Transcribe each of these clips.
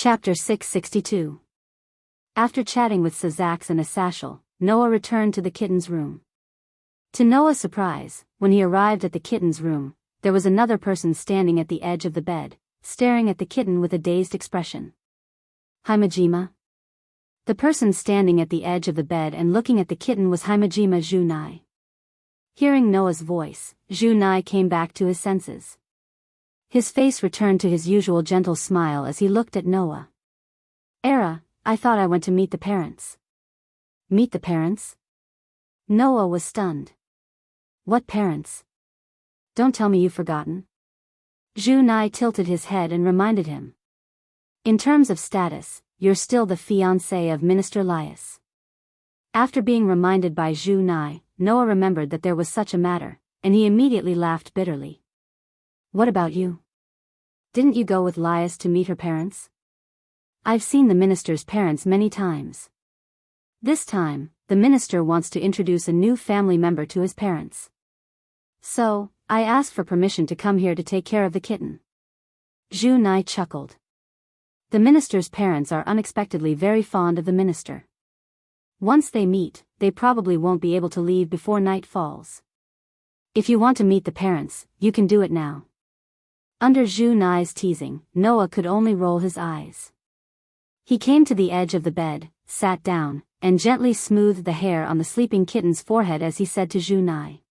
Chapter 662. After chatting with Sazax and Asashel, Noah returned to the kitten's room. To Noah's surprise, when he arrived at the kitten's room, there was another person standing at the edge of the bed, staring at the kitten with a dazed expression. Himejima? The person standing at the edge of the bed and looking at the kitten was Himejima Junai. Hearing Noah's voice, Junai came back to his senses. His face returned to his usual gentle smile as he looked at Noah. Era, I thought I went to meet the parents. Meet the parents? Noah was stunned. What parents? Don't tell me you've forgotten. Junai tilted his head and reminded him. In terms of status, you're still the fiancé of Minister Lias. After being reminded by Junai, Noah remembered that there was such a matter, and he immediately laughed bitterly. What about you? Didn't you go with Lias to meet her parents? I've seen the minister's parents many times. This time, the minister wants to introduce a new family member to his parents. So, I asked for permission to come here to take care of the kitten. Junai chuckled. The minister's parents are unexpectedly very fond of the minister. Once they meet, they probably won't be able to leave before night falls. If you want to meet the parents, you can do it now. Under Junai's teasing, Noah could only roll his eyes. He came to the edge of the bed, sat down, and gently smoothed the hair on the sleeping kitten's forehead as he said to Junai.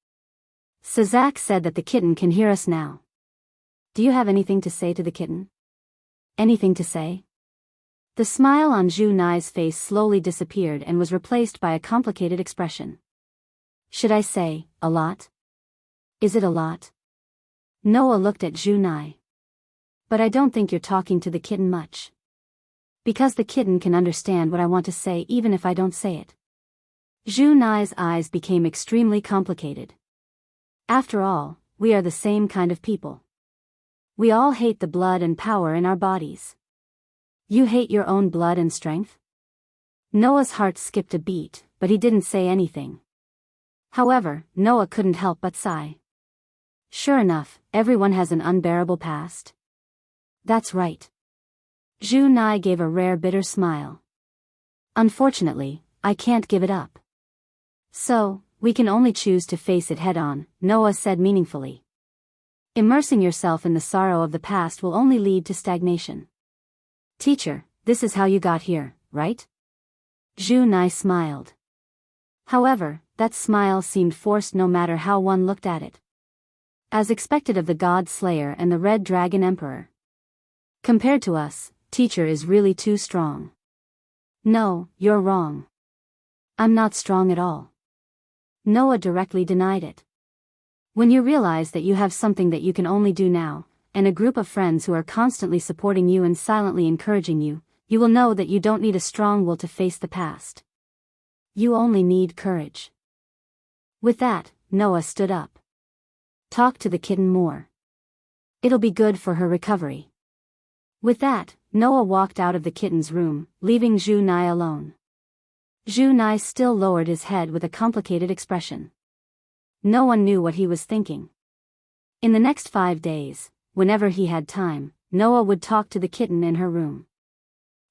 Sazax said that the kitten can hear us now. Do you have anything to say to the kitten? Anything to say? The smile on Junai's face slowly disappeared and was replaced by a complicated expression. Should I say, a lot? Is it a lot? Noah looked at Junai. But I don't think you're talking to the kitten much. Because the kitten can understand what I want to say even if I don't say it. Junai's eyes became extremely complicated. After all, we are the same kind of people. We all hate the blood and power in our bodies. You hate your own blood and strength? Noah's heart skipped a beat, but he didn't say anything. However, Noah couldn't help but sigh. Sure enough, everyone has an unbearable past. That's right. Junai gave a rare bitter smile. Unfortunately, I can't give it up. So, we can only choose to face it head-on, Noah said meaningfully. Immersing yourself in the sorrow of the past will only lead to stagnation. Teacher, this is how you got here, right? Junai smiled. However, that smile seemed forced no matter how one looked at it. As expected of the God Slayer and the Red Dragon Emperor. Compared to us, teacher is really too strong. No, you're wrong. I'm not strong at all. Noah directly denied it. When you realize that you have something that you can only do now, and a group of friends who are constantly supporting you and silently encouraging you, you will know that you don't need a strong will to face the past. You only need courage. With that, Noah stood up. Talk to the kitten more. It'll be good for her recovery. With that, Noah walked out of the kitten's room, leaving Junai alone. Junai still lowered his head with a complicated expression. No one knew what he was thinking. In the next 5 days, whenever he had time, Noah would talk to the kitten in her room.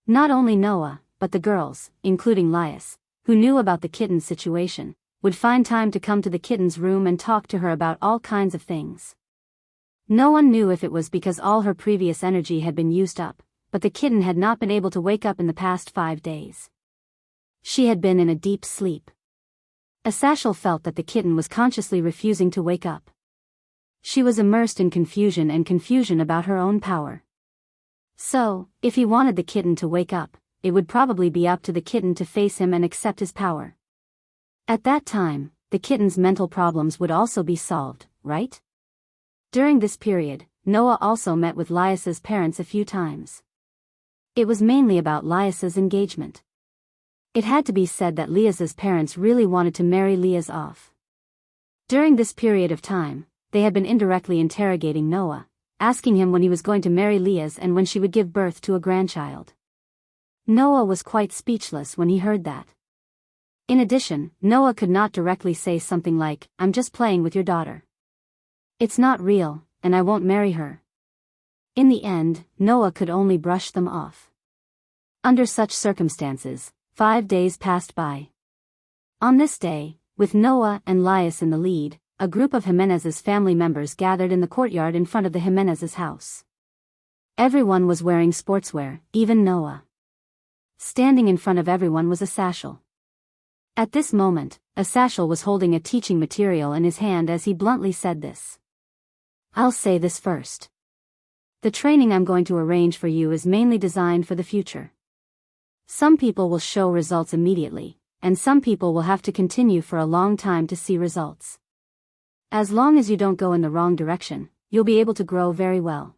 Not only Noah, but the girls, including Lias, who knew about the kitten's situation, would find time to come to the kitten's room and talk to her about all kinds of things. No one knew if it was because all her previous energy had been used up, but the kitten had not been able to wake up in the past 5 days. She had been in a deep sleep. Asashel felt that the kitten was consciously refusing to wake up. She was immersed in confusion about her own power. So, if he wanted the kitten to wake up, it would probably be up to the kitten to face him and accept his power. At that time, the kitten's mental problems would also be solved, right? During this period, Noah also met with Lias's parents a few times. It was mainly about Lias's engagement. It had to be said that Lias's parents really wanted to marry Lias off. During this period of time, they had been indirectly interrogating Noah, asking him when he was going to marry Lias and when she would give birth to a grandchild. Noah was quite speechless when he heard that. In addition, Noah could not directly say something like, I'm just playing with your daughter. It's not real, and I won't marry her. In the end, Noah could only brush them off. Under such circumstances, 5 days passed by. On this day, with Noah and Laius in the lead, a group of Jimenez's family members gathered in the courtyard in front of the Jimenez's house. Everyone was wearing sportswear, even Noah. Standing in front of everyone was a satchel. At this moment, a satchel was holding a teaching material in his hand as he bluntly said this. I'll say this first. The training I'm going to arrange for you is mainly designed for the future. Some people will show results immediately, and some people will have to continue for a long time to see results. As long as you don't go in the wrong direction, you'll be able to grow very well.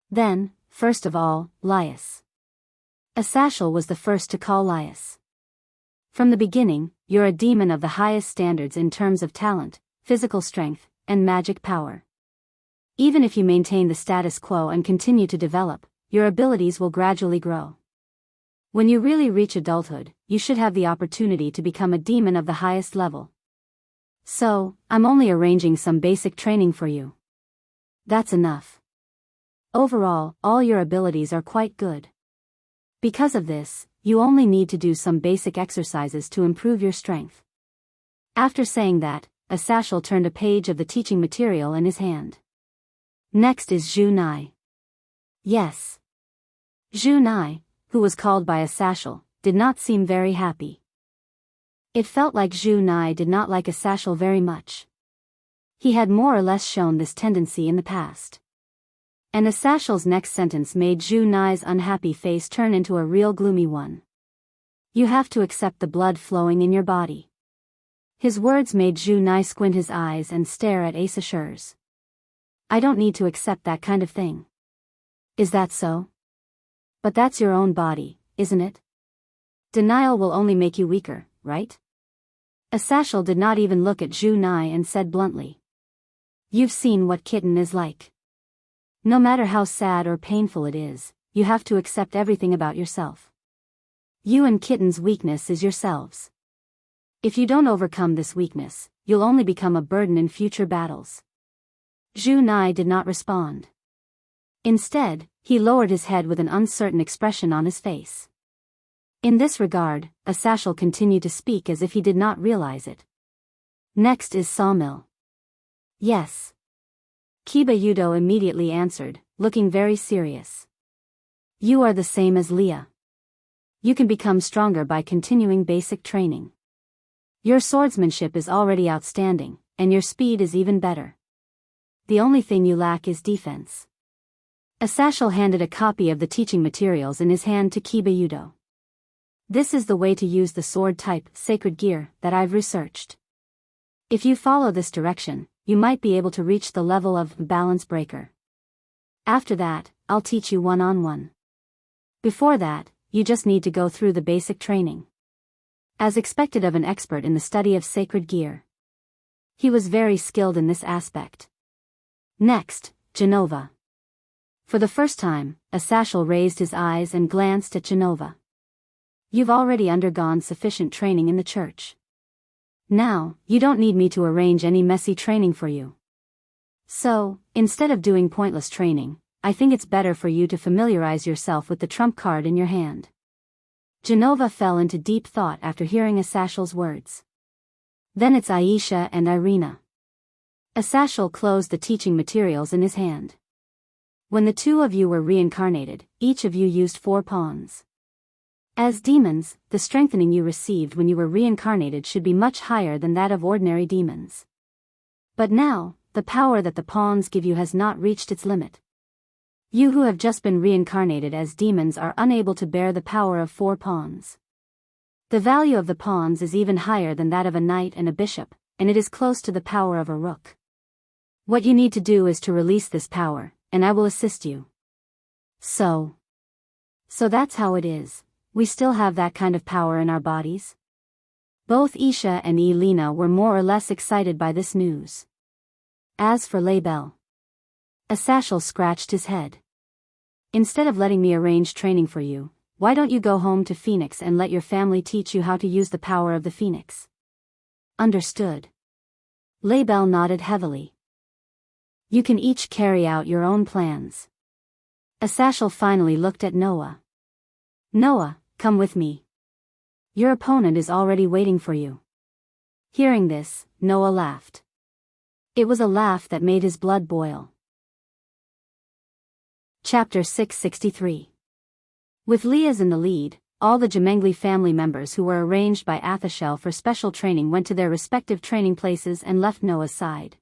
Then, first of all, Laius. Asashel was the first to call Laius. From the beginning, you're a demon of the highest standards in terms of talent, physical strength, and magic power. Even if you maintain the status quo and continue to develop, your abilities will gradually grow. When you really reach adulthood, you should have the opportunity to become a demon of the highest level. So, I'm only arranging some basic training for you. That's enough. Overall, all your abilities are quite good. Because of this, you only need to do some basic exercises to improve your strength. After saying that, Asashel turned a page of the teaching material in his hand. Next is Zhu Nai. Yes. Zhu Nai, who was called by Asashel, did not seem very happy. It felt like Zhu Nai did not like Asashel very much. He had more or less shown this tendency in the past. And Asashel's next sentence made Zhu Nai's unhappy face turn into a real gloomy one. You have to accept the blood flowing in your body. His words made Zhu Nai squint his eyes and stare at Asashers. I don't need to accept that kind of thing. Is that so? But that's your own body, isn't it? Denial will only make you weaker, right? Asashel did not even look at Zhu Nai and said bluntly. You've seen what kitten is like. No matter how sad or painful it is, you have to accept everything about yourself. You and kitten's weakness is yourselves. If you don't overcome this weakness, you'll only become a burden in future battles. Zhu Nai did not respond. Instead, he lowered his head with an uncertain expression on his face. In this regard, Asashel continued to speak as if he did not realize it. Next is Sawmill. Yes. Kiba Yudo immediately answered, looking very serious. You are the same as Leah. You can become stronger by continuing basic training. Your swordsmanship is already outstanding, and your speed is even better. The only thing you lack is defense. Asashel handed a copy of the teaching materials in his hand to Kiba Yudo. This is the way to use the sword type, sacred gear, that I've researched. If you follow this direction, you might be able to reach the level of balance breaker. After that, I'll teach you one-on-one. Before that, you just need to go through the basic training. As expected of an expert in the study of sacred gear. He was very skilled in this aspect. Next, Genova. For the first time, Asashel raised his eyes and glanced at Genova. You've already undergone sufficient training in the church. Now, you don't need me to arrange any messy training for you. So, instead of doing pointless training, I think it's better for you to familiarize yourself with the trump card in your hand. Genova fell into deep thought after hearing Asashel's words. Then it's Aisha and Irina. Asashel closed the teaching materials in his hand. When the two of you were reincarnated, each of you used 4 pawns. As demons, the strengthening you received when you were reincarnated should be much higher than that of ordinary demons. But now, the power that the pawns give you has not reached its limit. You who have just been reincarnated as demons are unable to bear the power of 4 pawns. The value of the pawns is even higher than that of a knight and a bishop, and it is close to the power of a rook. What you need to do is to release this power, and I will assist you. So that's how it is. We still have that kind of power in our bodies? Both Isha and Elena were more or less excited by this news. As for Label, Asashel scratched his head. Instead of letting me arrange training for you, why don't you go home to Phoenix and let your family teach you how to use the power of the Phoenix? Understood. Label nodded heavily. You can each carry out your own plans. Asashel finally looked at Noah. Noah, come with me. Your opponent is already waiting for you. Hearing this, Noah laughed. It was a laugh that made his blood boil. Chapter 663. With Leah's in the lead, all the Jemengli family members who were arranged by Athashel for special training went to their respective training places and left Noah's side.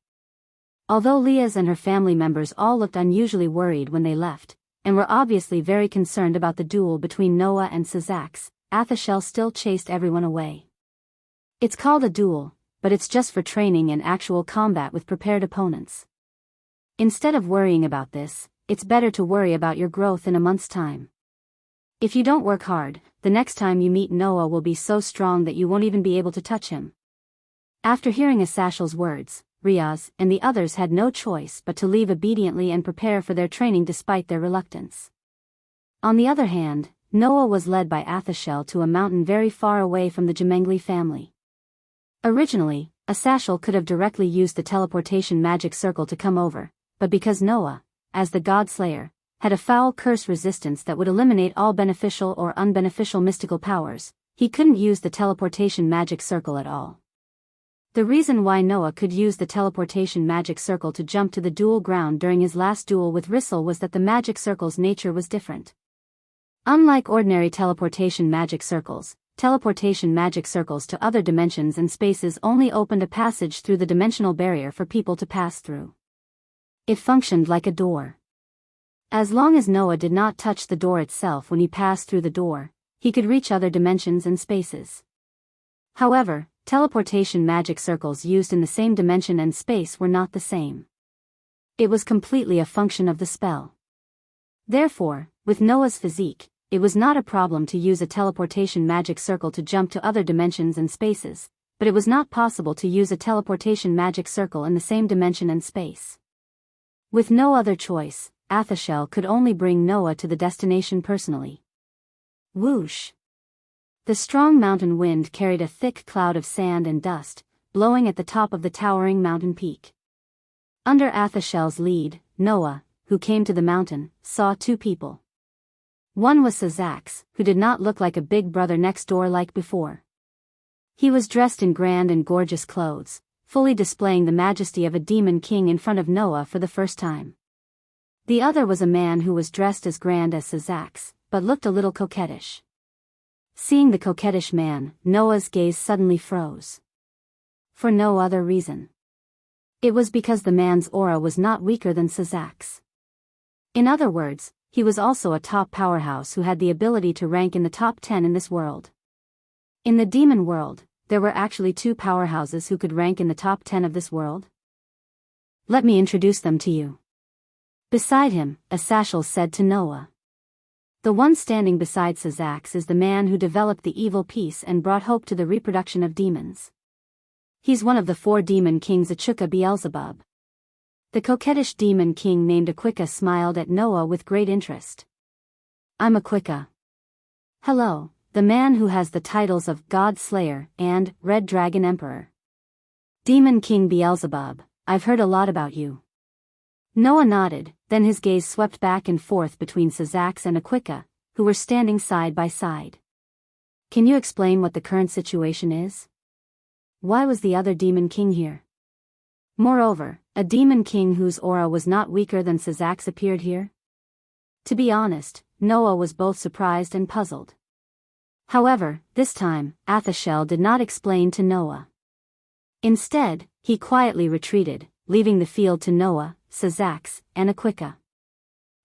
Although Leah's and her family members all looked unusually worried when they left, and were obviously very concerned about the duel between Noah and Sazax, Athashel still chased everyone away. It's called a duel, but it's just for training and actual combat with prepared opponents. Instead of worrying about this, it's better to worry about your growth in a month's time. If you don't work hard, the next time you meet Noah will be so strong that you won't even be able to touch him. After hearing Asashel's words, Riaz and the others had no choice but to leave obediently and prepare for their training despite their reluctance. On the other hand, Noah was led by Athashel to a mountain very far away from the Jemengli family. Originally, Asashel could have directly used the teleportation magic circle to come over, but because Noah, as the God Slayer, had a foul curse resistance that would eliminate all beneficial or unbeneficial mystical powers, he couldn't use the teleportation magic circle at all. The reason why Noah could use the teleportation magic circle to jump to the duel ground during his last duel with Rissel was that the magic circle's nature was different. Unlike ordinary teleportation magic circles to other dimensions and spaces only opened a passage through the dimensional barrier for people to pass through. It functioned like a door. As long as Noah did not touch the door itself when he passed through the door, he could reach other dimensions and spaces. However, teleportation magic circles used in the same dimension and space were not the same. It was completely a function of the spell. Therefore, with Noah's physique, it was not a problem to use a teleportation magic circle to jump to other dimensions and spaces, but it was not possible to use a teleportation magic circle in the same dimension and space. With no other choice, Athashel could only bring Noah to the destination personally. Whoosh! The strong mountain wind carried a thick cloud of sand and dust, blowing at the top of the towering mountain peak. Under Athashel's lead, Noah, who came to the mountain, saw two people. One was Sazax, who did not look like a big brother next door like before. He was dressed in grand and gorgeous clothes, fully displaying the majesty of a demon king in front of Noah for the first time. The other was a man who was dressed as grand as Sazax, but looked a little coquettish. Seeing the coquettish man, Noah's gaze suddenly froze. For no other reason. It was because the man's aura was not weaker than Sazax. In other words, he was also a top powerhouse who had the ability to rank in the top 10 in this world. In the demon world, there were actually two powerhouses who could rank in the top 10 of this world. Let me introduce them to you. Beside him, Asashel said to Noah. The one standing beside Sazax is the man who developed the evil peace and brought hope to the reproduction of demons. He's one of the 4 demon kings Achuka Beelzebub. The coquettish demon king named Aquika smiled at Noah with great interest. I'm Aquika. Hello, the man who has the titles of God Slayer and Red Dragon Emperor. Demon King Beelzebub, I've heard a lot about you. Noah nodded, then his gaze swept back and forth between Sazax and Aquika, who were standing side by side. Can you explain what the current situation is? Why was the other demon king here? Moreover, a demon king whose aura was not weaker than Sazax appeared here? To be honest, Noah was both surprised and puzzled. However, this time, Athashel did not explain to Noah. Instead, he quietly retreated, leaving the field to Noah, Sazax, and Aquika.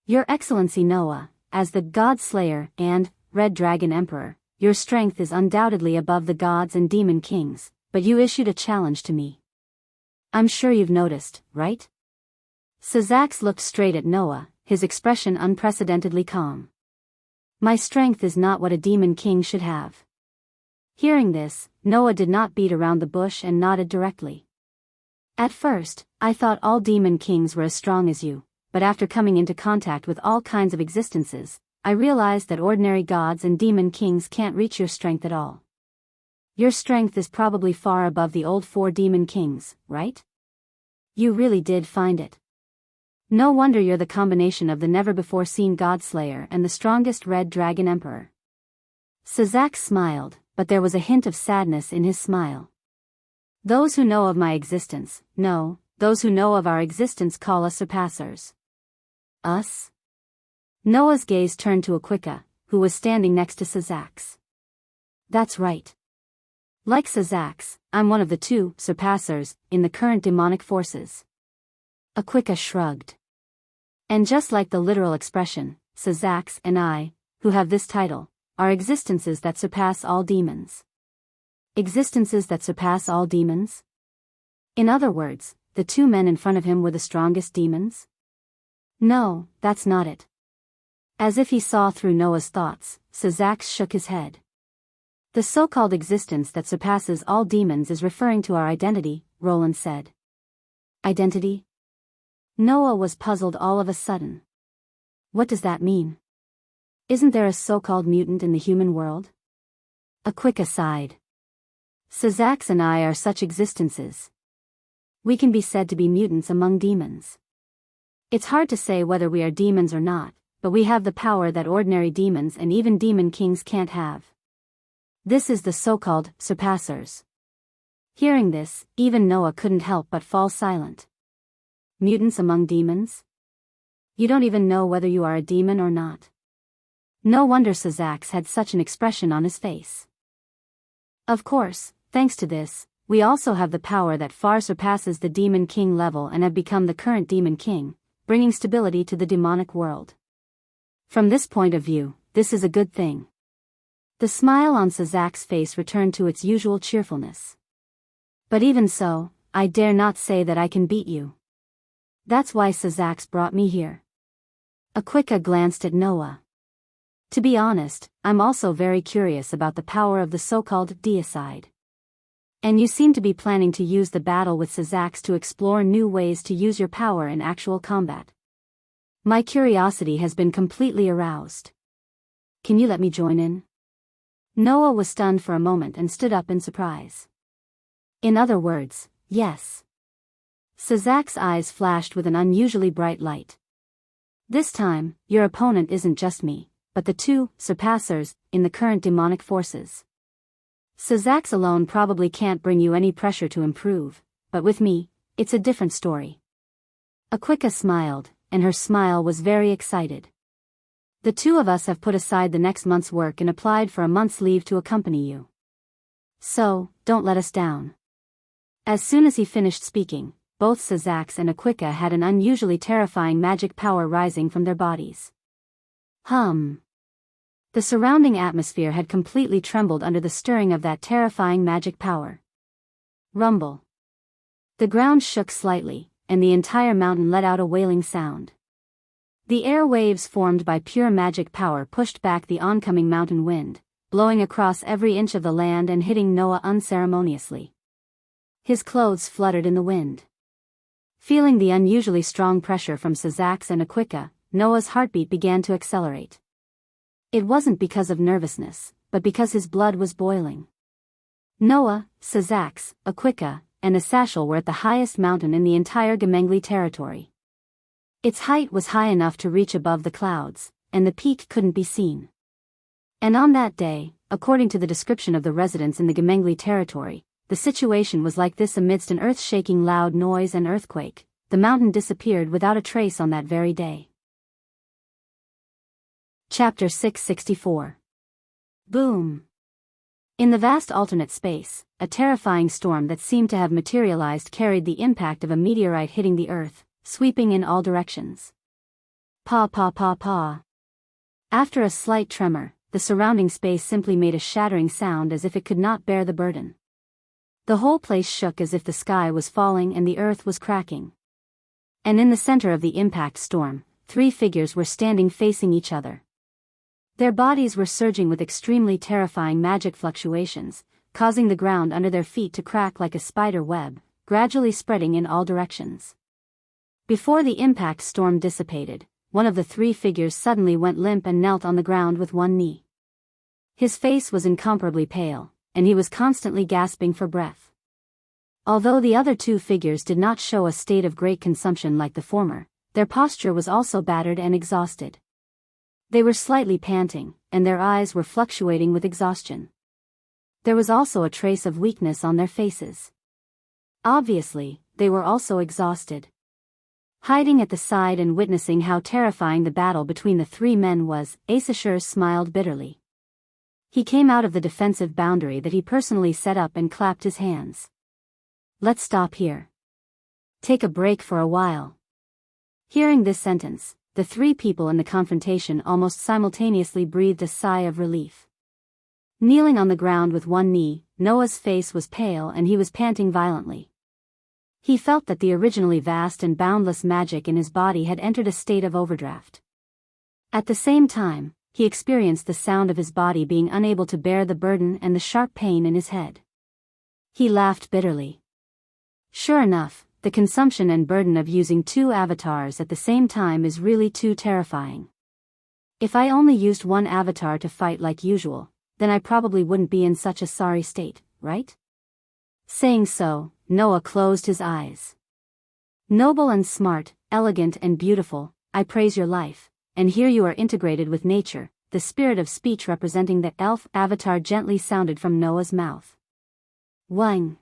Your Excellency Noah, as the God Slayer and Red Dragon Emperor, your strength is undoubtedly above the gods and demon kings, but you issued a challenge to me. I'm sure you've noticed, right? Sazax looked straight at Noah, his expression unprecedentedly calm. My strength is not what a demon king should have. Hearing this, Noah did not beat around the bush and nodded directly. At first, I thought all demon kings were as strong as you, but after coming into contact with all kinds of existences, I realized that ordinary gods and demon kings can't reach your strength at all. Your strength is probably far above the old 4 demon kings, right? You really did find it. No wonder you're the combination of the never-before-seen God Slayer and the strongest Red Dragon Emperor. Sazax smiled, but there was a hint of sadness in his smile. Those who know of my existence, know, those who know of our existence call us surpassers. Us? Noah's gaze turned to Aquika, who was standing next to Sazax. That's right. Like Sazax, I'm one of the two surpassers in the current demonic forces. Aquika shrugged. And just like the literal expression, Sazax and I, who have this title, are existences that surpass all demons. Existences that surpass all demons? In other words, the two men in front of him were the strongest demons? No, that's not it. As if he saw through Noah's thoughts, Sazax shook his head. The so-called existence that surpasses all demons is referring to our identity, Roland said. Identity? Noah was puzzled all of a sudden. What does that mean? Isn't there a so-called mutant in the human world? Aquika sighed. Sazax and I are such existences. We can be said to be mutants among demons. It's hard to say whether we are demons or not, but we have the power that ordinary demons and even demon kings can't have. This is the so-called surpassers. Hearing this, even Noah couldn't help but fall silent. Mutants among demons? You don't even know whether you are a demon or not. No wonder Sazax had such an expression on his face. Of course, thanks to this, we also have the power that far surpasses the demon king level and have become the current demon king, bringing stability to the demonic world. From this point of view, this is a good thing. The smile on Sazax's face returned to its usual cheerfulness. But even so, I dare not say that I can beat you. That's why Sazax brought me here. Aquika glanced at Noah. To be honest, I'm also very curious about the power of the so-called deicide. And you seem to be planning to use the battle with Sazax to explore new ways to use your power in actual combat. My curiosity has been completely aroused. Can you let me join in? Noah was stunned for a moment and stood up in surprise. In other words, yes. Sazax's eyes flashed with an unusually bright light. This time, your opponent isn't just me, but the two surpassers in the current demonic forces. Sazax alone probably can't bring you any pressure to improve, but with me, it's a different story. Aquika smiled, and her smile was very excited. The two of us have put aside the next month's work and applied for a month's leave to accompany you. So, don't let us down. As soon as he finished speaking, both Sazax and Aquika had an unusually terrifying magic power rising from their bodies. The surrounding atmosphere had completely trembled under the stirring of that terrifying magic power. Rumble. The ground shook slightly, and the entire mountain let out a wailing sound. The air waves formed by pure magic power pushed back the oncoming mountain wind, blowing across every inch of the land and hitting Noah unceremoniously. His clothes fluttered in the wind. Feeling the unusually strong pressure from Sazax and Aquika, Noah's heartbeat began to accelerate. It wasn't because of nervousness, but because his blood was boiling. Noah, Sazax, Aquika, and Asashel were at the highest mountain in the entire Gemengli territory. Its height was high enough to reach above the clouds, and the peak couldn't be seen. And on that day, according to the description of the residents in the Gemengli territory, the situation was like this amidst an earth-shaking loud noise and earthquake. The mountain disappeared without a trace on that very day. Chapter 664. Boom. In the vast alternate space, a terrifying storm that seemed to have materialized carried the impact of a meteorite hitting the earth, sweeping in all directions. Pa pa pa pa. After a slight tremor, the surrounding space simply made a shattering sound as if it could not bear the burden. The whole place shook as if the sky was falling and the earth was cracking. And in the center of the impact storm, three figures were standing facing each other. Their bodies were surging with extremely terrifying magic fluctuations, causing the ground under their feet to crack like a spider web, gradually spreading in all directions. Before the impact storm dissipated, one of the three figures suddenly went limp and knelt on the ground with one knee. His face was incomparably pale, and he was constantly gasping for breath. Although the other two figures did not show a state of great consumption like the former, their posture was also battered and exhausted. They were slightly panting, and their eyes were fluctuating with exhaustion. There was also a trace of weakness on their faces. Obviously, they were also exhausted. Hiding at the side and witnessing how terrifying the battle between the three men was, Aesir smiled bitterly. He came out of the defensive boundary that he personally set up and clapped his hands. Let's stop here. Take a break for a while. Hearing this sentence, the three people in the confrontation almost simultaneously breathed a sigh of relief. Kneeling on the ground with one knee, Noah's face was pale and he was panting violently. He felt that the originally vast and boundless magic in his body had entered a state of overdraft. At the same time, he experienced the sound of his body being unable to bear the burden and the sharp pain in his head. He laughed bitterly. Sure enough, the consumption and burden of using two avatars at the same time is really too terrifying. If I only used one avatar to fight like usual, then I probably wouldn't be in such a sorry state, right? Saying so, Noah closed his eyes. Noble and smart, elegant and beautiful, I praise your life, and here you are integrated with nature. The spirit of speech representing the elf avatar gently sounded from Noah's mouth. Wang.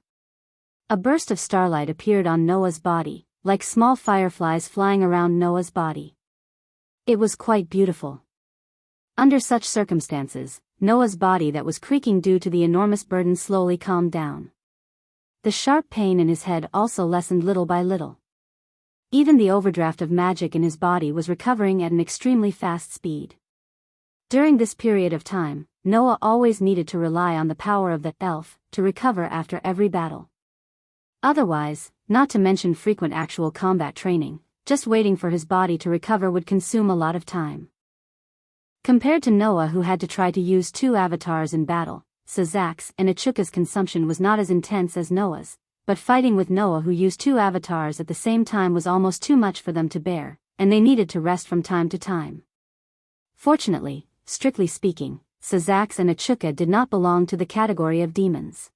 A burst of starlight appeared on Noah's body, like small fireflies flying around Noah's body. It was quite beautiful. Under such circumstances, Noah's body that was creaking due to the enormous burden slowly calmed down. The sharp pain in his head also lessened little by little. Even the overdraft of magic in his body was recovering at an extremely fast speed. During this period of time, Noah always needed to rely on the power of the elf to recover after every battle. Otherwise, not to mention frequent actual combat training, just waiting for his body to recover would consume a lot of time. Compared to Noah, who had to try to use two avatars in battle, Sazak's and Achuka's consumption was not as intense as Noah's, but fighting with Noah, who used two avatars at the same time, was almost too much for them to bear, and they needed to rest from time to time. Fortunately, strictly speaking, Sazak's and Achuka did not belong to the category of demons.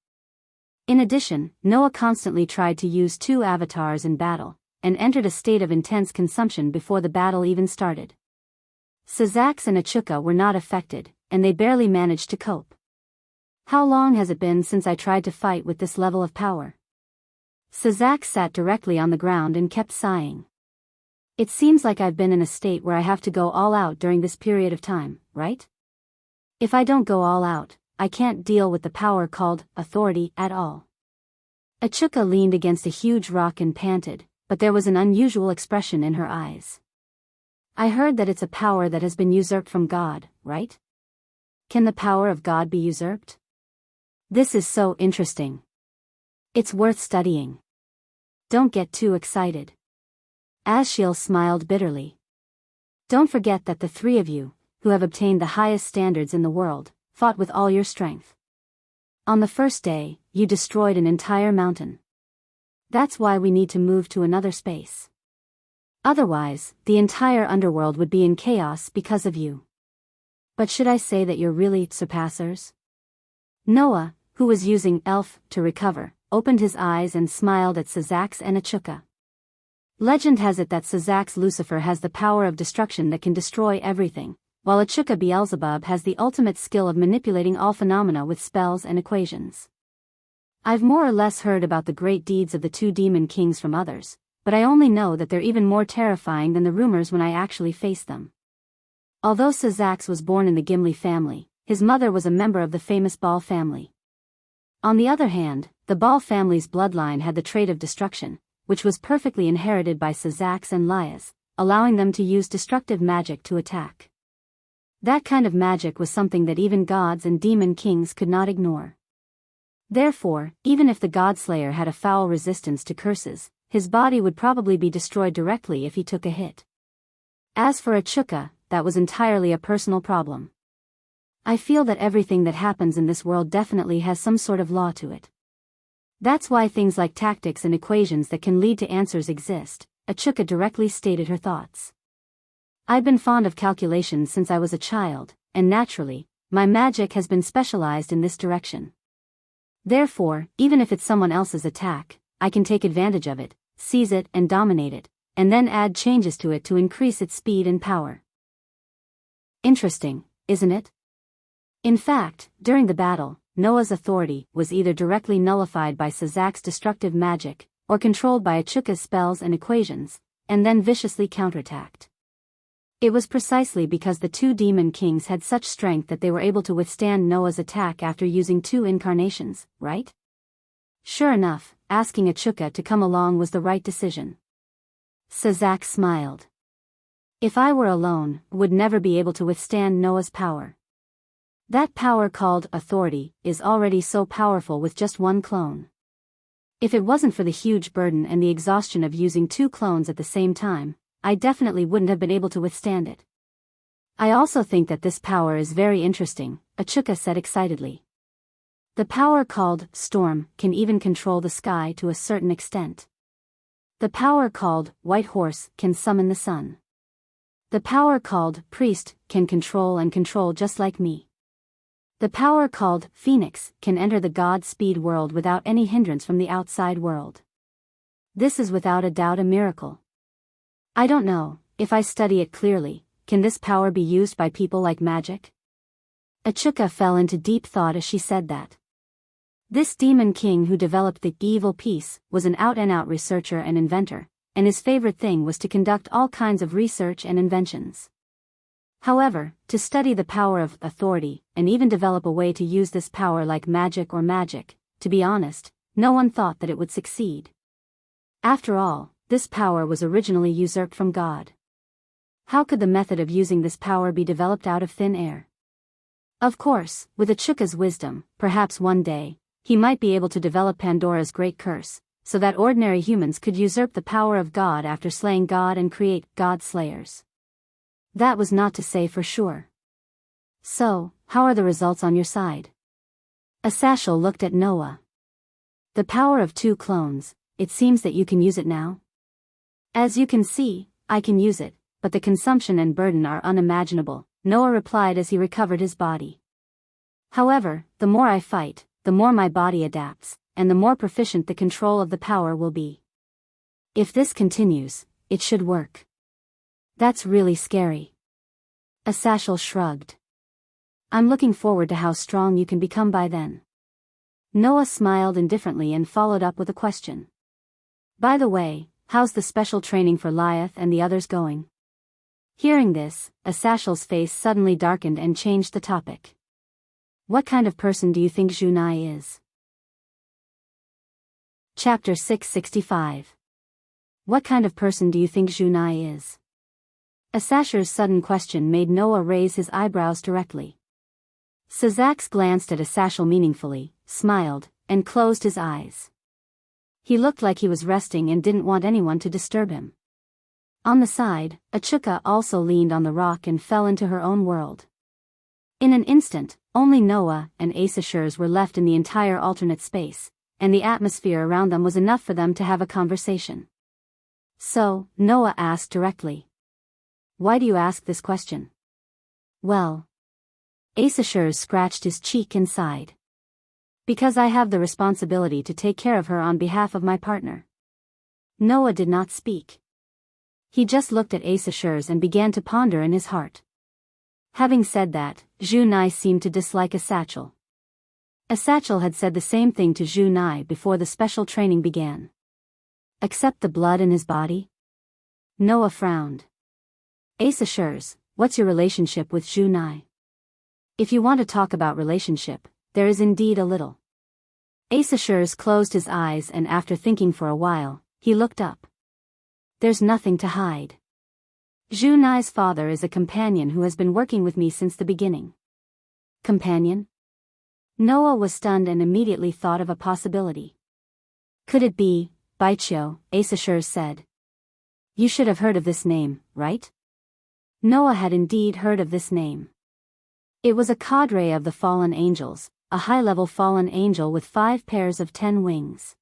In addition, Noah constantly tried to use two avatars in battle, and entered a state of intense consumption before the battle even started. Sazak's and Achuka were not affected, and they barely managed to cope. How long has it been since I tried to fight with this level of power? Sazak sat directly on the ground and kept sighing. It seems like I've been in a state where I have to go all out during this period of time, right? If I don't go all out, I can't deal with the power called authority at all. Achuka leaned against a huge rock and panted, but there was an unusual expression in her eyes. I heard that it's a power that has been usurped from God, right? Can the power of God be usurped? This is so interesting. It's worth studying. Don't get too excited. Ashiel smiled bitterly. Don't forget that the three of you, who have obtained the highest standards in the world, fought with all your strength. On the first day, you destroyed an entire mountain. That's why we need to move to another space. Otherwise, the entire underworld would be in chaos because of you. But should I say that you're really surpassers? Noah, who was using elf to recover, opened his eyes and smiled at Sazak's and Achuka. Legend has it that Sazak's Lucifer has the power of destruction that can destroy everything, while Achuka Beelzebub has the ultimate skill of manipulating all phenomena with spells and equations. I've more or less heard about the great deeds of the two demon kings from others, but I only know that they're even more terrifying than the rumors when I actually face them. Although Sazak's was born in the Gimli family, his mother was a member of the famous Baal family. On the other hand, the Baal family's bloodline had the trait of destruction, which was perfectly inherited by Sazak's and Laia's, allowing them to use destructive magic to attack. That kind of magic was something that even gods and demon kings could not ignore. Therefore, even if the Godslayer had a foul resistance to curses, his body would probably be destroyed directly if he took a hit. As for Achuka, that was entirely a personal problem. I feel that everything that happens in this world definitely has some sort of law to it. That's why things like tactics and equations that can lead to answers exist, Achuka directly stated her thoughts. I've been fond of calculations since I was a child, and naturally, my magic has been specialized in this direction. Therefore, even if it's someone else's attack, I can take advantage of it, seize it and dominate it, and then add changes to it to increase its speed and power. Interesting, isn't it? In fact, during the battle, Noah's authority was either directly nullified by Sazak's destructive magic, or controlled by Achuka's spells and equations, and then viciously counterattacked. It was precisely because the two demon kings had such strength that they were able to withstand Noah's attack after using two incarnations, right? Sure enough, asking Achuka to come along was the right decision. Sazak smiled. If I were alone, would never be able to withstand Noah's power. That power called authority is already so powerful with just one clone. If it wasn't for the huge burden and the exhaustion of using two clones at the same time, I definitely wouldn't have been able to withstand it. I also think that this power is very interesting, Achuka said excitedly. The power called storm can even control the sky to a certain extent. The power called white horse can summon the sun. The power called priest can control just like me. The power called phoenix can enter the god speed world without any hindrance from the outside world. This is without a doubt a miracle. I don't know, if I study it clearly, can this power be used by people like magic? Achuka fell into deep thought as she said that. This demon king who developed the evil piece was an out-and-out researcher and inventor, and his favorite thing was to conduct all kinds of research and inventions. However, to study the power of authority, and even develop a way to use this power like magic, to be honest, no one thought that it would succeed. After all, this power was originally usurped from God. How could the method of using this power be developed out of thin air? Of course, with Achuka's wisdom, perhaps one day, he might be able to develop Pandora's great curse, so that ordinary humans could usurp the power of God after slaying God and create God slayers. That was not to say for sure. So, how are the results on your side? Asashel looked at Noah. The power of two clones, it seems that you can use it now? As you can see, I can use it, but the consumption and burden are unimaginable, Noah replied as he recovered his body. However, the more I fight, the more my body adapts, and the more proficient the control of the power will be. If this continues, it should work. That's really scary. Asashel shrugged. I'm looking forward to how strong you can become by then. Noah smiled indifferently and followed up with a question. By the way, how's the special training for Liath and the others going? Hearing this, Asashel's face suddenly darkened and changed the topic. What kind of person do you think Junai is? Chapter 665. What kind of person do you think Junai is? Asasher's sudden question made Noah raise his eyebrows directly. Sazak glanced at Asashel meaningfully, smiled, and closed his eyes. He looked like he was resting and didn't want anyone to disturb him. On the side, Achuka also leaned on the rock and fell into her own world. In an instant, only Noah and Asashers were left in the entire alternate space, and the atmosphere around them was enough for them to have a conversation. So, Noah asked directly. Why do you ask this question? Well. Asashers scratched his cheek and sighed. Because I have the responsibility to take care of her on behalf of my partner. Noah did not speak. He just looked at Asashers and began to ponder in his heart. Having said that, Junai seemed to dislike Asashel. Asashel had said the same thing to Junai before the special training began. Accept the blood in his body? Noah frowned. Asashers, what's your relationship with Junai? If you want to talk about relationship, there is indeed a little. Asashers closed his eyes and after thinking for a while, he looked up. There's nothing to hide. Junai's father is a companion who has been working with me since the beginning. Companion? Noah was stunned and immediately thought of a possibility. Could it be, Baichio, Asashers said. You should have heard of this name, right? Noah had indeed heard of this name. It was a cadre of the fallen angels, a high-level fallen angel with 5 pairs of 10 wings.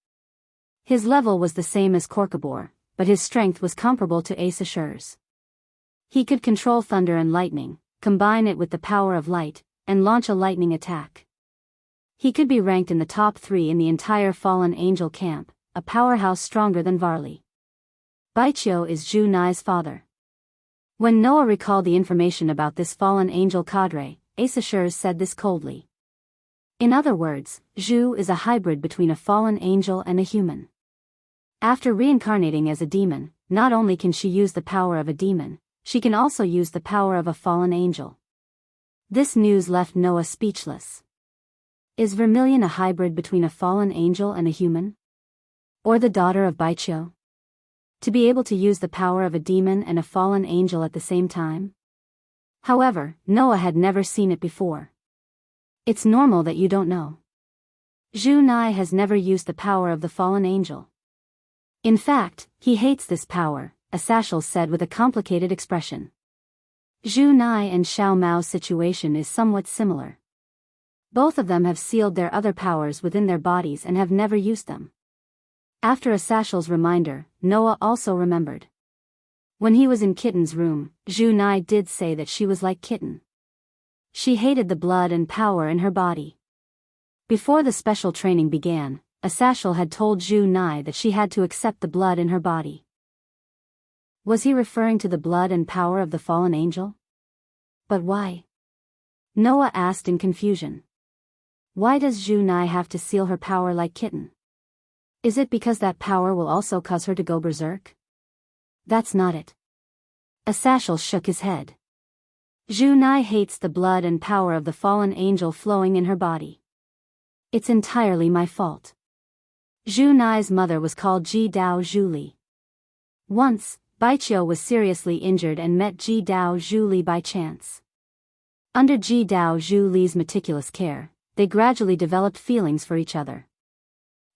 His level was the same as Korkabor, but his strength was comparable to Asashers. He could control thunder and lightning, combine it with the power of light, and launch a lightning attack. He could be ranked in the top 3 in the entire fallen angel camp, a powerhouse stronger than Varley. Baichio is Junai's father. When Noah recalled the information about this fallen angel cadre, Asashur said this coldly. In other words, Zhu is a hybrid between a fallen angel and a human. After reincarnating as a demon, not only can she use the power of a demon, she can also use the power of a fallen angel. This news left Noah speechless. Is Vermilion a hybrid between a fallen angel and a human? Or the daughter of Baichio? To be able to use the power of a demon and a fallen angel at the same time? However, Noah had never seen it before. It's normal that you don't know. Zhu Nai has never used the power of the fallen angel. In fact, he hates this power, Asashel said with a complicated expression. Zhu Nai and Xiao Mao's situation is somewhat similar. Both of them have sealed their other powers within their bodies and have never used them. After Asashel's reminder, Noah also remembered. When he was in Kitten's room, Zhu Nai did say that she was like Kitten. She hated the blood and power in her body. Before the special training began, Asashel had told Zhu Nai that she had to accept the blood in her body. Was he referring to the blood and power of the fallen angel? But why? Noah asked in confusion. Why does Zhu Nai have to seal her power like Kitten? Is it because that power will also cause her to go berserk? That's not it. Asashel shook his head. Zhu Nai hates the blood and power of the fallen angel flowing in her body. It's entirely my fault. Zhu Nai's mother was called Ji Dao Zhuli. Once, Baichio was seriously injured and met Ji Dao Zhuli by chance. Under Ji Dao Zhuli's meticulous care, they gradually developed feelings for each other.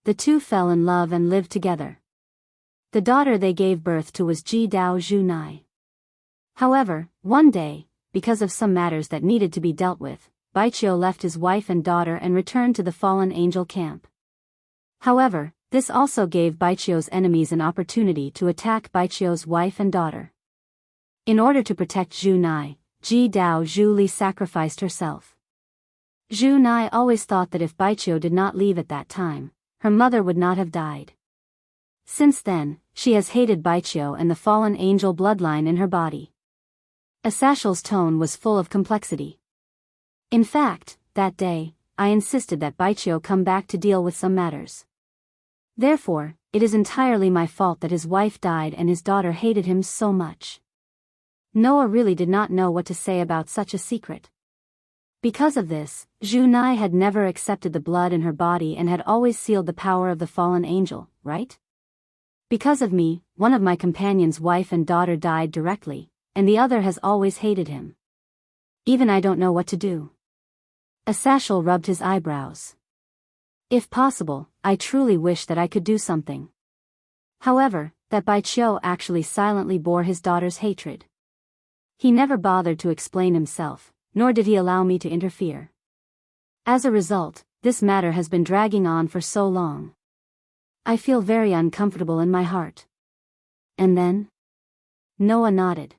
The two fell in love and lived together. The daughter they gave birth to was Ji Dao Zhu Nai. However, one day, because of some matters that needed to be dealt with, Baichio left his wife and daughter and returned to the fallen angel camp. However, this also gave Baichio's enemies an opportunity to attack Baichio's wife and daughter. In order to protect Zhu Nai, Ji Dao Zhuli sacrificed herself. Zhu Nai always thought that if Baichio did not leave at that time, her mother would not have died. Since then, she has hated Baichio and the fallen angel bloodline in her body. Asashel's tone was full of complexity. In fact, that day, I insisted that Baichio come back to deal with some matters. Therefore, it is entirely my fault that his wife died and his daughter hated him so much. Noah really did not know what to say about such a secret. Because of this, Zhu Nai had never accepted the blood in her body and had always sealed the power of the fallen angel, right? Because of me, one of my companion's wife and daughter died directly, and the other has always hated him. Even I don't know what to do. Asashel rubbed his eyebrows. If possible, I truly wish that I could do something. However, that Baichio actually silently bore his daughter's hatred. He never bothered to explain himself, nor did he allow me to interfere. As a result, this matter has been dragging on for so long. I feel very uncomfortable in my heart. And then? Noah nodded.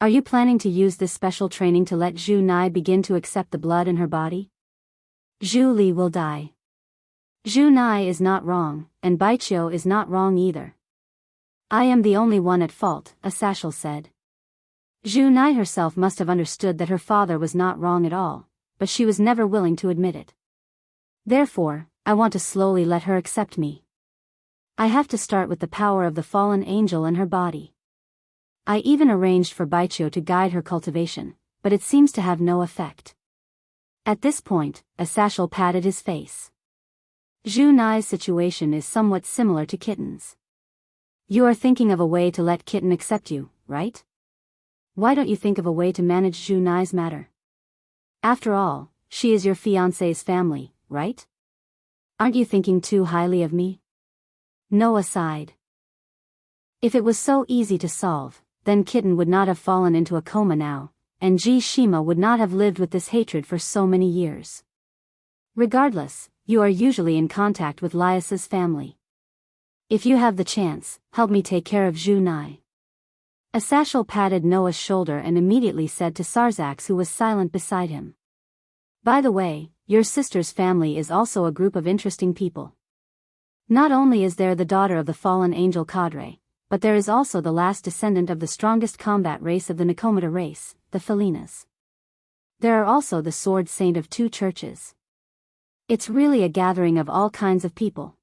Are you planning to use this special training to let Zhu Nai begin to accept the blood in her body? Zhu Li will die. Zhu Nai is not wrong, and Baichio is not wrong either. I am the only one at fault, Asashel said. Zhu Nai herself must have understood that her father was not wrong at all, but she was never willing to admit it. Therefore, I want to slowly let her accept me. I have to start with the power of the fallen angel in her body. I even arranged for Baichio to guide her cultivation, but it seems to have no effect. At this point, Asashel patted his face. Zhu Nai's situation is somewhat similar to Kitten's. You are thinking of a way to let Kitten accept you, right? Why don't you think of a way to manage Zhu Nai's matter? After all, she is your fiancé's family, right? Aren't you thinking too highly of me? Noah sighed. If it was so easy to solve, then Kitten would not have fallen into a coma now, and Ji Shima would not have lived with this hatred for so many years. Regardless, you are usually in contact with Lias's family. If you have the chance, help me take care of Zhu Nai. Asashel patted Noah's shoulder and immediately said to Sarzax, who was silent beside him. By the way, your sister's family is also a group of interesting people. Not only is there the daughter of the fallen angel cadre, but there is also the last descendant of the strongest combat race of the Nikomata race, the Felinas. There are also the sword saint of 2 churches. It's really a gathering of all kinds of people.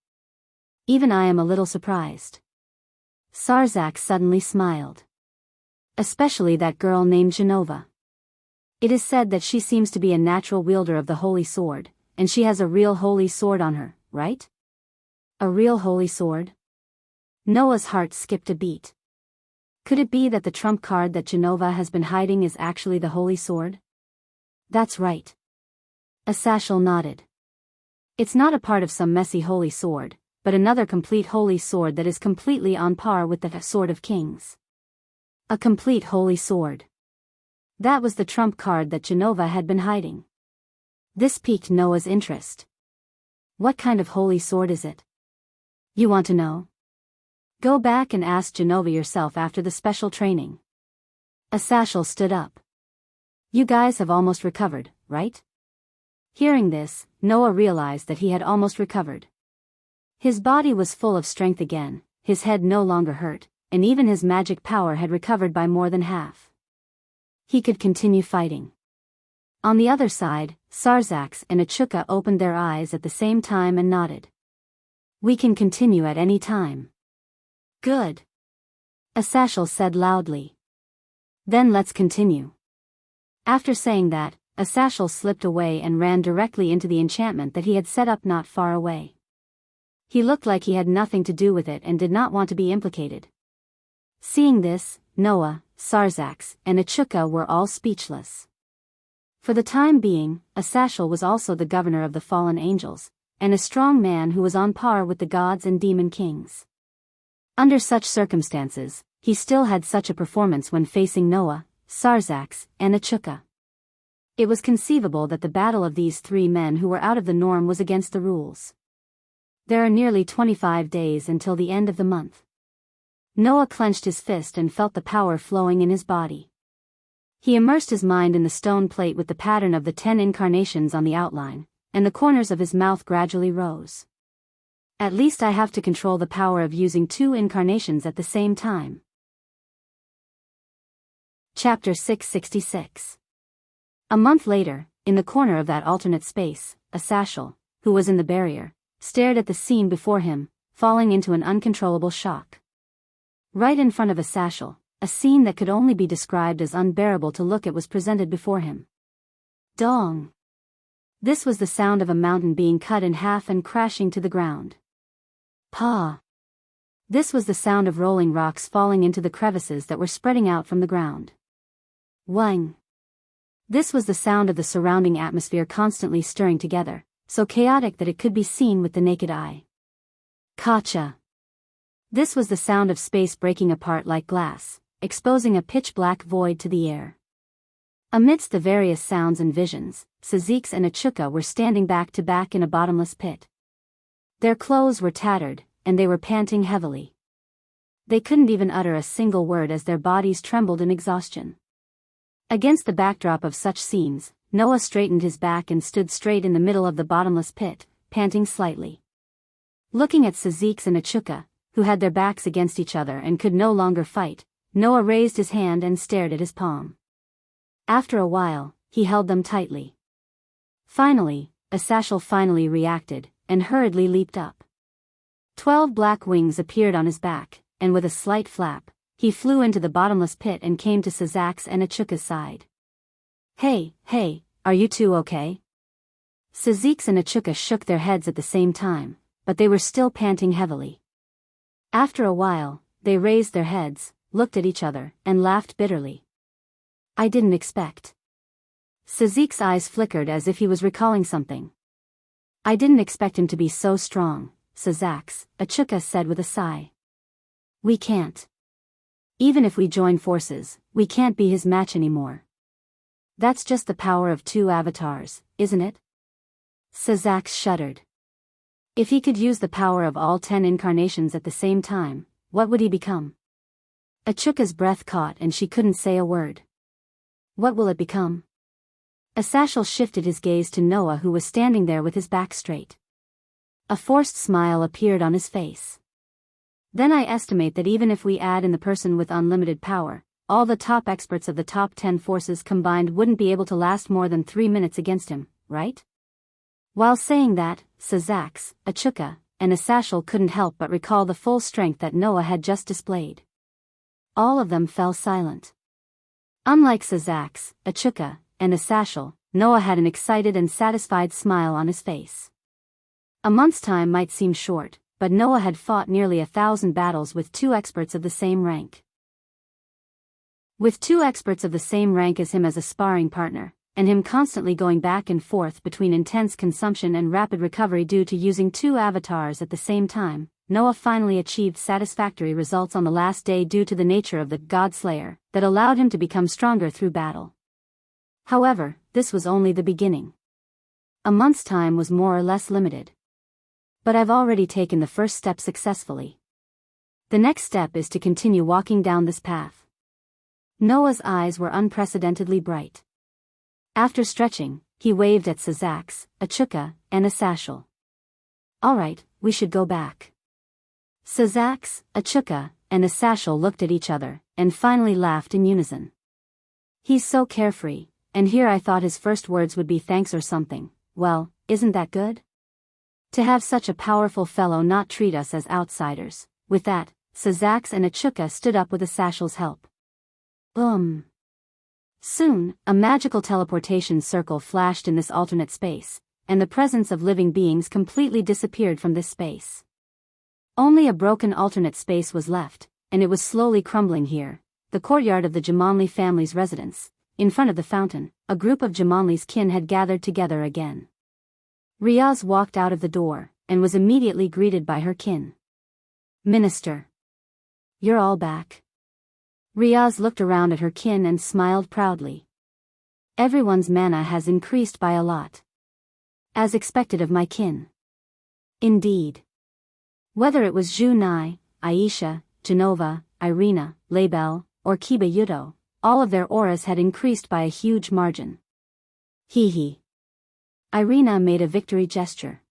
Even I am a little surprised. Sarzak suddenly smiled. Especially that girl named Genova. It is said that she seems to be a natural wielder of the holy sword, and she has a real holy sword on her, right? A real holy sword? Noah's heart skipped a beat. Could it be that the trump card that Genova has been hiding is actually the holy sword? That's right. Asashel nodded. It's not a part of some messy holy sword, but another complete holy sword that is completely on par with the Sword of Kings. A complete holy sword. That was the trump card that Genova had been hiding. This piqued Noah's interest. What kind of holy sword is it? You want to know? Go back and ask Genova yourself after the special training. Asashel stood up. You guys have almost recovered, right? Hearing this, Noah realized that he had almost recovered. His body was full of strength again, his head no longer hurt, and even his magic power had recovered by more than half. He could continue fighting. On the other side, Sarzax and Achuka opened their eyes at the same time and nodded. We can continue at any time. Good. Asashel said loudly. Then let's continue. After saying that, Asashel slipped away and ran directly into the enchantment that he had set up not far away. He looked like he had nothing to do with it and did not want to be implicated. Seeing this, Noah, Sarzax, and Achuka were all speechless. For the time being, Asashel was also the governor of the fallen angels, and a strong man who was on par with the gods and demon kings. Under such circumstances, he still had such a performance when facing Noah, Sarzax, and Achuka. It was conceivable that the battle of these 3 men who were out of the norm was against the rules. There are nearly 25 days until the end of the month. Noah clenched his fist and felt the power flowing in his body. He immersed his mind in the stone plate with the pattern of the 10 incarnations on the outline, and the corners of his mouth gradually rose. At least I have to control the power of using 2 incarnations at the same time. Chapter 666. A month later, in the corner of that alternate space, Asashel, who was in the barrier, stared at the scene before him, falling into an uncontrollable shock. Right in front of Asashel, a scene that could only be described as unbearable to look at was presented before him. Dong! This was the sound of a mountain being cut in half and crashing to the ground. Pa! This was the sound of rolling rocks falling into the crevices that were spreading out from the ground. Wang! This was the sound of the surrounding atmosphere constantly stirring together, so chaotic that it could be seen with the naked eye. Kacha! This was the sound of space breaking apart like glass, exposing a pitch-black void to the air. Amidst the various sounds and visions, Sazix and Achuka were standing back to back in a bottomless pit. Their clothes were tattered, and they were panting heavily. They couldn't even utter a single word as their bodies trembled in exhaustion. Against the backdrop of such scenes, Noah straightened his back and stood straight in the middle of the bottomless pit, panting slightly. Looking at Sazix and Achuka, who had their backs against each other and could no longer fight, Noah raised his hand and stared at his palm. After a while, he held them tightly. Finally, Asashel finally reacted, and hurriedly leaped up. 12 black wings appeared on his back, and with a slight flap, he flew into the bottomless pit and came to Sazax and Achuka's side. Hey, are you 2 okay? Sazix and Achuka shook their heads at the same time, but they were still panting heavily. After a while, they raised their heads, looked at each other, and laughed bitterly. I didn't expect. Sazix's eyes flickered as if he was recalling something. I didn't expect him to be so strong, Sazax, Achuka said with a sigh. We can't. Even if we join forces, we can't be his match anymore. That's just the power of 2 avatars, isn't it? Sazax shuddered. If he could use the power of all 10 incarnations at the same time, what would he become? Achuka's breath caught and she couldn't say a word. What will it become? Asashel shifted his gaze to Noah, who was standing there with his back straight. A forced smile appeared on his face. Then I estimate that even if we add in the person with unlimited power, all the top experts of the top 10 forces combined wouldn't be able to last more than 3 minutes against him, right? While saying that, Sazax, Achuka, and Asashel couldn't help but recall the full strength that Noah had just displayed. All of them fell silent. Unlike Sazax, Achuka, and Asashel, Noah had an excited and satisfied smile on his face. A month's time might seem short, but Noah had fought nearly 1,000 battles with 2 experts of the same rank. With 2 experts of the same rank as him as a sparring partner, and him constantly going back and forth between intense consumption and rapid recovery due to using 2 avatars at the same time, Noah finally achieved satisfactory results on the last day due to the nature of the God Slayer that allowed him to become stronger through battle. However, this was only the beginning. A month's time was more or less limited. But I've already taken the first step successfully. The next step is to continue walking down this path. Noah's eyes were unprecedentedly bright. After stretching, he waved at Sazax, Achuka, and Asashel. Alright, we should go back. Sazax, Achuka, and Asashel looked at each other, and finally laughed in unison. He's so carefree, and here I thought his first words would be thanks or something. Well, isn't that good? To have such a powerful fellow not treat us as outsiders. With that, Sazax and Achuka stood up with Asashel's help. Soon, a magical teleportation circle flashed in this alternate space, and the presence of living beings completely disappeared from this space. Only a broken alternate space was left, and it was slowly crumbling here, the courtyard of the Jumanli family's residence. In front of the fountain, a group of Jumanli's kin had gathered together again. Riaz walked out of the door, and was immediately greeted by her kin. Minister. You're all back. Riaz looked around at her kin and smiled proudly. Everyone's mana has increased by a lot. As expected of my kin. Indeed. Whether it was Junai, Aisha, Genova, Irina, Label, or Kiba Yudo, all of their auras had increased by a huge margin. Hee. Irina made a victory gesture.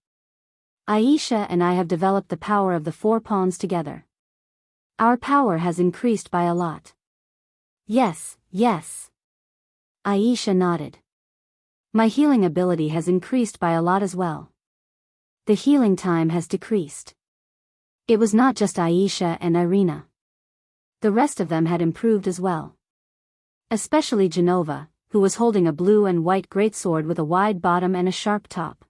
Aisha and I have developed the power of the 4 pawns together. Our power has increased by a lot. Yes. Aisha nodded. My healing ability has increased by a lot as well. The healing time has decreased. It was not just Aisha and Irina. The rest of them had improved as well. Especially Genova, who was holding a blue and white greatsword with a wide bottom and a sharp top.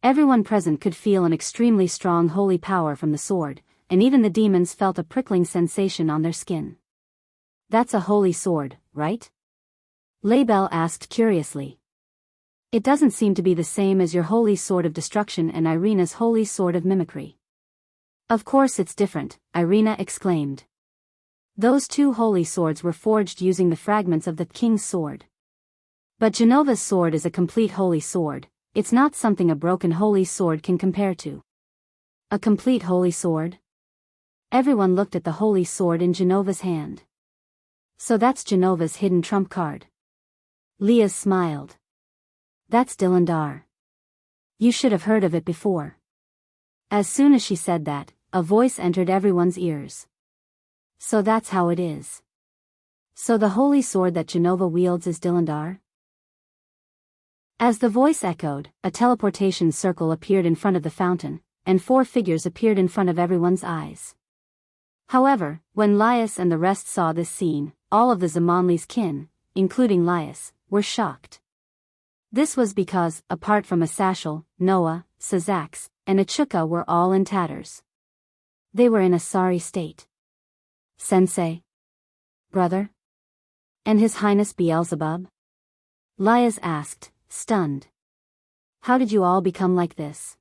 Everyone present could feel an extremely strong holy power from the sword, and even the demons felt a prickling sensation on their skin. That's a holy sword, right? Label asked curiously. It doesn't seem to be the same as your holy sword of destruction and Irina's holy sword of mimicry. Of course it's different, Irina exclaimed. Those 2 holy swords were forged using the fragments of the king's sword. But Genova's sword is a complete holy sword, it's not something a broken holy sword can compare to. A complete holy sword? Everyone looked at the holy sword in Genova's hand. So that's Genova's hidden trump card. Leah smiled. That's Dilandar. You should have heard of it before. As soon as she said that, a voice entered everyone's ears. So that's how it is. So the holy sword that Genova wields is Dilandar? As the voice echoed, a teleportation circle appeared in front of the fountain, and 4 figures appeared in front of everyone's eyes. However, when Laius and the rest saw this scene, all of the Zamanli's kin, including Laius, were shocked. This was because, apart from Asashel, Noah, Sazax, and Achuka were all in tatters. They were in a sorry state. Sensei? Brother? And His Highness Beelzebub? Laius asked, stunned. How did you all become like this?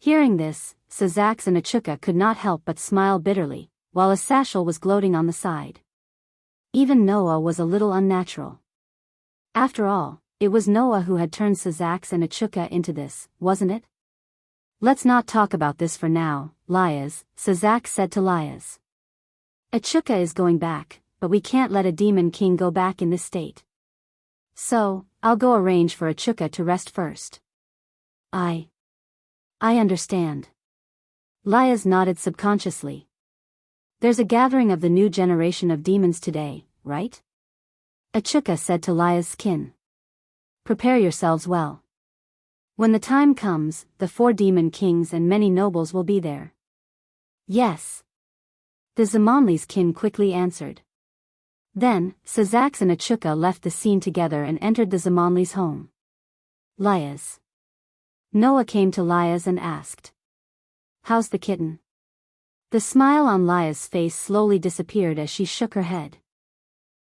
Hearing this, Sazax and Achuka could not help but smile bitterly, while Asashel was gloating on the side. Even Noah was a little unnatural. After all, it was Noah who had turned Sazax and Achuka into this, wasn't it? Let's not talk about this for now, Laias, Sazax said to Laias. Achuka is going back, but we can't let a demon king go back in this state. So, I'll go arrange for Achuka to rest first. I understand. Lias nodded subconsciously. There's a gathering of the new generation of demons today, right? Achuka said to Lia's kin. Prepare yourselves well. When the time comes, the 4 demon kings and many nobles will be there. Yes. The Zamonli's kin quickly answered. Then, Sazax and Achuka left the scene together and entered the Zamonli's home. Lias. Noah came to Lias and asked. How's the kitten? The smile on Lia's face slowly disappeared as she shook her head.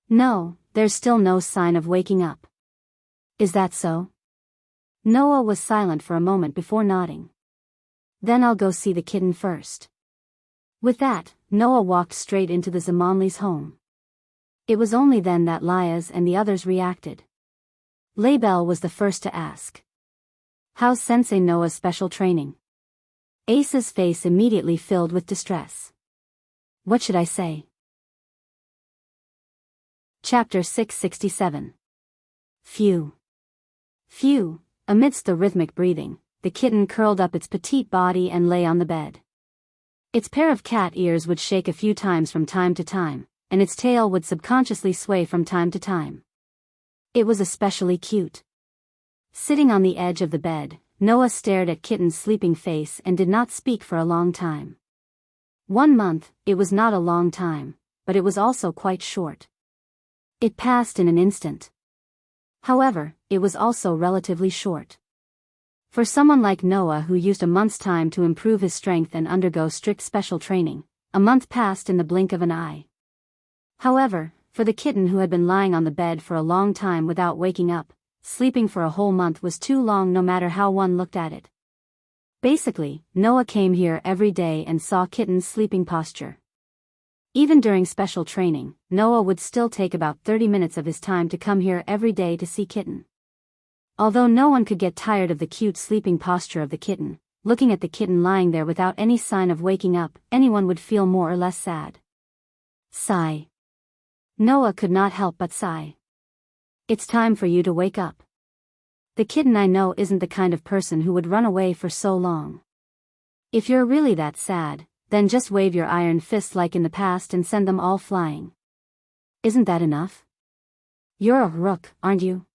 No, there's still no sign of waking up. Is that so? Noah was silent for a moment before nodding. Then I'll go see the kitten first. With that, Noah walked straight into the Zamonli's home. It was only then that Lias and the others reacted. Laybell was the first to ask. How's Sensei Noah's special training? Ace's face immediately filled with distress. What should I say? Chapter 667. Phew. Phew. Amidst the rhythmic breathing, the kitten curled up its petite body and lay on the bed. Its pair of cat ears would shake a few times from time to time, and its tail would subconsciously sway from time to time. It was especially cute. Sitting on the edge of the bed, Noah stared at Kitten's sleeping face and did not speak for a long time. 1 month, it was not a long time, but it was also quite short. It passed in an instant. However, it was also relatively short. For someone like Noah who used a month's time to improve his strength and undergo strict special training, a month passed in the blink of an eye. However, for the kitten who had been lying on the bed for a long time without waking up, sleeping for a whole month was too long no matter how one looked at it. Basically, Noah came here every day and saw Kitten's sleeping posture. Even during special training, Noah would still take about 30 minutes of his time to come here every day to see Kitten. Although no one could get tired of the cute sleeping posture of the kitten, looking at the kitten lying there without any sign of waking up, anyone would feel more or less sad. Sigh. Noah could not help but sigh. It's time for you to wake up. The kitten I know isn't the kind of person who would run away for so long. If you're really that sad, then just wave your iron fist like in the past and send them all flying. Isn't that enough? You're a rook, aren't you?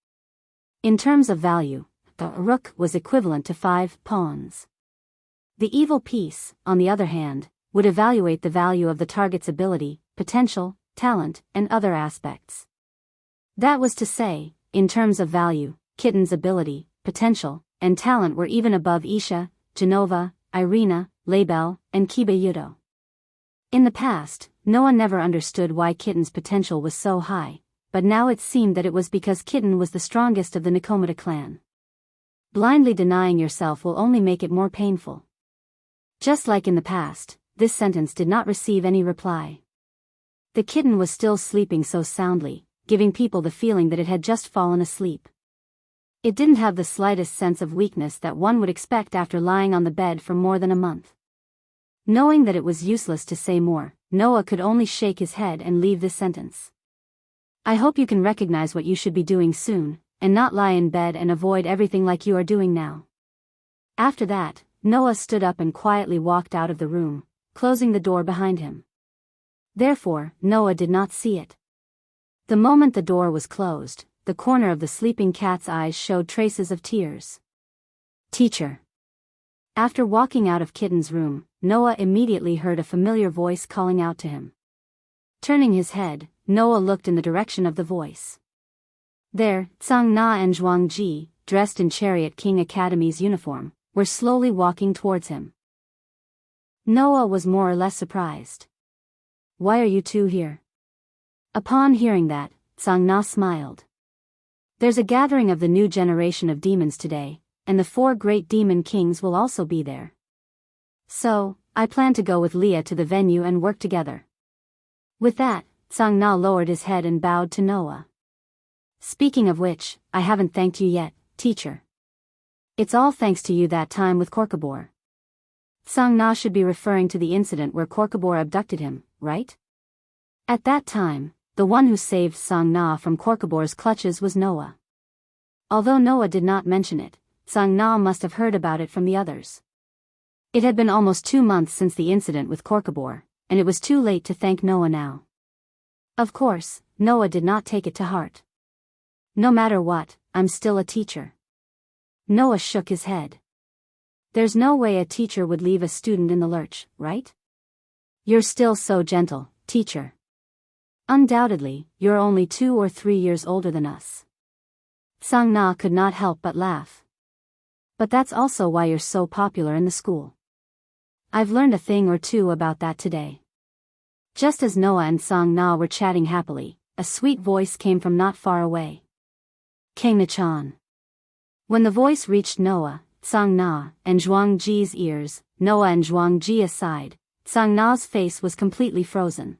In terms of value, the rook was equivalent to 5 pawns. The evil piece, on the other hand, would evaluate the value of the target's ability, potential, talent, and other aspects. That was to say, in terms of value, Kitten's ability, potential, and talent were even above Isha, Genova, Irina, Laybell, and Kibayudo. In the past, Noah never understood why Kitten's potential was so high, but now it seemed that it was because Kitten was the strongest of the Nikomata clan. Blindly denying yourself will only make it more painful. Just like in the past, this sentence did not receive any reply. The kitten was still sleeping so soundly, giving people the feeling that it had just fallen asleep. It didn't have the slightest sense of weakness that one would expect after lying on the bed for more than a month. Knowing that it was useless to say more, Noah could only shake his head and leave this sentence. I hope you can recognize what you should be doing soon, and not lie in bed and avoid everything like you are doing now. After that, Noah stood up and quietly walked out of the room, closing the door behind him. Therefore, Noah did not see it. The moment the door was closed, the corner of the sleeping cat's eyes showed traces of tears. Teacher. After walking out of Kitten's room, Noah immediately heard a familiar voice calling out to him. Turning his head, Noah looked in the direction of the voice. There, Tsang Na and Zhuang Ji, dressed in Chariot King Academy's uniform, were slowly walking towards him. Noah was more or less surprised. Why are you two here? Upon hearing that, Tsang Na smiled. There's a gathering of the new generation of demons today, and the 4 great demon kings will also be there. So, I plan to go with Leah to the venue and work together. With that, Tsang Na lowered his head and bowed to Noah. Speaking of which, I haven't thanked you yet, teacher. It's all thanks to you that time with Korkabor. Tsang Na should be referring to the incident where Korkabor abducted him, right? At that time, the one who saved Tsang Na from Korkabor's clutches was Noah. Although Noah did not mention it, Tsang Na must have heard about it from the others. It had been almost 2 months since the incident with Korkabor, and it was too late to thank Noah now. Of course, Noah did not take it to heart. No matter what, I'm still a teacher. Noah shook his head. There's no way a teacher would leave a student in the lurch, right? You're still so gentle, teacher. Undoubtedly, you're only 2 or 3 years older than us. Sang Na could not help but laugh. But that's also why you're so popular in the school. I've learned a thing or two about that today. Just as Noah and Sang Na were chatting happily, a sweet voice came from not far away. Kangna-chan. When the voice reached Noah, Sang Na, and Zhuang Ji's ears, Noah and Zhuang Ji aside, Sang Na's face was completely frozen.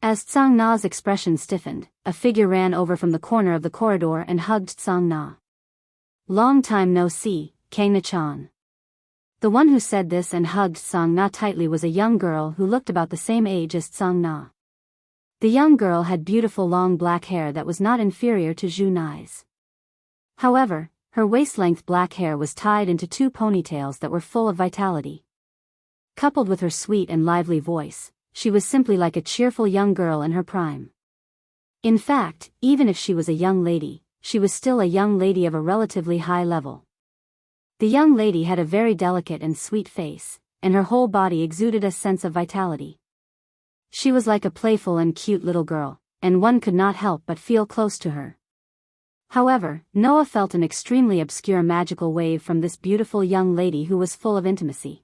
As Sang Na's expression stiffened, a figure ran over from the corner of the corridor and hugged Sang Na. Long time no see, Kangna-chan. The one who said this and hugged Sang Na tightly was a young girl who looked about the same age as Sang Na. The young girl had beautiful long black hair that was not inferior to Zhu Nai's. However, her waist-length black hair was tied into 2 ponytails that were full of vitality. Coupled with her sweet and lively voice, she was simply like a cheerful young girl in her prime. In fact, even if she was a young lady, she was still a young lady of a relatively high level. The young lady had a very delicate and sweet face, and her whole body exuded a sense of vitality. She was like a playful and cute little girl, and one could not help but feel close to her. However, Noah felt an extremely obscure magical wave from this beautiful young lady who was full of intimacy.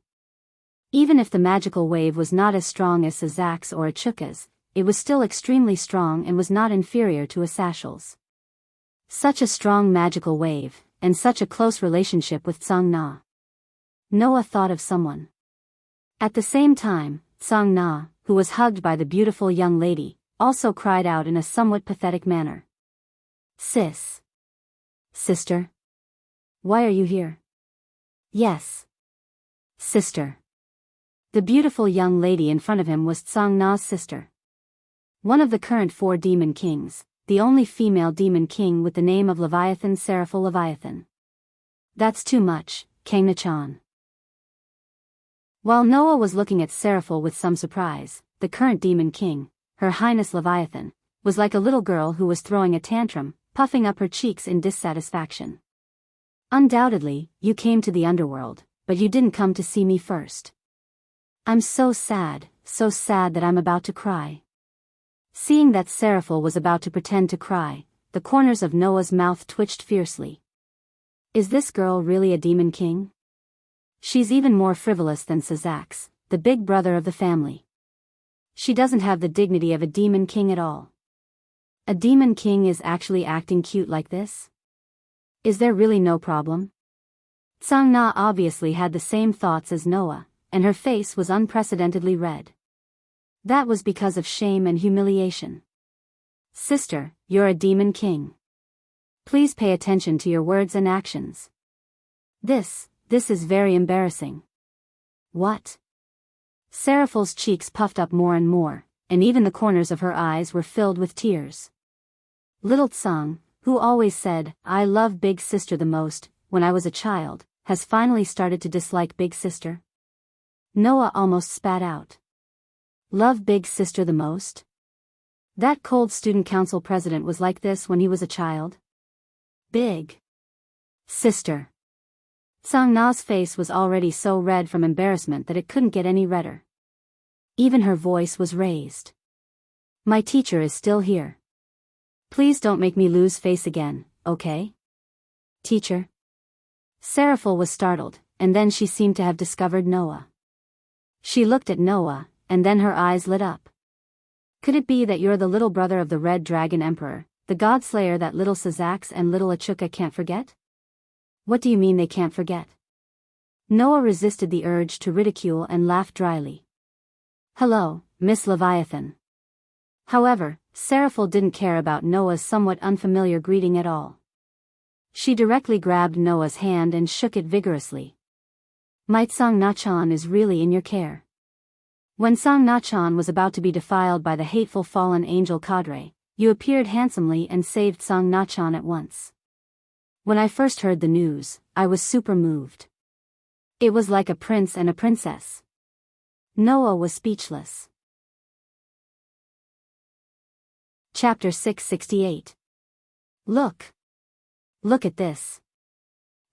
Even if the magical wave was not as strong as Sazak's or Achuka's, it was still extremely strong and was not inferior to Asashal's. Such a strong magical wave, and such a close relationship with Sang Na. Noah thought of someone. At the same time, Sang Na, who was hugged by the beautiful young lady, also cried out in a somewhat pathetic manner. Sis. Sister. Why are you here? Yes. Sister. The beautiful young lady in front of him was Sang Na's sister. One of the current 4 demon kings, the only female demon king with the name of Leviathan Seraphil Leviathan. That's too much, Kangna-chan. While Noah was looking at Seraphil with some surprise, the current demon king, Her Highness Leviathan, was like a little girl who was throwing a tantrum, puffing up her cheeks in dissatisfaction. Undoubtedly, you came to the underworld, but you didn't come to see me first. I'm so sad that I'm about to cry. Seeing that Seraphil was about to pretend to cry, the corners of Noah's mouth twitched fiercely. Is this girl really a demon king? She's even more frivolous than Sazak's, the big brother of the family. She doesn't have the dignity of a demon king at all. A demon king is actually acting cute like this? Is there really no problem? Sang Na obviously had the same thoughts as Noah, and her face was unprecedentedly red. That was because of shame and humiliation. Sister, you're a demon king. Please pay attention to your words and actions. This is very embarrassing. What? Seraphil's cheeks puffed up more and more, and even the corners of her eyes were filled with tears. Little Tsang, who always said, I love Big Sister the most, when I was a child, has finally started to dislike Big Sister. Noah almost spat out. Love Big Sister the most? That cold student council president was like this when he was a child? Big Sister. Sang Na's face was already so red from embarrassment that it couldn't get any redder. Even her voice was raised. My teacher is still here. Please don't make me lose face again, okay? Teacher? Seraphil was startled, and then she seemed to have discovered Noah. She looked at Noah, and then her eyes lit up. Could it be that you're the little brother of the Red Dragon Emperor, the God-slayer that little Sazak's and little Achuka can't forget? What do you mean they can't forget? Noah resisted the urge to ridicule and laughed dryly. Hello, Miss Leviathan. However, Seraphil didn't care about Noah's somewhat unfamiliar greeting at all. She directly grabbed Noah's hand and shook it vigorously. Might Sang Na-chan is really in your care. When Sang Na-chan was about to be defiled by the hateful fallen angel cadre, you appeared handsomely and saved Sang Na-chan at once. When I first heard the news, I was super moved. It was like a prince and a princess. Noah was speechless. Chapter 668. Look. Look at this.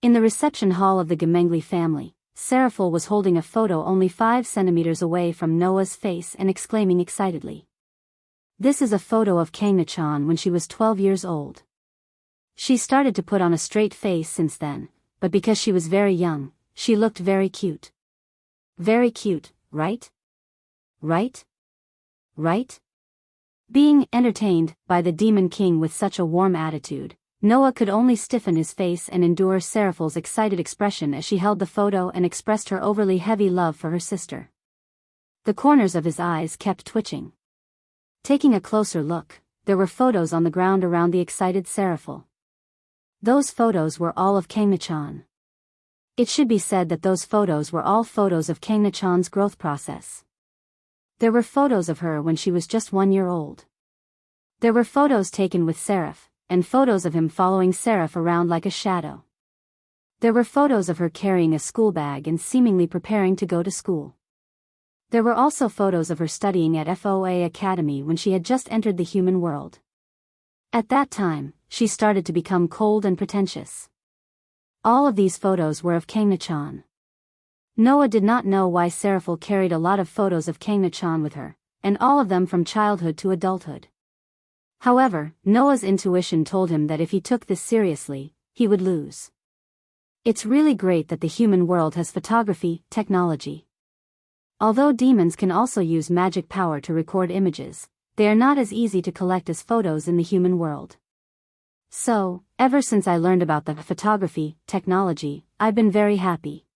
In the reception hall of the Gemengli family, Seraphil was holding a photo only 5 centimeters away from Noah's face and exclaiming excitedly. This is a photo of Kangnachan when she was 12 years old. She started to put on a straight face since then, but because she was very young, she looked very cute. Very cute, right? Right? Right? Being entertained by the Demon King with such a warm attitude, Noah could only stiffen his face and endure Seraphil's excited expression as she held the photo and expressed her overly heavy love for her sister. The corners of his eyes kept twitching. Taking a closer look, there were photos on the ground around the excited Seraphil. Those photos were all of Kangnachan. It should be said that those photos were all photos of Kangnachan's growth process. There were photos of her when she was just 1 year old. There were photos taken with Seraph, and photos of him following Seraph around like a shadow. There were photos of her carrying a school bag and seemingly preparing to go to school. There were also photos of her studying at FOA Academy when she had just entered the human world. At that time, she started to become cold and pretentious. All of these photos were of Kangnachan. Noah did not know why Seraphil carried a lot of photos of Kangnachan with her, and all of them from childhood to adulthood. However, Noah's intuition told him that if he took this seriously, he would lose. It's really great that the human world has photography technology. Although demons can also use magic power to record images, they are not as easy to collect as photos in the human world. So, ever since I learned about the photography technology, I've been very happy.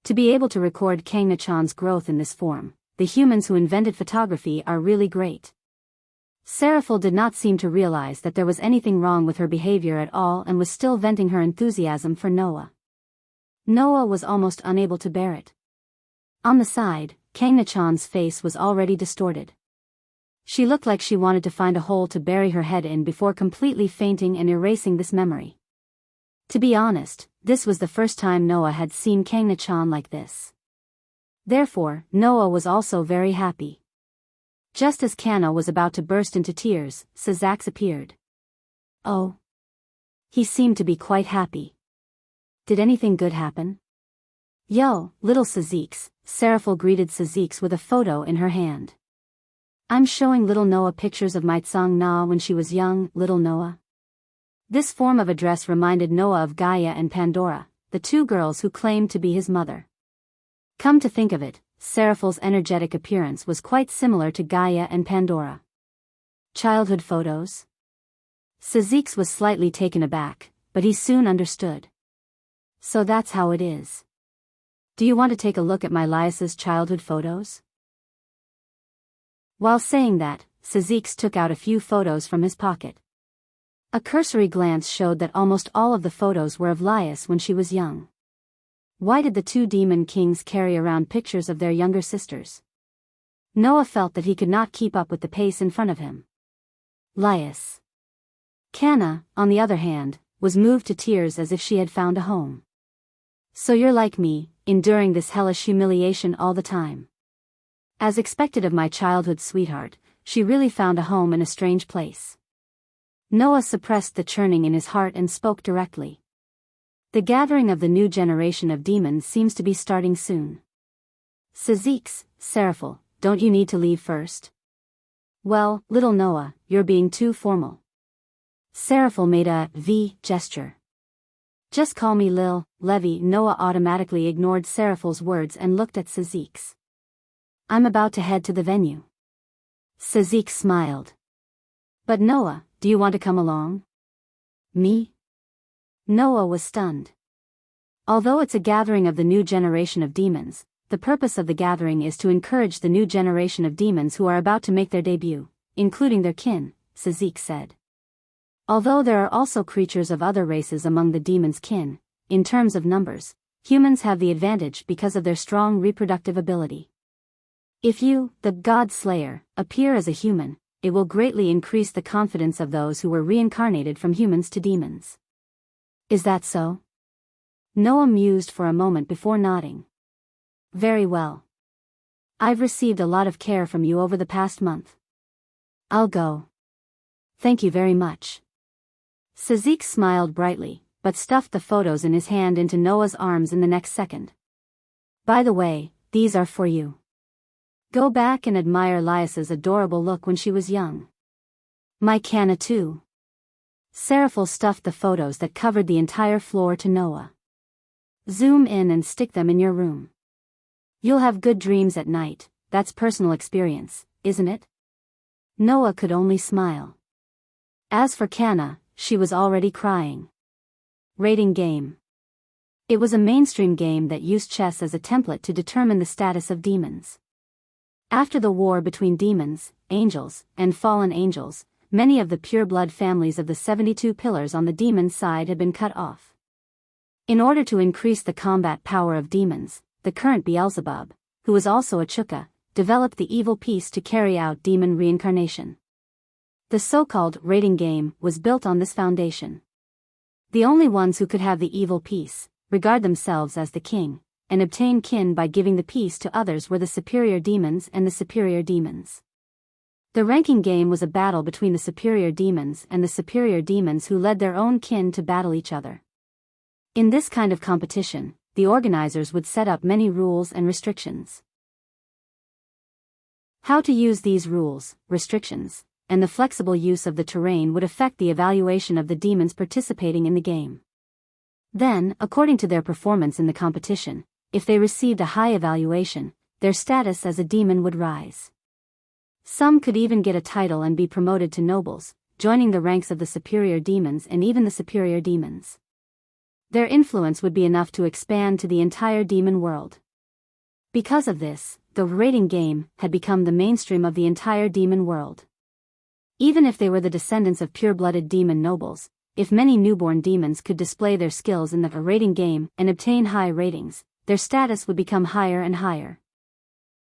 To be able to record Kangnachan's growth in this form, the humans who invented photography are really great. Seraphil did not seem to realize that there was anything wrong with her behavior at all and was still venting her enthusiasm for Noah. Noah was almost unable to bear it. On the side, Kangnachan's face was already distorted. She looked like she wanted to find a hole to bury her head in before completely fainting and erasing this memory. To be honest, this was the first time Noah had seen Kangnachan like this. Therefore, Noah was also very happy. Just as Kanna was about to burst into tears, Sazax appeared. Oh. He seemed to be quite happy. Did anything good happen? Yo, little Sazax, Seraphil greeted Sazax with a photo in her hand. I'm showing little Noah pictures of my Tsang Na when she was young, little Noah. This form of address reminded Noah of Gaia and Pandora, the 2 girls who claimed to be his mother. Come to think of it, Seraphil's energetic appearance was quite similar to Gaia and Pandora. Childhood photos? Sazax was slightly taken aback, but he soon understood. So that's how it is. Do you want to take a look at my Lias's childhood photos? While saying that, Sazax took out a few photos from his pocket. A cursory glance showed that almost all of the photos were of Lias when she was young. Why did the 2 demon kings carry around pictures of their younger sisters? Noah felt that he could not keep up with the pace in front of him. Lias. Kanna, on the other hand, was moved to tears as if she had found a home. So you're like me, enduring this hellish humiliation all the time. As expected of my childhood sweetheart, she really found a home in a strange place. Noah suppressed the churning in his heart and spoke directly. The gathering of the new generation of demons seems to be starting soon. Sazax, Seraphil, don't you need to leave first? Well, little Noah, you're being too formal. Seraphil made a V gesture. Just call me Lil, Levi. Noah automatically ignored Seraphil's words and looked at Sazax. I'm about to head to the venue. Sazax smiled. But Noah, do you want to come along? Me? Noah was stunned. Although it's a gathering of the new generation of demons, the purpose of the gathering is to encourage the new generation of demons who are about to make their debut, including their kin, Sazax said. Although there are also creatures of other races among the demons' kin, in terms of numbers, humans have the advantage because of their strong reproductive ability. If you, the God Slayer, appear as a human, it will greatly increase the confidence of those who were reincarnated from humans to demons. Is that so? Noah mused for a moment before nodding. Very well. I've received a lot of care from you over the past month. I'll go. Thank you very much. Sazak smiled brightly, but stuffed the photos in his hand into Noah's arms in the next second. By the way, these are for you. Go back and admire Lias's adorable look when she was young. My Kana too. Seraphil stuffed the photos that covered the entire floor to Noah. Zoom in and stick them in your room. You'll have good dreams at night, that's personal experience, isn't it? Noah could only smile. As for Kana, she was already crying. Rating game. It was a mainstream game that used chess as a template to determine the status of demons. After the war between demons, angels, and fallen angels, many of the pure-blood families of the 72 pillars on the demon side had been cut off. In order to increase the combat power of demons, the current Beelzebub, who was also a Chukka, developed the evil piece to carry out demon reincarnation. The so-called rating game was built on this foundation. The only ones who could have the evil piece, regard themselves as the king, and obtain kin by giving the piece to others were the superior demons and the superior demons. The ranking game was a battle between the superior demons and the superior demons who led their own kin to battle each other. In this kind of competition, the organizers would set up many rules and restrictions. How to use these rules, restrictions, and the flexible use of the terrain would affect the evaluation of the demons participating in the game. Then, according to their performance in the competition, if they received a high evaluation, their status as a demon would rise. Some could even get a title and be promoted to nobles, joining the ranks of the superior demons and even the superior demons. Their influence would be enough to expand to the entire demon world. Because of this, the rating game had become the mainstream of the entire demon world. Even if they were the descendants of pure-blooded demon nobles, if many newborn demons could display their skills in the rating game and obtain high ratings, their status would become higher and higher.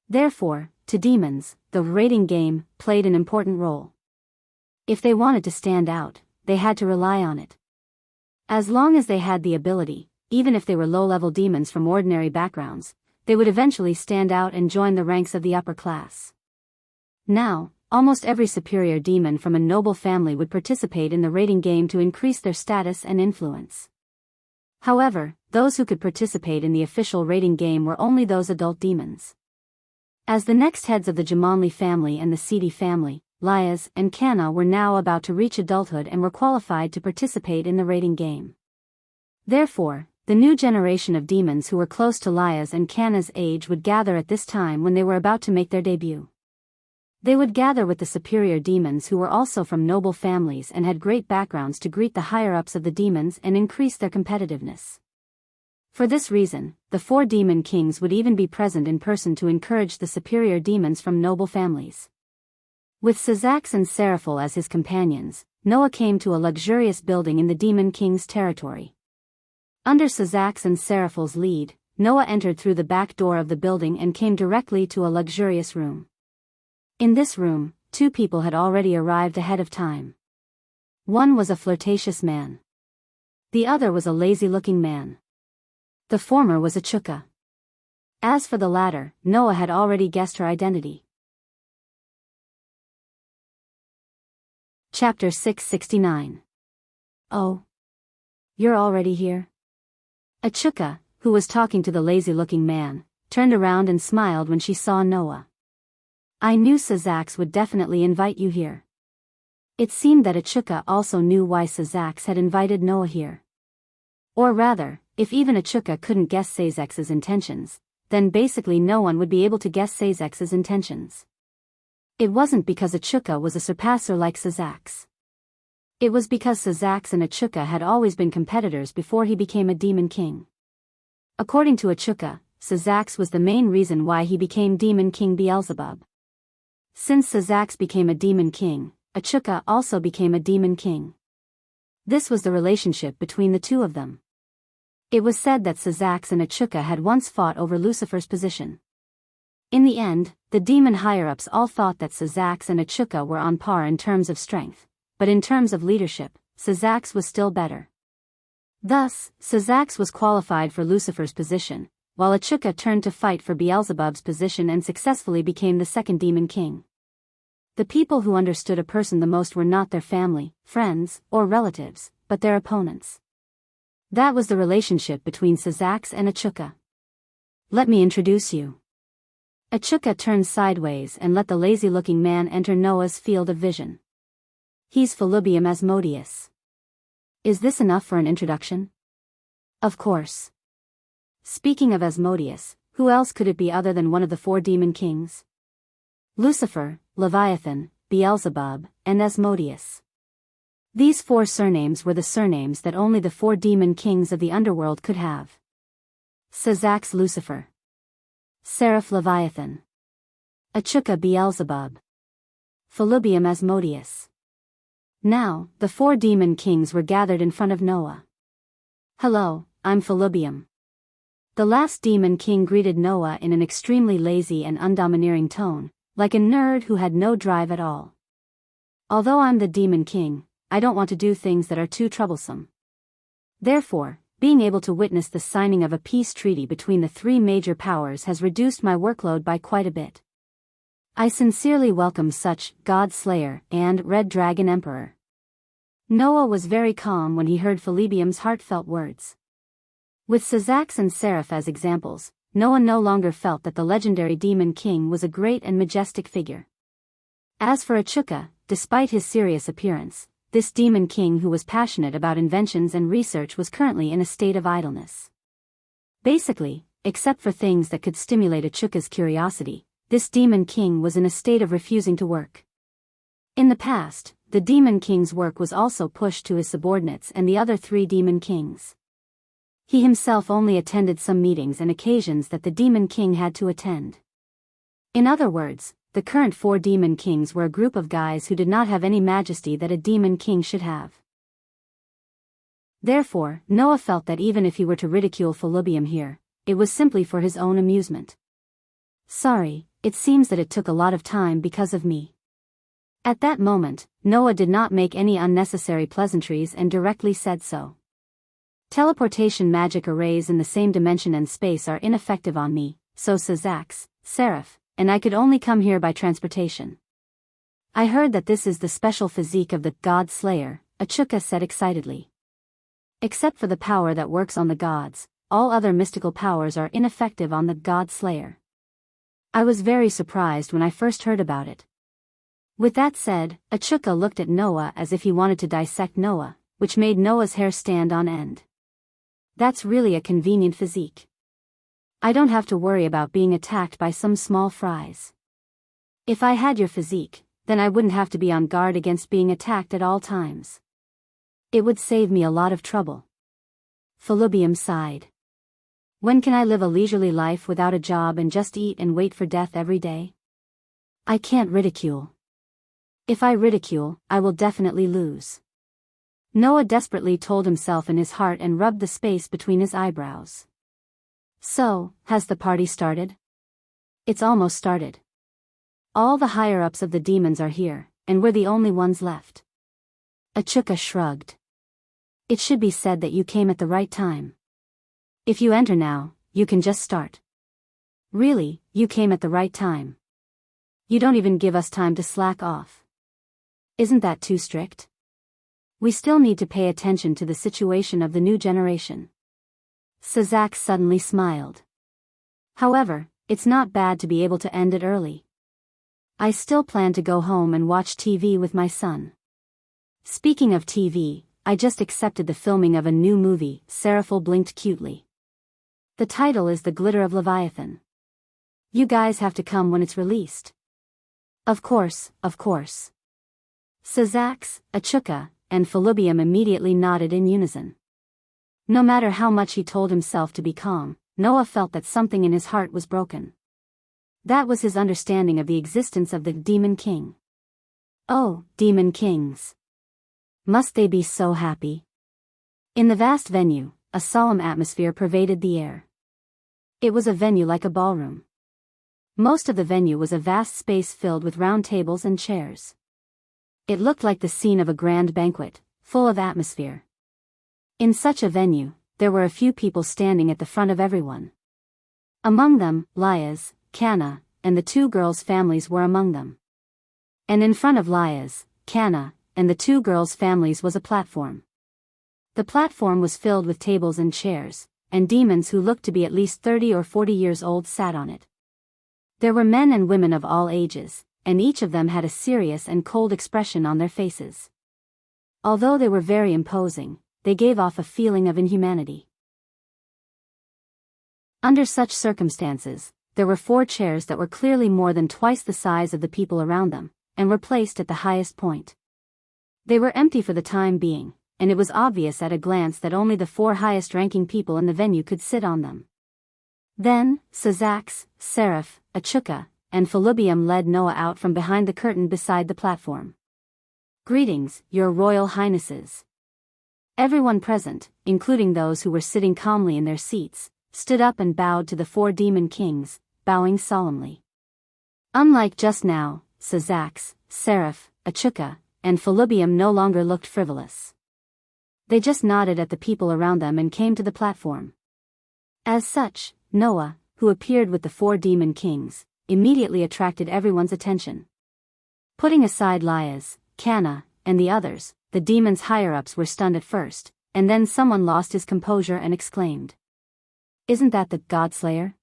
Therefore, to demons, the rating game played an important role. If they wanted to stand out, they had to rely on it. As long as they had the ability, even if they were low-level demons from ordinary backgrounds, they would eventually stand out and join the ranks of the upper class. Now, almost every superior demon from a noble family would participate in the rating game to increase their status and influence. However, those who could participate in the official rating game were only those adult demons. As the next heads of the Jamanli family and the Sidi family, Lias and Kana were now about to reach adulthood and were qualified to participate in the rating game. Therefore, the new generation of demons who were close to Lias and Kana's age would gather at this time when they were about to make their debut. They would gather with the superior demons who were also from noble families and had great backgrounds to greet the higher-ups of the demons and increase their competitiveness. For this reason, the 4 demon kings would even be present in person to encourage the superior demons from noble families. With Sazak and Seraphil as his companions, Noah came to a luxurious building in the demon king's territory. Under Sazak and Seraphil's lead, Noah entered through the back door of the building and came directly to a luxurious room. In this room, 2 people had already arrived ahead of time. One was a flirtatious man. The other was a lazy-looking man. The former was a Chukka. As for the latter, Noah had already guessed her identity. Chapter 669. Oh. You're already here? A Chukka, who was talking to the lazy-looking man, turned around and smiled when she saw Noah. I knew Sazak would definitely invite you here. It seemed that a Chukka also knew why Sazak had invited Noah here. Or rather, if even a Chukka couldn't guess Sazak's intentions, then basically no one would be able to guess Sazak's intentions. It wasn't because a Chukka was a surpasser like Sazak. It was because Sazak and a Chukka had always been competitors before he became a demon king. According to a Chukka, Sazak was the main reason why he became demon king Beelzebub. Since Sazak became a demon king, a Chukka also became a demon king. This was the relationship between the two of them. It was said that Sazak and a Chukka had once fought over Lucifer's position. In the end, the demon higher-ups all thought that Sazak and a Chukka were on par in terms of strength, but in terms of leadership, Sazak was still better. Thus, Sazax was qualified for Lucifer's position, while Achuka turned to fight for Beelzebub's position and successfully became the second demon king. The people who understood a person the most were not their family, friends, or relatives, but their opponents. That was the relationship between Sazax and Achuka. Let me introduce you. Achuka turned sideways and let the lazy-looking man enter Noah's field of vision. He's Felubium Asmodeus. Is this enough for an introduction? Of course. Speaking of Asmodeus, who else could it be other than one of the four demon kings? Lucifer, Leviathan, Beelzebub, and Asmodeus. These four surnames were the surnames that only the four demon kings of the underworld could have. Sazax Lucifer. Seraph Leviathan. Achuka Beelzebub. Felubium Asmodeus. Now, the four demon kings were gathered in front of Noah. Hello, I'm Felubium. The last demon king greeted Noah in an extremely lazy and undomineering tone, like a nerd who had no drive at all. Although I'm the demon king, I don't want to do things that are too troublesome. Therefore, being able to witness the signing of a peace treaty between the three major powers has reduced my workload by quite a bit. I sincerely welcome such God Slayer and Red Dragon Emperor. Noah was very calm when he heard Felubium's heartfelt words. With Sazax and Seraph as examples, Noah no longer felt that the legendary demon king was a great and majestic figure. As for Achuka, despite his serious appearance, this demon king who was passionate about inventions and research was currently in a state of idleness. Basically, except for things that could stimulate Achuka's curiosity, this demon king was in a state of refusing to work. In the past, the demon king's work was also pushed to his subordinates and the other three demon kings. He himself only attended some meetings and occasions that the demon king had to attend. In other words, the current four demon kings were a group of guys who did not have any majesty that a demon king should have. Therefore, Noah felt that even if he were to ridicule Felubium here, it was simply for his own amusement. Sorry, it seems that it took a lot of time because of me. At that moment, Noah did not make any unnecessary pleasantries and directly said so. Teleportation magic arrays in the same dimension and space are ineffective on me, so Sazax, Seraph, and I could only come here by transportation. I heard that this is the special physique of the God Slayer, Achuka said excitedly. Except for the power that works on the gods, all other mystical powers are ineffective on the God Slayer. I was very surprised when I first heard about it. With that said, Achuka looked at Noah as if he wanted to dissect Noah, which made Noah's hair stand on end. That's really a convenient physique. I don't have to worry about being attacked by some small fries. If I had your physique, then I wouldn't have to be on guard against being attacked at all times. It would save me a lot of trouble. Felubium sighed. When can I live a leisurely life without a job and just eat and wait for death every day? I can't ridicule. If I ridicule, I will definitely lose. Noah desperately told himself in his heart and rubbed the space between his eyebrows. So, has the party started? It's almost started. All the higher-ups of the demons are here, and we're the only ones left. Achuka shrugged. It should be said that you came at the right time. If you enter now, you can just start. Really, you came at the right time. You don't even give us time to slack off. Isn't that too strict? We still need to pay attention to the situation of the new generation. Sazax suddenly smiled. However, it's not bad to be able to end it early. I still plan to go home and watch TV with my son. Speaking of TV, I just accepted the filming of a new movie, Seraphil blinked cutely. The title is The Glitter of Leviathan. You guys have to come when it's released. Of course, of course. Sazax, Achuka, and Felubium immediately nodded in unison. No matter how much he told himself to be calm, Noah felt that something in his heart was broken. That was his understanding of the existence of the Demon King. Oh, Demon Kings. Must they be so happy? In the vast venue, a solemn atmosphere pervaded the air. It was a venue like a ballroom. Most of the venue was a vast space filled with round tables and chairs. It looked like the scene of a grand banquet, full of atmosphere. In such a venue, there were a few people standing at the front of everyone. Among them, Liaz, Canna, and the two girls' families were among them. And in front of Liaz, Canna, and the two girls' families was a platform. The platform was filled with tables and chairs, and demons who looked to be at least 30 or 40 years old sat on it. There were men and women of all ages, and each of them had a serious and cold expression on their faces. Although they were very imposing, they gave off a feeling of inhumanity. Under such circumstances, there were 4 chairs that were clearly more than twice the size of the people around them, and were placed at the highest point. They were empty for the time being, and it was obvious at a glance that only the 4 highest-ranking people in the venue could sit on them. Then, Sazax, Seraph, Achuka, and Felubium led Noah out from behind the curtain beside the platform. "Greetings, your royal highnesses." Everyone present, including those who were sitting calmly in their seats, stood up and bowed to the 4 demon kings, bowing solemnly. Unlike just now, Sazax, Seraph, Achuka, and Felubium no longer looked frivolous. They just nodded at the people around them and came to the platform. As such, Noah, who appeared with the 4 demon kings, immediately attracted everyone's attention. Putting aside Liaz, Canna, and the others, the demons' higher-ups were stunned at first, and then someone lost his composure and exclaimed, "Isn't that the Godslayer?"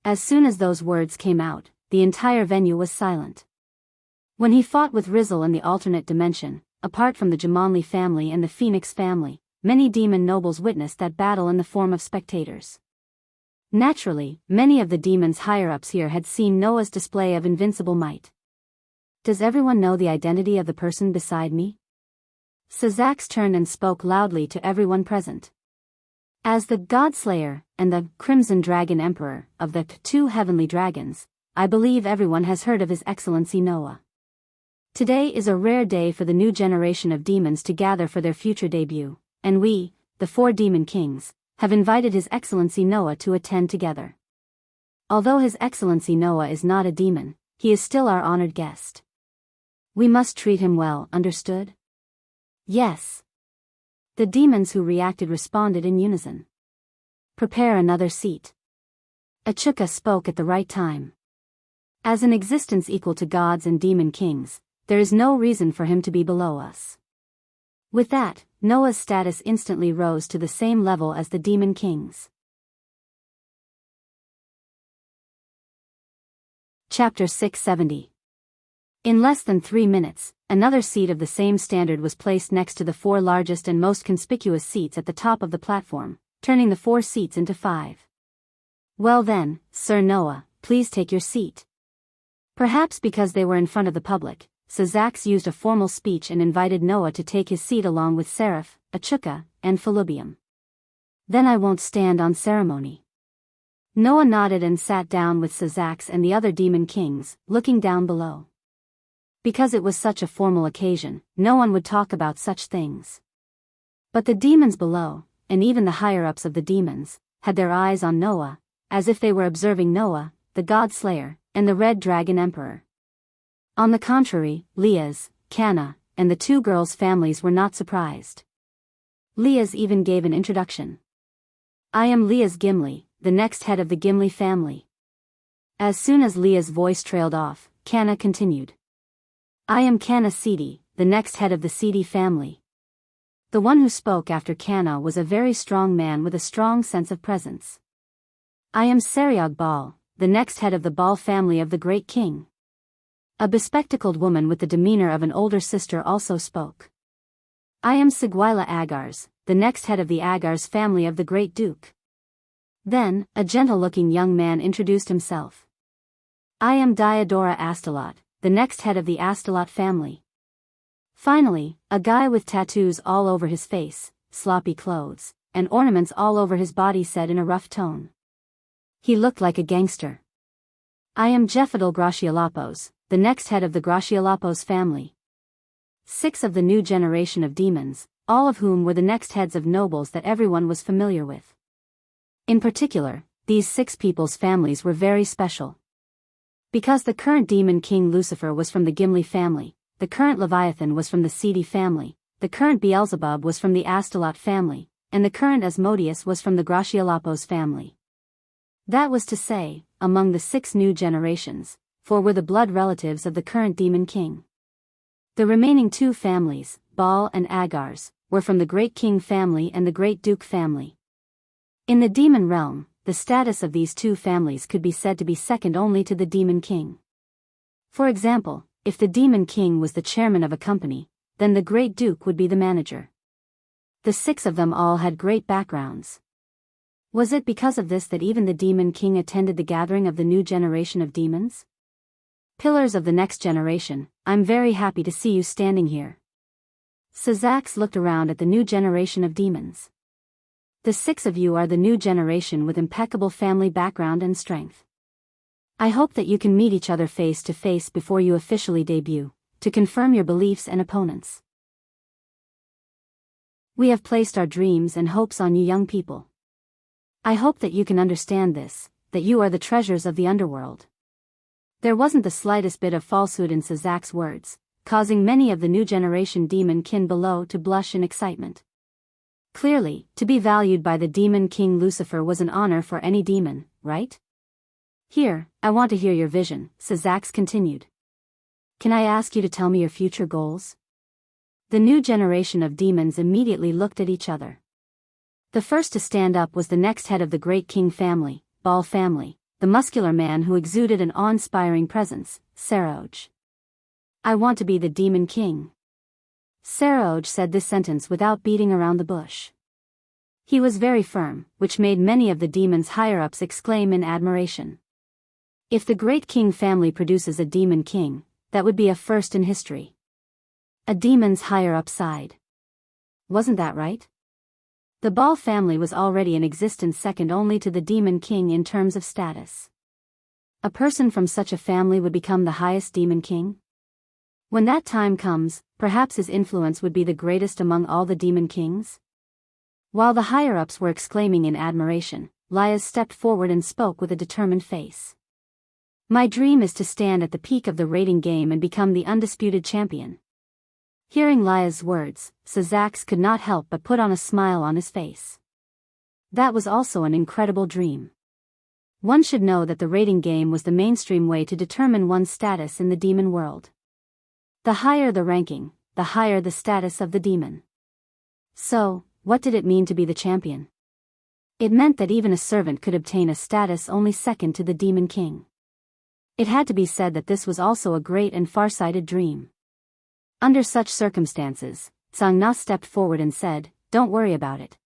As soon as those words came out, the entire venue was silent. When he fought with Rizzle in the alternate dimension, apart from the Jumanli family and the Phoenix family, many demon nobles witnessed that battle in the form of spectators. Naturally, many of the demons' higher-ups here had seen Noah's display of invincible might. "Does everyone know the identity of the person beside me?" Sazax turned and spoke loudly to everyone present. "As the Godslayer, and the Crimson Dragon Emperor, of the 2 heavenly dragons, I believe everyone has heard of His Excellency Noah. Today is a rare day for the new generation of demons to gather for their future debut, and we, the 4 demon kings, have invited His Excellency Noah to attend together. Although His Excellency Noah is not a demon, he is still our honored guest. We must treat him well, understood?" "Yes." The demons who reacted responded in unison. "Prepare another seat." Achuka spoke at the right time. "As an existence equal to gods and demon kings, there is no reason for him to be below us." With that, Noah's status instantly rose to the same level as the demon kings. Chapter 670. In less than 3 minutes, another seat of the same standard was placed next to the 4 largest and most conspicuous seats at the top of the platform, turning the 4 seats into 5. "Well then, Sir Noah, please take your seat." Perhaps because they were in front of the public, Sazax used a formal speech and invited Noah to take his seat along with Seraph, Achuka, and Felubium. "Then I won't stand on ceremony." Noah nodded and sat down with Sazax and the other demon kings, looking down below. Because it was such a formal occasion, no one would talk about such things. But the demons below, and even the higher-ups of the demons, had their eyes on Noah, as if they were observing Noah, the God-Slayer, and the Red Dragon Emperor. On the contrary, Liaz, Canna, and the 2 girls' families were not surprised. Liaz even gave an introduction. "I am Liaz Gimli, the next head of the Gimli family." As soon as Liaz's voice trailed off, Canna continued. "I am Canna Sidi, the next head of the Sidi family." The one who spoke after Canna was a very strong man with a strong sense of presence. "I am Seriog Bal, the next head of the Bal family of the Great King." A bespectacled woman with the demeanor of an older sister also spoke. "I am Seguila Agars, the next head of the Agars family of the Great Duke." Then, a gentle-looking young man introduced himself. "I am Diodora Astalot, the next head of the Astalot family." Finally, a guy with tattoos all over his face, sloppy clothes, and ornaments all over his body said in a rough tone. He looked like a gangster. "I am Jefidal Graciolapos, the next head of the Graciolapos family." 6 of the new generation of demons, all of whom were the next heads of nobles that everyone was familiar with. In particular, these 6 people's families were very special. Because the current demon king Lucifer was from the Gimli family, the current Leviathan was from the Sidi family, the current Beelzebub was from the Astolat family, and the current Asmodeus was from the Gratialapos family. That was to say, among the 6 new generations, 4 were the blood relatives of the current Demon King. The remaining 2 families, Baal and Agars, were from the Great King family and the Great Duke family. In the demon realm, the status of these 2 families could be said to be second only to the Demon King. For example, if the Demon King was the chairman of a company, then the Great Duke would be the manager. The 6 of them all had great backgrounds. Was it because of this that even the Demon King attended the gathering of the new generation of demons? Pillars of the next generation, I'm very happy to see you standing here. Sazax looked around at the new generation of demons. The 6 of you are the new generation with impeccable family background and strength. I hope that you can meet each other face to face before you officially debut, to confirm your beliefs and opponents. We have placed our dreams and hopes on you young people. I hope that you can understand this, that you are the treasures of the underworld. There wasn't the slightest bit of falsehood in Sazax's words, causing many of the new generation demon kin below to blush in excitement. Clearly, to be valued by the Demon King Lucifer was an honor for any demon, right? Here, I want to hear your vision, Sazax continued. Can I ask you to tell me your future goals? The new generation of demons immediately looked at each other. The first to stand up was the next head of the Great King family, Baal family, the muscular man who exuded an awe-inspiring presence, Saroj. I want to be the Demon King. Saroj said this sentence without beating around the bush. He was very firm, which made many of the demons' higher-ups exclaim in admiration. If the Great King family produces a Demon King, that would be a first in history. A demon's higher-up side. Wasn't that right? The Baal family was already in existence second only to the Demon King in terms of status. A person from such a family would become the highest Demon King? When that time comes, perhaps his influence would be the greatest among all the Demon Kings? While the higher-ups were exclaiming in admiration, Liaz stepped forward and spoke with a determined face. My dream is to stand at the peak of the rating game and become the undisputed champion. Hearing Liaz's words, Sazax could not help but put on a smile on his face. That was also an incredible dream. One should know that the rating game was the mainstream way to determine one's status in the demon world. The higher the ranking, the higher the status of the demon. So, what did it mean to be the champion? It meant that even a servant could obtain a status only second to the Demon King. It had to be said that this was also a great and far-sighted dream. Under such circumstances, Tsang-Na stepped forward and said, "Don't worry about it.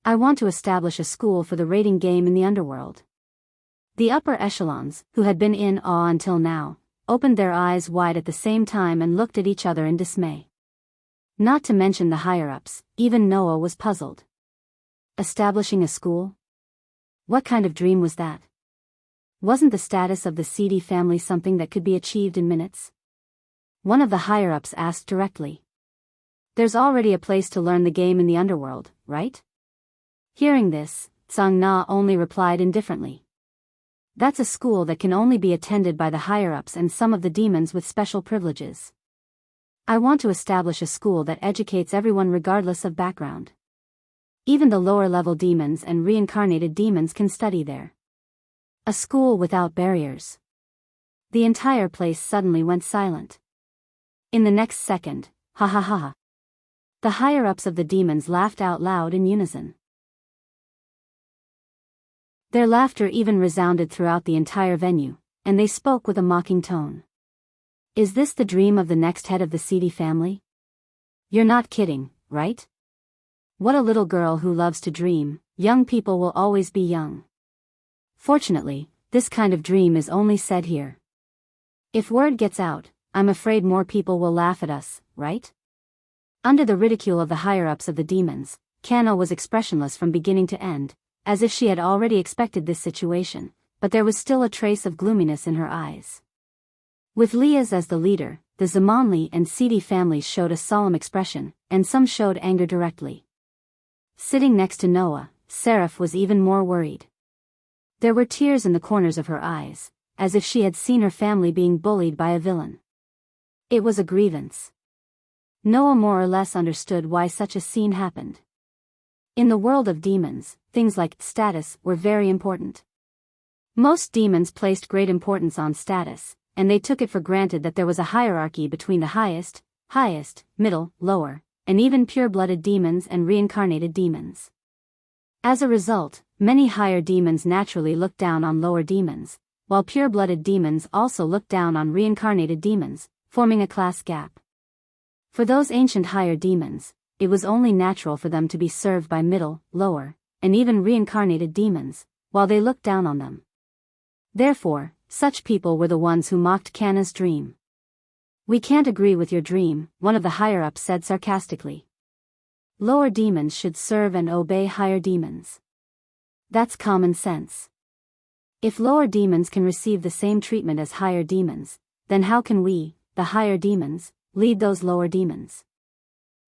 I want to establish a school for the rating game in the underworld." The upper echelons, who had been in awe until now, opened their eyes wide at the same time and looked at each other in dismay. Not to mention the higher-ups, even Noah was puzzled. Establishing a school? What kind of dream was that? Wasn't the status of the seedy family something that could be achieved in minutes? One of the higher-ups asked directly. There's already a place to learn the game in the underworld, right? Hearing this, Tsang-Na only replied indifferently. That's a school that can only be attended by the higher-ups and some of the demons with special privileges. I want to establish a school that educates everyone regardless of background. Even the lower-level demons and reincarnated demons can study there. A school without barriers. The entire place suddenly went silent. In the next second, ha ha ha ha. The higher-ups of the demons laughed out loud in unison. Their laughter even resounded throughout the entire venue, and they spoke with a mocking tone. Is this the dream of the next head of the seedy family? You're not kidding, right? What a little girl who loves to dream. Young people will always be young. Fortunately, this kind of dream is only said here. If word gets out, I'm afraid more people will laugh at us, right? Under the ridicule of the higher-ups of the demons, Kano was expressionless from beginning to end, as if she had already expected this situation, but there was still a trace of gloominess in her eyes. With Liaz as the leader, the Zamanli and seedy families showed a solemn expression, and some showed anger directly. Sitting next to Noah, Seraph was even more worried. There were tears in the corners of her eyes, as if she had seen her family being bullied by a villain. It was a grievance. Noah more or less understood why such a scene happened. In the world of demons, things like status were very important. Most demons placed great importance on status, and they took it for granted that there was a hierarchy between the highest, middle, lower, and even pure-blooded demons and reincarnated demons. As a result, many higher demons naturally looked down on lower demons, while pure-blooded demons also looked down on reincarnated demons, forming a class gap. For those ancient higher demons, it was only natural for them to be served by middle, lower, and even reincarnated demons, while they looked down on them. Therefore, such people were the ones who mocked Cana's dream. "We can't agree with your dream," one of the higher-ups said sarcastically. "Lower demons should serve and obey higher demons. That's common sense. If lower demons can receive the same treatment as higher demons, then how can we, the higher demons, lead those lower demons?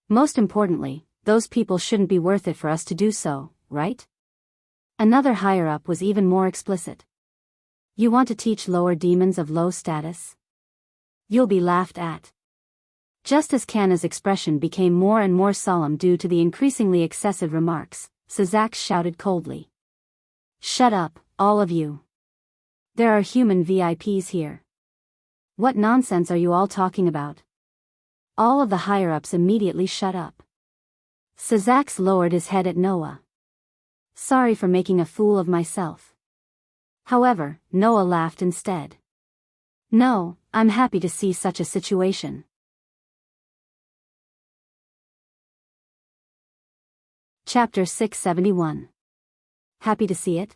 Most importantly, those people shouldn't be worth it for us to do so, right?" Another higher-up was even more explicit. "You want to teach lower demons of low status? You'll be laughed at." Just as Cana's expression became more and more solemn due to the increasingly excessive remarks, Sazax shouted coldly. "Shut up, all of you. There are human VIPs here. What nonsense are you all talking about?" All of the higher-ups immediately shut up. Sazax lowered his head at Noah. "Sorry for making a fool of myself." However, Noah laughed instead. "No, I'm happy to see such a situation." Chapter 671. Happy to see it?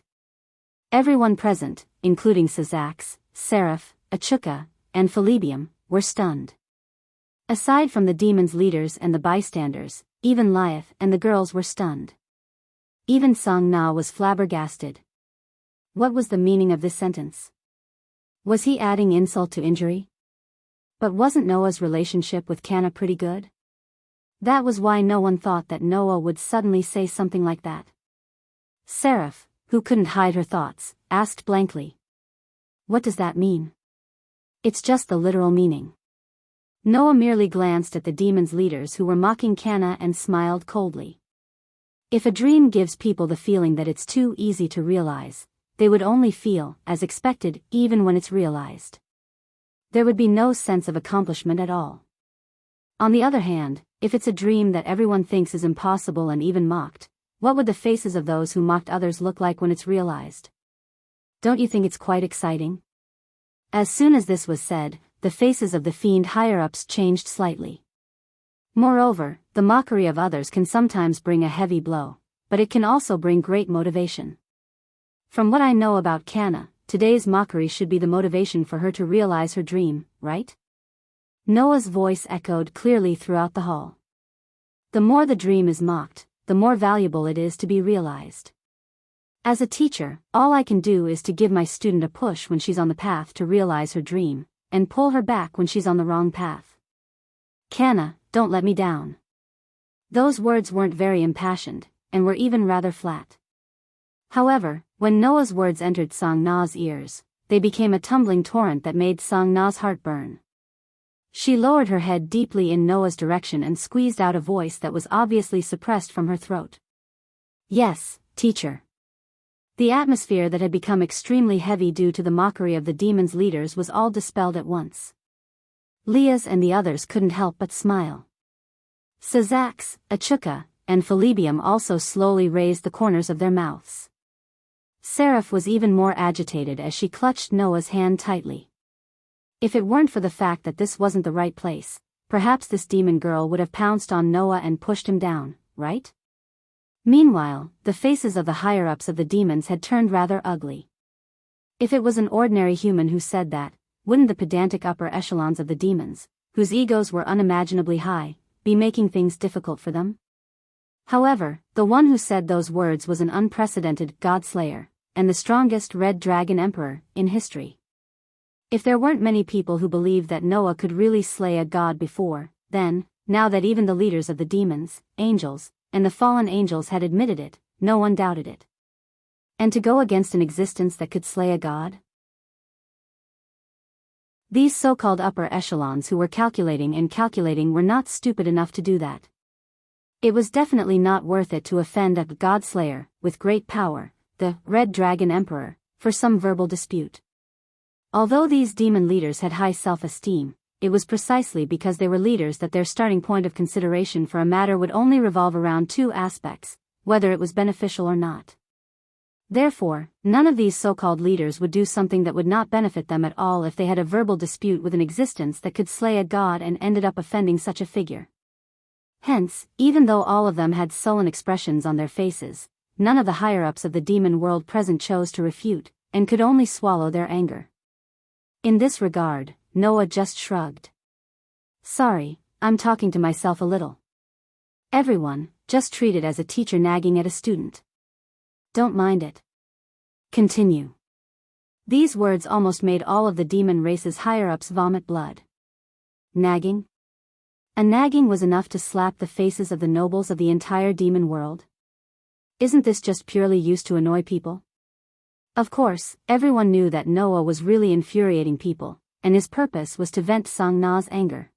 Everyone present, including Sazax, Seraph, Achuka, and Philibium, were stunned. Aside from the demons' leaders and the bystanders, even Liath and the girls were stunned. Even Song Na was flabbergasted. What was the meaning of this sentence? Was he adding insult to injury? But wasn't Noah's relationship with Cana pretty good? That was why no one thought that Noah would suddenly say something like that. Seraph, who couldn't hide her thoughts, asked blankly. "What does that mean?" "It's just the literal meaning." Noah merely glanced at the demons' leaders who were mocking Cana and smiled coldly. If a dream gives people the feeling that it's too easy to realize, they would only feel as expected even when it's realized. There would be no sense of accomplishment at all. On the other hand, if it's a dream that everyone thinks is impossible and even mocked, what would the faces of those who mocked others look like when it's realized? Don't you think it's quite exciting? As soon as this was said, the faces of the fiend higher-ups changed slightly. Moreover, the mockery of others can sometimes bring a heavy blow, but it can also bring great motivation. From what I know about Cana, today's mockery should be the motivation for her to realize her dream, right? Noah's voice echoed clearly throughout the hall. The more the dream is mocked, the more valuable it is to be realized. As a teacher, all I can do is to give my student a push when she's on the path to realize her dream, and pull her back when she's on the wrong path. Cana, don't let me down. Those words weren't very impassioned, and were even rather flat. However, when Noah's words entered Song Na's ears, they became a tumbling torrent that made Song Na's heart burn. She lowered her head deeply in Noah's direction and squeezed out a voice that was obviously suppressed from her throat. "Yes, teacher." The atmosphere that had become extremely heavy due to the mockery of the demons' leaders was all dispelled at once. Liaz and the others couldn't help but smile. Sazax, Achuka, and Philibium also slowly raised the corners of their mouths. Seraph was even more agitated as she clutched Noah's hand tightly. If it weren't for the fact that this wasn't the right place, perhaps this demon girl would have pounced on Noah and pushed him down, right? Meanwhile, the faces of the higher-ups of the demons had turned rather ugly. If it was an ordinary human who said that, wouldn't the pedantic upper echelons of the demons, whose egos were unimaginably high, be making things difficult for them? However, the one who said those words was an unprecedented God-slayer, and the strongest Red Dragon Emperor in history. If there weren't many people who believed that Noah could really slay a god before, then, now that even the leaders of the demons, angels, and the fallen angels had admitted it, no one doubted it. And to go against an existence that could slay a god? These so-called upper echelons who were calculating were not stupid enough to do that. It was definitely not worth it to offend a Godslayer, with great power, the Red Dragon Emperor, for some verbal dispute. Although these demon leaders had high self-esteem, it was precisely because they were leaders that their starting point of consideration for a matter would only revolve around two aspects, whether it was beneficial or not. Therefore, none of these so-called leaders would do something that would not benefit them at all if they had a verbal dispute with an existence that could slay a god and ended up offending such a figure. Hence, even though all of them had sullen expressions on their faces, none of the higher-ups of the demon world present chose to refute, and could only swallow their anger. In this regard, Noah just shrugged. Sorry, I'm talking to myself a little. Everyone, just treat it as a teacher nagging at a student. Don't mind it. Continue. These words almost made all of the demon race's higher-ups vomit blood. Nagging? A nagging was enough to slap the faces of the nobles of the entire demon world? Isn't this just purely used to annoy people? Of course, everyone knew that Noah was really infuriating people, and his purpose was to vent Sang Na's anger.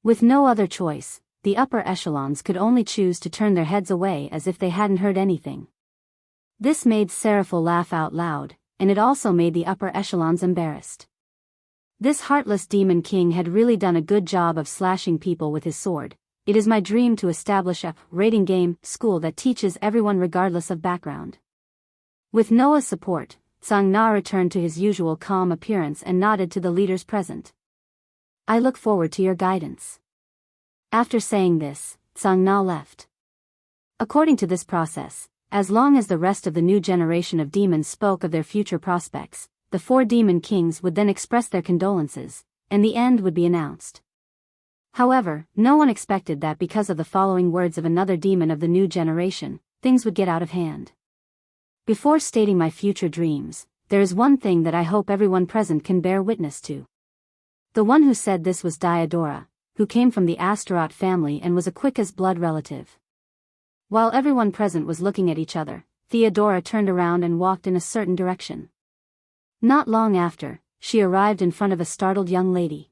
With no other choice, the upper echelons could only choose to turn their heads away as if they hadn't heard anything. This made Seraphil laugh out loud, and it also made the upper echelons embarrassed. This heartless demon king had really done a good job of slashing people with his sword. It is my dream to establish a rating game school that teaches everyone regardless of background. With Noah's support, Sang Na returned to his usual calm appearance and nodded to the leaders present. I look forward to your guidance. After saying this, Sang Na left. According to this process, as long as the rest of the new generation of demons spoke of their future prospects, the four demon kings would then express their condolences, and the end would be announced. However, no one expected that because of the following words of another demon of the new generation, things would get out of hand. Before stating my future dreams, there is one thing that I hope everyone present can bear witness to. The one who said this was Diodora, who came from the Astaroth family and was a quick-as-blood relative. While everyone present was looking at each other, Theodora turned around and walked in a certain direction. Not long after, she arrived in front of a startled young lady.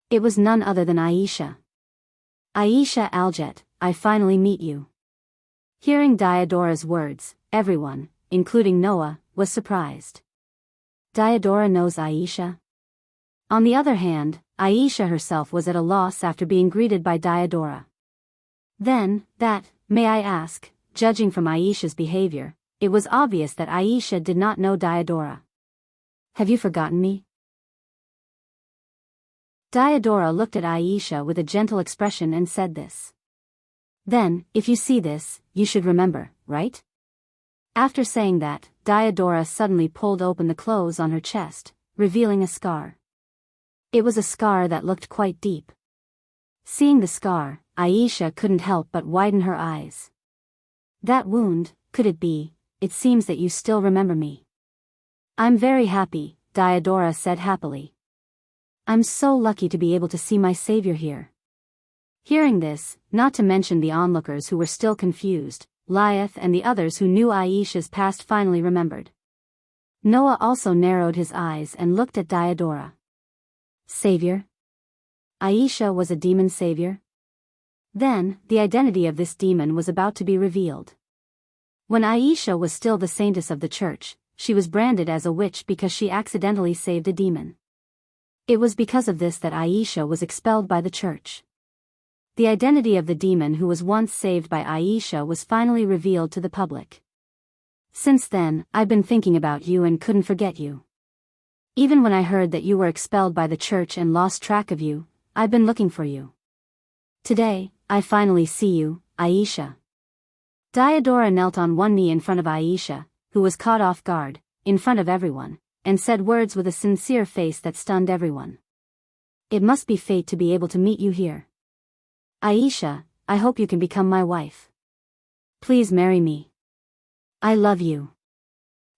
It was none other than Aisha. Aisha Aljet, I finally meet you. Hearing Diodora's words, everyone, including Noah, was surprised. Diodora knows Aisha? On the other hand, Aisha herself was at a loss after being greeted by Diodora. Then, may I ask, judging from Aisha's behavior, it was obvious that Aisha did not know Diodora. Have you forgotten me? Diodora looked at Aisha with a gentle expression and said this. Then, if you see this, you should remember, right? After saying that, Diodora suddenly pulled open the clothes on her chest, revealing a scar. It was a scar that looked quite deep. Seeing the scar, Aisha couldn't help but widen her eyes. That wound, could it be? It seems that you still remember me. I'm very happy, Diodora said happily. I'm so lucky to be able to see my savior here. Hearing this, not to mention the onlookers who were still confused, Liath and the others who knew Aisha's past finally remembered. Noah also narrowed his eyes and looked at Diodora. Savior? Aisha was a demon savior? Then, the identity of this demon was about to be revealed. When Aisha was still the saintess of the church, she was branded as a witch because she accidentally saved a demon. It was because of this that Aisha was expelled by the church. The identity of the demon who was once saved by Aisha was finally revealed to the public. Since then, I've been thinking about you and couldn't forget you. Even when I heard that you were expelled by the church and lost track of you, I've been looking for you. Today, I finally see you, Aisha. Diodora knelt on one knee in front of Aisha, who was caught off guard, in front of everyone, and said words with a sincere face that stunned everyone. It must be fate to be able to meet you here. Aisha, I hope you can become my wife. Please marry me. I love you.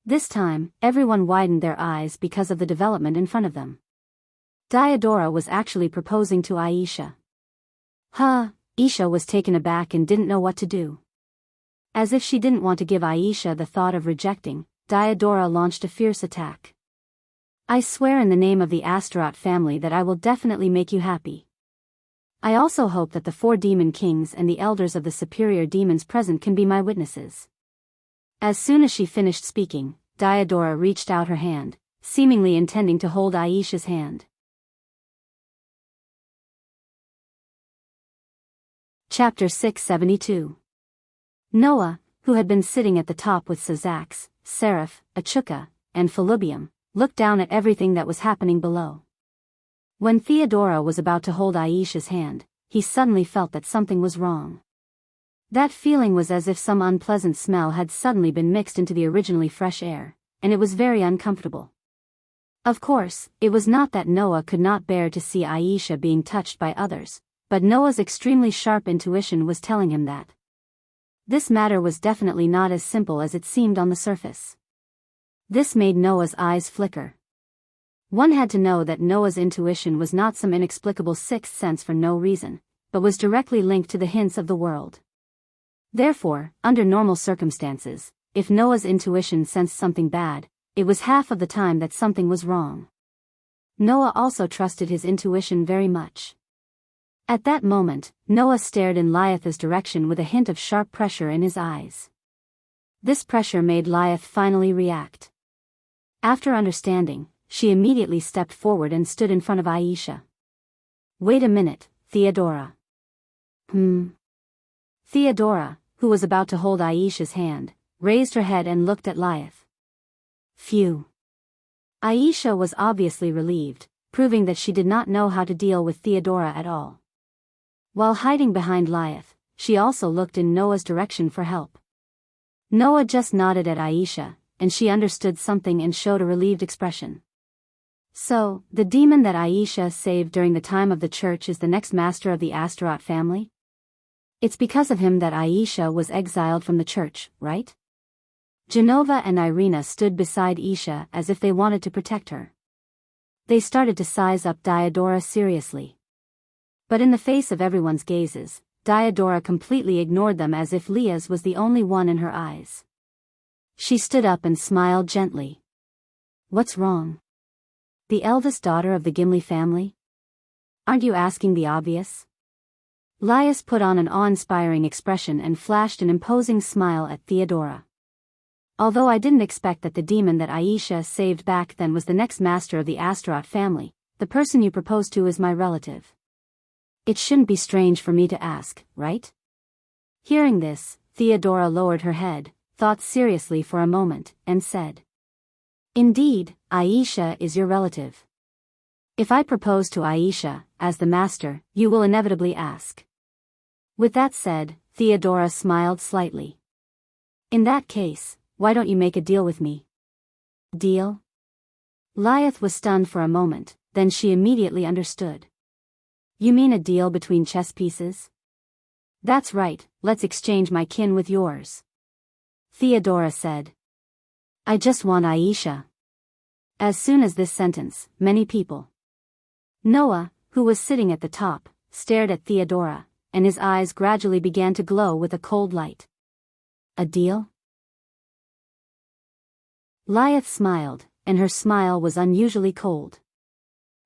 This time, everyone widened their eyes because of the development in front of them. Diodora was actually proposing to Aisha. Aisha was taken aback and didn't know what to do. As if she didn't want to give Aisha the thought of rejecting, Diodora launched a fierce attack. I swear in the name of the Astaroth family that I will definitely make you happy. I also hope that the 4 demon kings and the elders of the superior demons present can be my witnesses." As soon as she finished speaking, Diodora reached out her hand, seemingly intending to hold Aisha's hand. Chapter 672. Noah, who had been sitting at the top with Sazax, Seraph, Achuka, and Felubium, looked down at everything that was happening below. When Theodora was about to hold Aisha's hand, he suddenly felt that something was wrong. That feeling was as if some unpleasant smell had suddenly been mixed into the originally fresh air, and it was very uncomfortable. Of course, it was not that Noah could not bear to see Aisha being touched by others, but Noah's extremely sharp intuition was telling him that this matter was definitely not as simple as it seemed on the surface. This made Noah's eyes flicker. One had to know that Noah's intuition was not some inexplicable sixth sense for no reason, but was directly linked to the hints of the world. Therefore, under normal circumstances, if Noah's intuition sensed something bad, it was half of the time that something was wrong. Noah also trusted his intuition very much. At that moment, Noah stared in Liath's direction with a hint of sharp pressure in his eyes. This pressure made Liath finally react. After understanding, she immediately stepped forward and stood in front of Aisha. "Wait a minute, Theodora." Theodora, who was about to hold Aisha's hand, raised her head and looked at Liath. Phew. Aisha was obviously relieved, proving that she did not know how to deal with Theodora at all. While hiding behind Liath, she also looked in Noah's direction for help. Noah just nodded at Aisha, and she understood something and showed a relieved expression. "So, the demon that Aisha saved during the time of the church is the next master of the Astaroth family? It's because of him that Aisha was exiled from the church, right?" Genova and Irina stood beside Aisha as if they wanted to protect her. They started to size up Diodora seriously. But in the face of everyone's gazes, Diodora completely ignored them as if Leah's was the only one in her eyes. She stood up and smiled gently. "What's wrong? The eldest daughter of the Gimli family? Aren't you asking the obvious?" Lias put on an awe-inspiring expression and flashed an imposing smile at Theodora. "Although I didn't expect that the demon that Aisha saved back then was the next master of the Astaroth family, the person you proposed to is my relative. It shouldn't be strange for me to ask, right?" Hearing this, Theodora lowered her head, thought seriously for a moment, and said, "Indeed, Aisha is your relative. If I propose to Aisha, as the master, you will inevitably ask." With that said, Theodora smiled slightly. "In that case, why don't you make a deal with me?" "Deal?" Liath was stunned for a moment, then she immediately understood. "You mean a deal between chess pieces?" "That's right, let's exchange my kin with yours," Theodora said. "I just want Aisha." As soon as this sentence, many people. Noah, who was sitting at the top, stared at Theodora, and his eyes gradually began to glow with a cold light. "A deal?" Liath smiled, and her smile was unusually cold.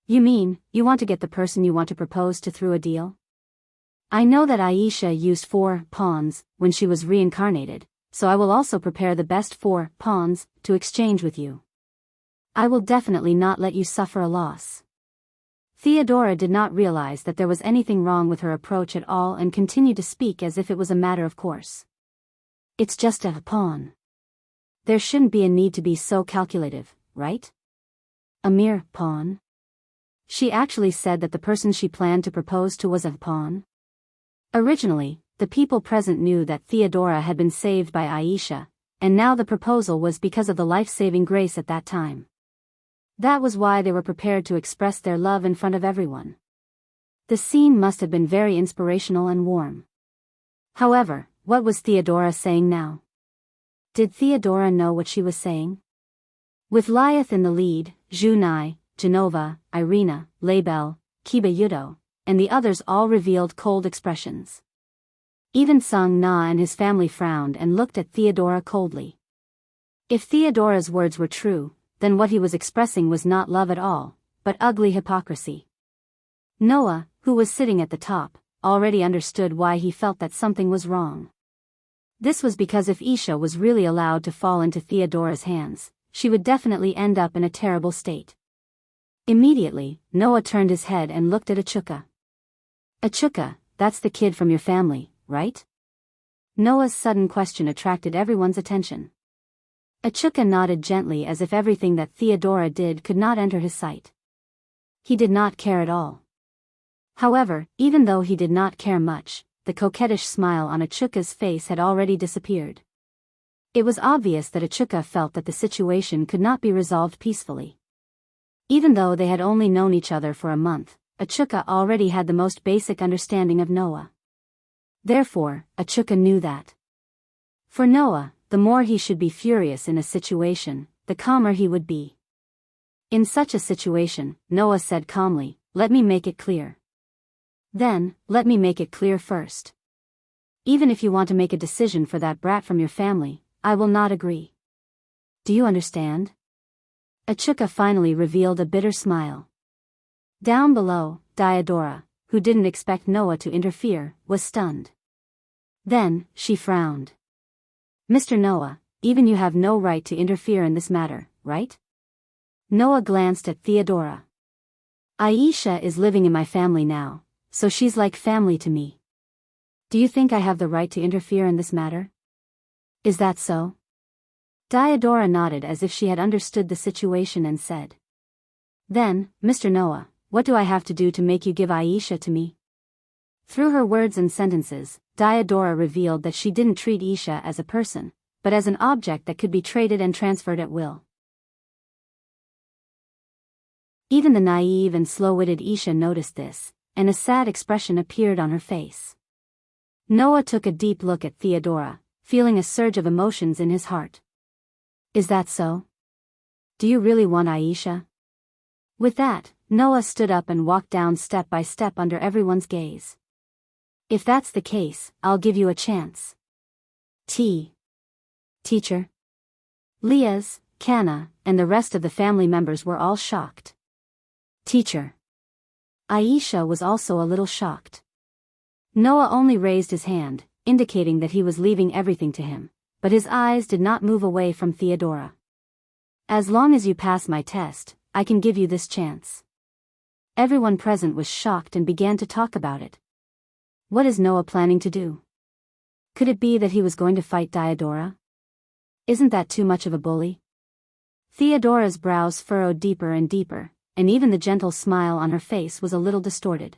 "You mean, you want to get the person you want to propose to through a deal? I know that Aisha used 4 pawns when she was reincarnated, so I will also prepare the best 4 pawns to exchange with you. I will definitely not let you suffer a loss." Theodora did not realize that there was anything wrong with her approach at all and continued to speak as if it was a matter of course. "It's just a pawn. There shouldn't be a need to be so calculative, right? A mere pawn?" She actually said that the person she planned to propose to was a pawn. Originally, the people present knew that Theodora had been saved by Aisha, and now the proposal was because of the life-saving grace at that time. That was why they were prepared to express their love in front of everyone. The scene must have been very inspirational and warm. However, what was Theodora saying now? Did Theodora know what she was saying? With Liath in the lead, Junai, Genova, Irina, Label, Kiba Yudo, and the others all revealed cold expressions. Even Sung Na and his family frowned and looked at Theodora coldly. If Theodora's words were true, then what he was expressing was not love at all, but ugly hypocrisy. Noah, who was sitting at the top, already understood why he felt that something was wrong. This was because if Isha was really allowed to fall into Theodora's hands, she would definitely end up in a terrible state. Immediately, Noah turned his head and looked at Achuka. Achuka, that's the kid from your family, right? Noah's sudden question attracted everyone's attention. Achuka nodded gently as if everything that Theodora did could not enter his sight. He did not care at all. However, even though he did not care much, the coquettish smile on Achuka's face had already disappeared. It was obvious that Achuka felt that the situation could not be resolved peacefully. Even though they had only known each other for a month, Achuka already had the most basic understanding of Noah. Therefore, Achuka knew that. For Noah, the more he should be furious in a situation, the calmer he would be. In such a situation, Noah said calmly, "Let me make it clear." Then, let me make it clear first. Even if you want to make a decision for that brat from your family, I will not agree. Do you understand? Achuka finally revealed a bitter smile. Down below, Diodora, who didn't expect Noah to interfere, was stunned. Then, she frowned. Mr. Noah, even you have no right to interfere in this matter, right? Noah glanced at Theodora. Aisha is living in my family now, so she's like family to me. Do you think I have the right to interfere in this matter? Is that so? Diodora nodded as if she had understood the situation and said. Then, Mr. Noah, what do I have to do to make you give Aisha to me? Through her words and sentences, Diodora revealed that she didn't treat Isha as a person, but as an object that could be traded and transferred at will. Even the naive and slow-witted Isha noticed this, and a sad expression appeared on her face. Noah took a deep look at Theodora, feeling a surge of emotions in his heart. Is that so? Do you really want Aisha? With that, Noah stood up and walked down step by step under everyone's gaze. If that's the case, I'll give you a chance. Teacher. Liaz, Kana, and the rest of the family members were all shocked. Teacher. Aisha was also a little shocked. Noah only raised his hand, indicating that he was leaving everything to him, but his eyes did not move away from Theodora. As long as you pass my test, I can give you this chance. Everyone present was shocked and began to talk about it. What is Noah planning to do? Could it be that he was going to fight Diodora? Isn't that too much of a bully? Theodora's brows furrowed deeper and deeper, and even the gentle smile on her face was a little distorted.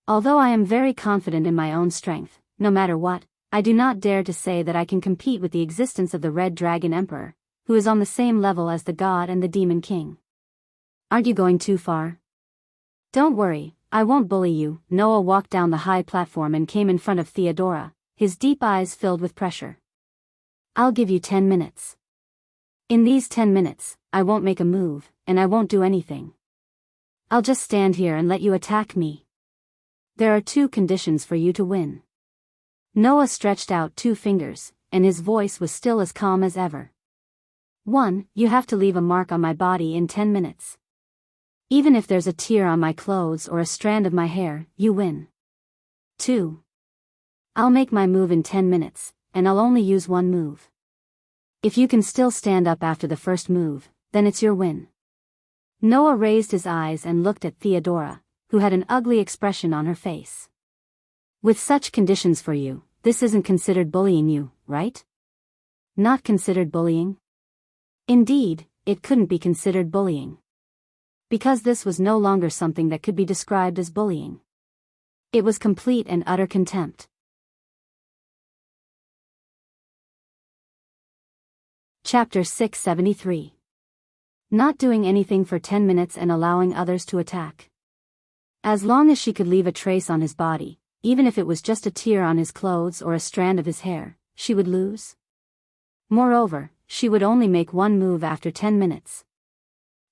Although I am very confident in my own strength, no matter what, I do not dare to say that I can compete with the existence of the Red Dragon Emperor, who is on the same level as the God and the Demon King. Aren't you going too far? Don't worry, I won't bully you. Noah walked down the high platform and came in front of Theodora, his deep eyes filled with pressure. I'll give you 10 minutes. In these 10 minutes, I won't make a move, and I won't do anything. I'll just stand here and let you attack me. There are 2 conditions for you to win. Noah stretched out 2 fingers, and his voice was still as calm as ever. 1. You have to leave a mark on my body in 10 minutes. Even if there's a tear on my clothes or a strand of my hair, you win. 2. I'll make my move in 10 minutes, and I'll only use 1 move. If you can still stand up after the first move, then it's your win. Noah raised his eyes and looked at Theodora, who had an ugly expression on her face. With such conditions for you, this isn't considered bullying you, right? Not considered bullying? Indeed, it couldn't be considered bullying. Because this was no longer something that could be described as bullying. It was complete and utter contempt. Chapter 673. Not doing anything for 10 minutes and allowing others to attack. As long as she could leave a trace on his body, even if it was just a tear on his clothes or a strand of his hair, she would lose. Moreover, she would only make 1 move after 10 minutes.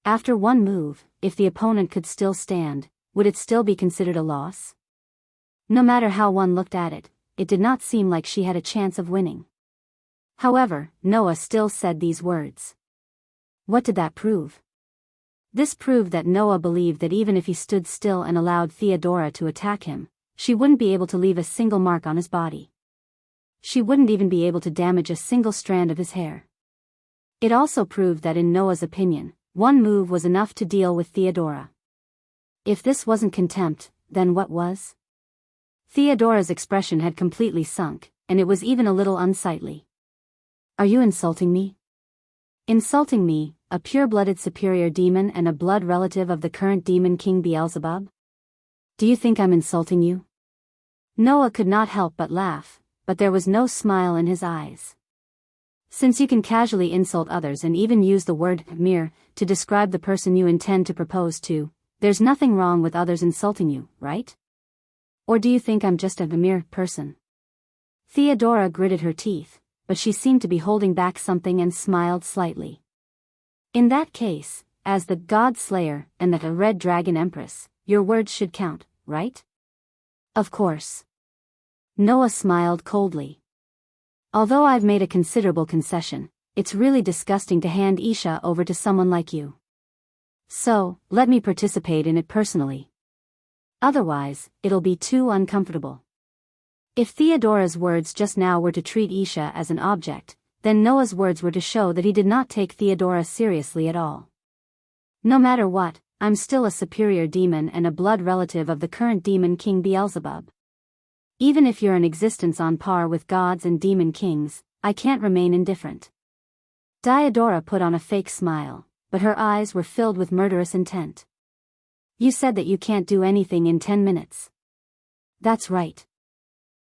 After 1 move, if the opponent could still stand, would it still be considered a loss? No matter how one looked at it, it did not seem like she had a chance of winning. However, Noah still said these words. What did that prove? This proved that Noah believed that even if he stood still and allowed Theodora to attack him, she wouldn't be able to leave a single mark on his body. She wouldn't even be able to damage a single strand of his hair. It also proved that in Noah's opinion, one move was enough to deal with Theodora. If this wasn't contempt, then what was? Theodora's expression had completely sunk, and it was even a little unsightly. Are you insulting me? Insulting me, a pure-blooded superior demon and a blood relative of the current demon king Beelzebub? Do you think I'm insulting you? Noah could not help but laugh, but there was no smile in his eyes. Since you can casually insult others and even use the word mere to describe the person you intend to propose to, there's nothing wrong with others insulting you, right? Or do you think I'm just a mere person? Theodora gritted her teeth, but she seemed to be holding back something and smiled slightly. In that case, as the God Slayer and the Red Dragon Empress, your words should count, right? Of course. Noah smiled coldly. Although I've made a considerable concession, it's really disgusting to hand Isha over to someone like you. So, let me participate in it personally. Otherwise, it'll be too uncomfortable. If Theodora's words just now were to treat Isha as an object, then Noah's words were to show that he did not take Theodora seriously at all. No matter what, I'm still a superior demon and a blood relative of the current demon king Beelzebub. Even if you're an existence on par with gods and demon kings, I can't remain indifferent. Diodora put on a fake smile, but her eyes were filled with murderous intent. You said that you can't do anything in 10 minutes. That's right.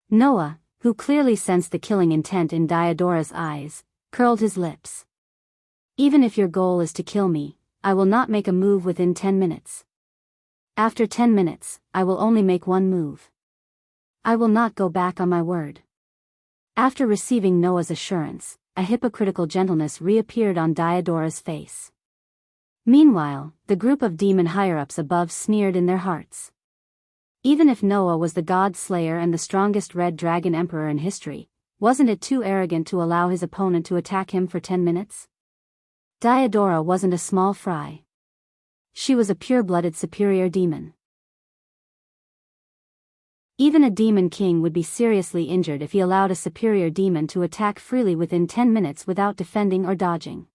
Noah, who clearly sensed the killing intent in Diodora's eyes, curled his lips. Even if your goal is to kill me, I will not make a move within 10 minutes. After 10 minutes, I will only make one move. I will not go back on my word. After receiving Noah's assurance, a hypocritical gentleness reappeared on Diodora's face. Meanwhile, the group of demon higher-ups above sneered in their hearts. Even if Noah was the God Slayer and the strongest Red Dragon Emperor in history, wasn't it too arrogant to allow his opponent to attack him for 10 minutes? Diodora wasn't a small fry. She was a pure-blooded superior demon. Even a demon king would be seriously injured if he allowed a superior demon to attack freely within 10 minutes without defending or dodging.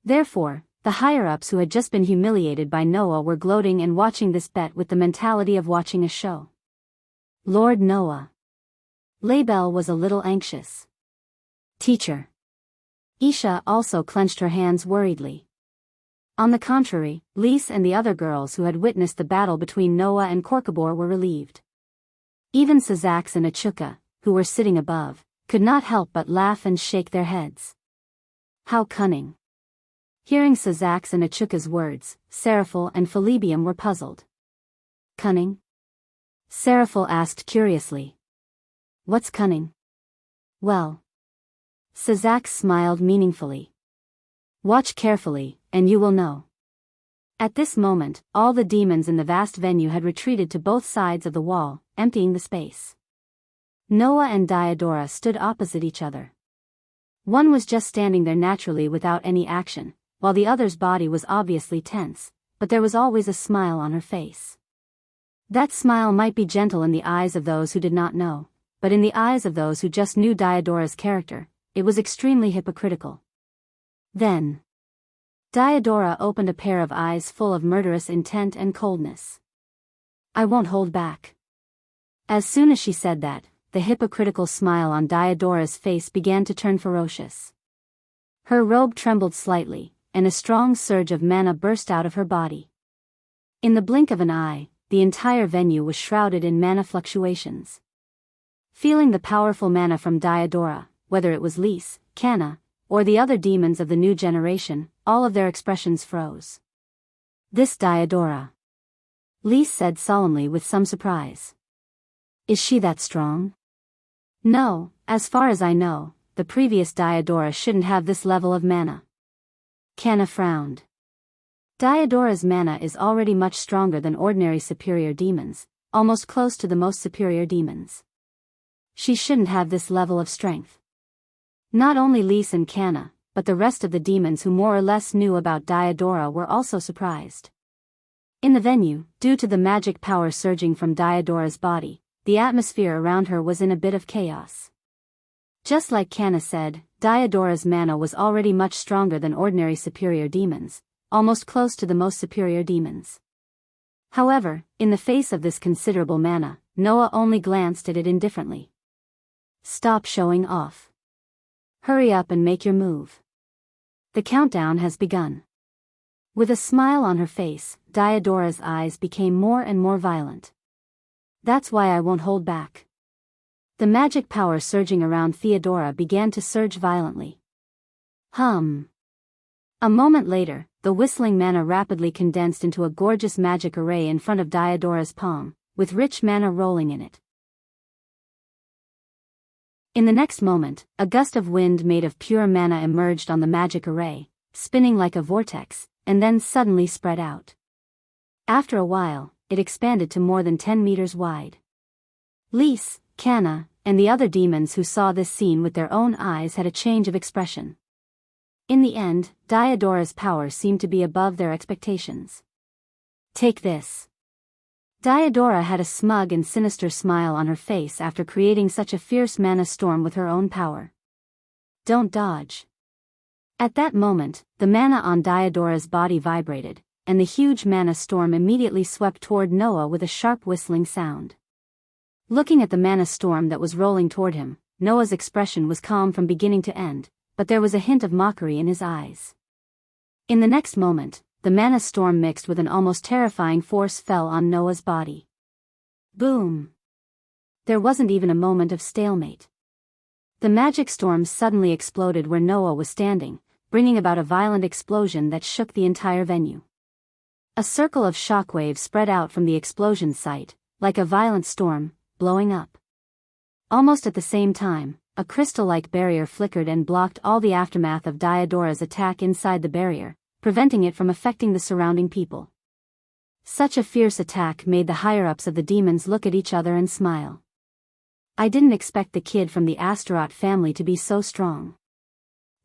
Therefore, the higher-ups who had just been humiliated by Noah were gloating and watching this bet with the mentality of watching a show. Lord Noah. Label was a little anxious. Teacher. Isha also clenched her hands worriedly. On the contrary, Lise and the other girls who had witnessed the battle between Noah and Korkabor were relieved. Even Sazax and Achuka, who were sitting above, could not help but laugh and shake their heads. How cunning. Hearing Sazax and Achuka's words, Seraphil and Philibium were puzzled. Cunning? Seraphil asked curiously. What's cunning? Well. Sazax smiled meaningfully. Watch carefully, and you will know. At this moment, all the demons in the vast venue had retreated to both sides of the wall, emptying the space. Noah and Diodora stood opposite each other. One was just standing there naturally without any action, while the other's body was obviously tense, but there was always a smile on her face. That smile might be gentle in the eyes of those who did not know, but in the eyes of those who just knew Diodora's character, it was extremely hypocritical. Then, Diodora opened a pair of eyes full of murderous intent and coldness. I won't hold back. As soon as she said that, the hypocritical smile on Diodora's face began to turn ferocious. Her robe trembled slightly, and a strong surge of mana burst out of her body. In the blink of an eye, the entire venue was shrouded in mana fluctuations. Feeling the powerful mana from Diodora, whether it was Lise, Canna, or the other demons of the new generation, all of their expressions froze. This Diodora, Lise said solemnly with some surprise. Is she that strong? No, as far as I know, the previous Diodora shouldn't have this level of mana. Canna frowned. Diodora's mana is already much stronger than ordinary superior demons, almost close to the most superior demons. She shouldn't have this level of strength. Not only Lise and Canna, but the rest of the demons who more or less knew about Diodora were also surprised. In the venue, due to the magic power surging from Diodora's body, the atmosphere around her was in a bit of chaos. Just like Kana said, Diodora's mana was already much stronger than ordinary superior demons, almost close to the most superior demons. However, in the face of this considerable mana, Noah only glanced at it indifferently. Stop showing off. Hurry up and make your move. The countdown has begun. With a smile on her face, Diodora's eyes became more and more violent. That's why I won't hold back. The magic power surging around Theodora began to surge violently. Hum. A moment later, the whistling mana rapidly condensed into a gorgeous magic array in front of Diodora's palm, with rich mana rolling in it. In the next moment, a gust of wind made of pure mana emerged on the magic array, spinning like a vortex, and then suddenly spread out. After a while, it expanded to more than 10 meters wide. Lys, Kana, and the other demons who saw this scene with their own eyes had a change of expression. In the end, Diodora's power seemed to be above their expectations. Take this. Diodora had a smug and sinister smile on her face after creating such a fierce mana storm with her own power. Don't dodge. At that moment, the mana on Diodora's body vibrated, and the huge mana storm immediately swept toward Noah with a sharp whistling sound. Looking at the mana storm that was rolling toward him, Noah's expression was calm from beginning to end, but there was a hint of mockery in his eyes. In the next moment, the mana storm mixed with an almost terrifying force fell on Noah's body. Boom! There wasn't even a moment of stalemate. The magic storm suddenly exploded where Noah was standing, bringing about a violent explosion that shook the entire venue. A circle of shockwaves spread out from the explosion site, like a violent storm, blowing up. Almost at the same time, a crystal-like barrier flickered and blocked all the aftermath of Diodora's attack inside the barrier, preventing it from affecting the surrounding people. Such a fierce attack made the higher-ups of the demons look at each other and smile. I didn't expect the kid from the Astaroth family to be so strong.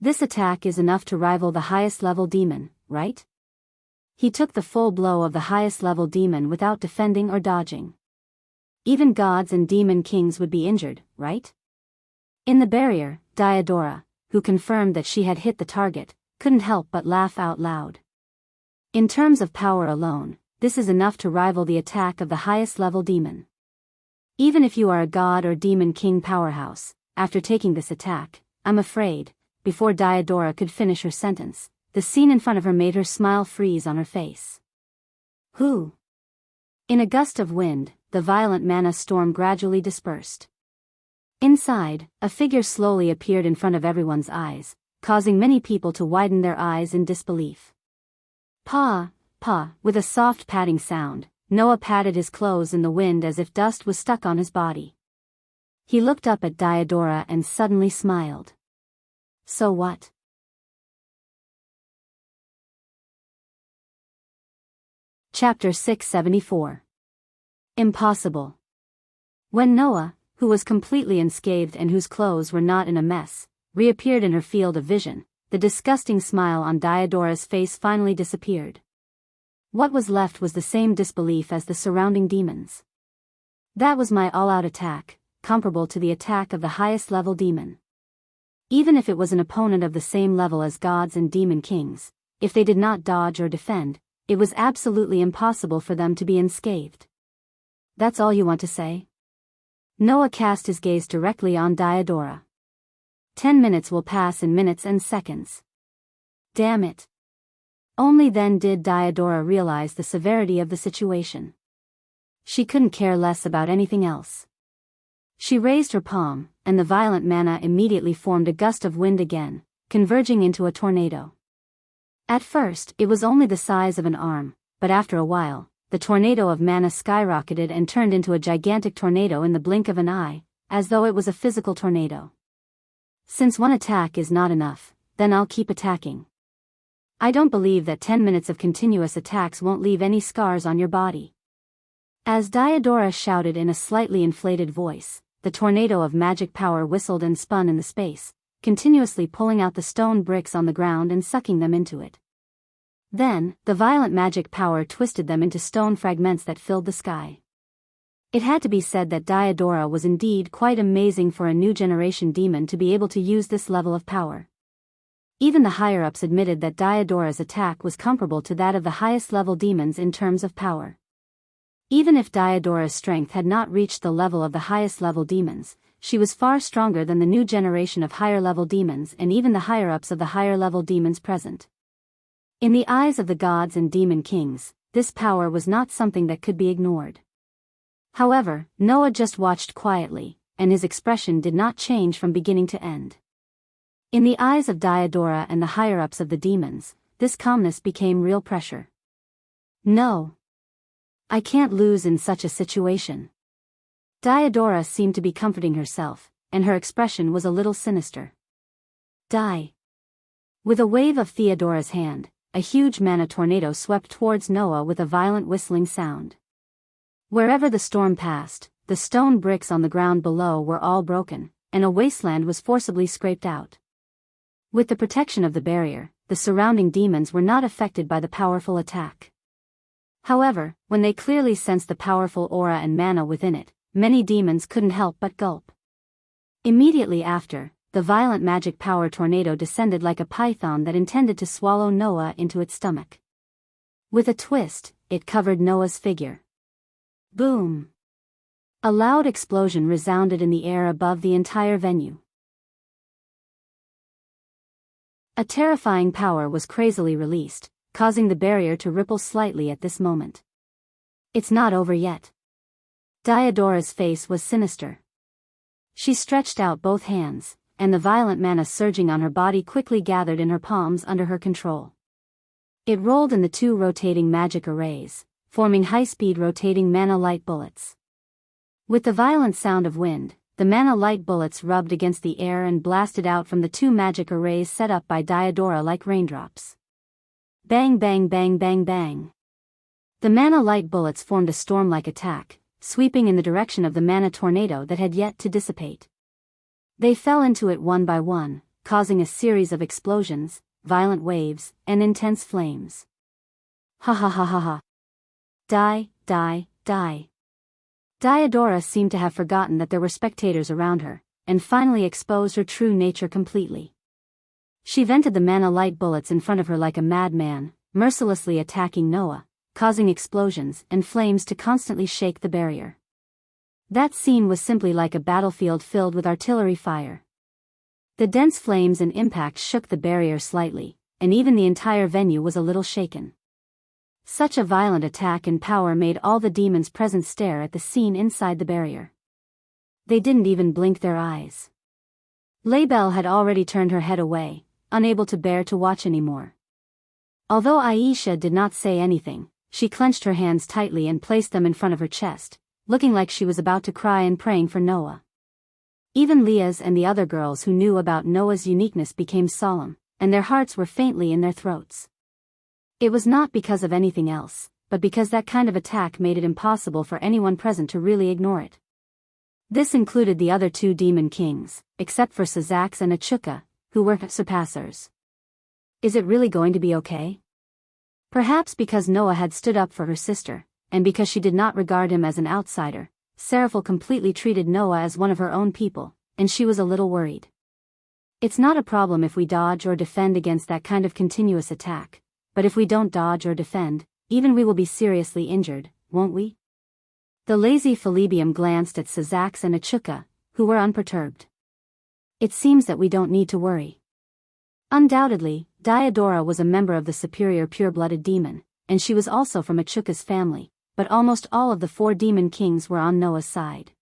This attack is enough to rival the highest-level demon, right? He took the full blow of the highest-level demon without defending or dodging. Even gods and demon kings would be injured, right? In the barrier, Diodora, who confirmed that she had hit the target, couldn't help but laugh out loud. In terms of power alone, this is enough to rival the attack of the highest-level demon. Even if you are a god or demon king powerhouse, after taking this attack, I'm afraid, before Diodora could finish her sentence, the scene in front of her made her smile freeze on her face. Who? In a gust of wind, the violent mana storm gradually dispersed. Inside, a figure slowly appeared in front of everyone's eyes, causing many people to widen their eyes in disbelief. Pa, with a soft patting sound, Noah patted his clothes in the wind as if dust was stuck on his body. He looked up at Diodora and suddenly smiled. So what? Chapter 674. Impossible. When Noah, who was completely unscathed and whose clothes were not in a mess, reappeared in her field of vision, the disgusting smile on Diodora's face finally disappeared. What was left was the same disbelief as the surrounding demons. That was my all-out attack, comparable to the attack of the highest-level demon. Even if it was an opponent of the same level as gods and demon kings, if they did not dodge or defend, it was absolutely impossible for them to be unscathed. That's all you want to say? Noah cast his gaze directly on Diodora. 10 minutes will pass in minutes and seconds. Damn it. Only then did Diodora realize the severity of the situation. She couldn't care less about anything else. She raised her palm, and the violent mana immediately formed a gust of wind again, converging into a tornado. At first, it was only the size of an arm, but after a while, the tornado of mana skyrocketed and turned into a gigantic tornado in the blink of an eye, as though it was a physical tornado. Since one attack is not enough, then I'll keep attacking. I don't believe that 10 minutes of continuous attacks won't leave any scars on your body. As Diodora shouted in a slightly inflated voice, the tornado of magic power whistled and spun in the space, continuously pulling out the stone bricks on the ground and sucking them into it. Then, the violent magic power twisted them into stone fragments that filled the sky. It had to be said that Diodora was indeed quite amazing for a new generation demon to be able to use this level of power. Even the higher-ups admitted that Diodora's attack was comparable to that of the highest-level demons in terms of power. Even if Diodora's strength had not reached the level of the highest-level demons, she was far stronger than the new generation of higher-level demons and even the higher-ups of the higher-level demons present. In the eyes of the gods and demon kings, this power was not something that could be ignored. However, Noah just watched quietly, and his expression did not change from beginning to end. In the eyes of Diodora and the higher-ups of the demons, this calmness became real pressure. No. I can't lose in such a situation. Diodora seemed to be comforting herself, and her expression was a little sinister. Die. With a wave of Theodora's hand, a huge mana tornado swept towards Noah with a violent whistling sound. Wherever the storm passed, the stone bricks on the ground below were all broken, and a wasteland was forcibly scraped out. With the protection of the barrier, the surrounding demons were not affected by the powerful attack. However, when they clearly sensed the powerful aura and mana within it, many demons couldn't help but gulp. Immediately after, the violent magic power tornado descended like a python that intended to swallow Noah into its stomach. With a twist, it covered Noah's figure. Boom! A loud explosion resounded in the air above the entire venue. A terrifying power was crazily released, causing the barrier to ripple slightly at this moment. It's not over yet. Diodora's face was sinister. She stretched out both hands, and the violent mana surging on her body quickly gathered in her palms under her control. It rolled in the two rotating magic arrays, forming high-speed rotating mana light bullets. With the violent sound of wind, the mana light bullets rubbed against the air and blasted out from the two magic arrays set up by Diodora like raindrops. Bang bang bang bang bang. The mana light bullets formed a storm-like attack, sweeping in the direction of the mana tornado that had yet to dissipate. They fell into it one by one, causing a series of explosions, violent waves, and intense flames. Ha ha ha ha ha. Die, die, die. Diodora seemed to have forgotten that there were spectators around her, and finally exposed her true nature completely. She vented the mana light bullets in front of her like a madman, mercilessly attacking Noah, causing explosions and flames to constantly shake the barrier. That scene was simply like a battlefield filled with artillery fire. The dense flames and impacts shook the barrier slightly, and even the entire venue was a little shaken. Such a violent attack and power made all the demons present stare at the scene inside the barrier. They didn't even blink their eyes. Laybelle had already turned her head away, unable to bear to watch anymore. Although Aisha did not say anything, she clenched her hands tightly and placed them in front of her chest, looking like she was about to cry and praying for Noah. Even Leah's and the other girls who knew about Noah's uniqueness became solemn, and their hearts were faintly in their throats. It was not because of anything else, but because that kind of attack made it impossible for anyone present to really ignore it. This included the other two demon kings, except for Sazax and Achuka, who were surpassers. Is it really going to be okay? Perhaps because Noah had stood up for her sister, and because she did not regard him as an outsider, Seraphil completely treated Noah as one of her own people, and she was a little worried. It's not a problem if we dodge or defend against that kind of continuous attack, but if we don't dodge or defend, even we will be seriously injured, won't we? The lazy Philibium glanced at Sazax and Achuka, who were unperturbed. It seems that we don't need to worry. Undoubtedly, Diodora was a member of the superior pure-blooded demon, and she was also from Achuka's family, but almost all of the 4 demon kings were on Noah's side.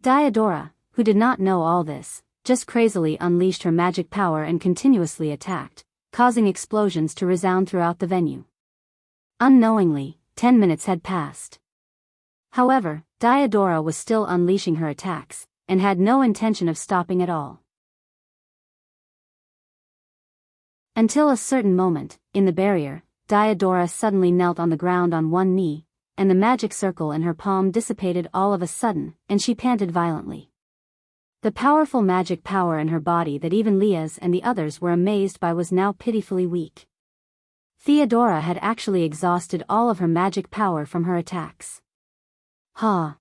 Diodora, who did not know all this, just crazily unleashed her magic power and continuously attacked, causing explosions to resound throughout the venue. Unknowingly, 10 minutes had passed. However, Diodora was still unleashing her attacks, and had no intention of stopping at all. Until a certain moment, in the barrier, Diodora suddenly knelt on the ground on one knee, and the magic circle in her palm dissipated all of a sudden, and she panted violently. The powerful magic power in her body that even Leah's and the others were amazed by was now pitifully weak. Theodora had actually exhausted all of her magic power from her attacks. Ha!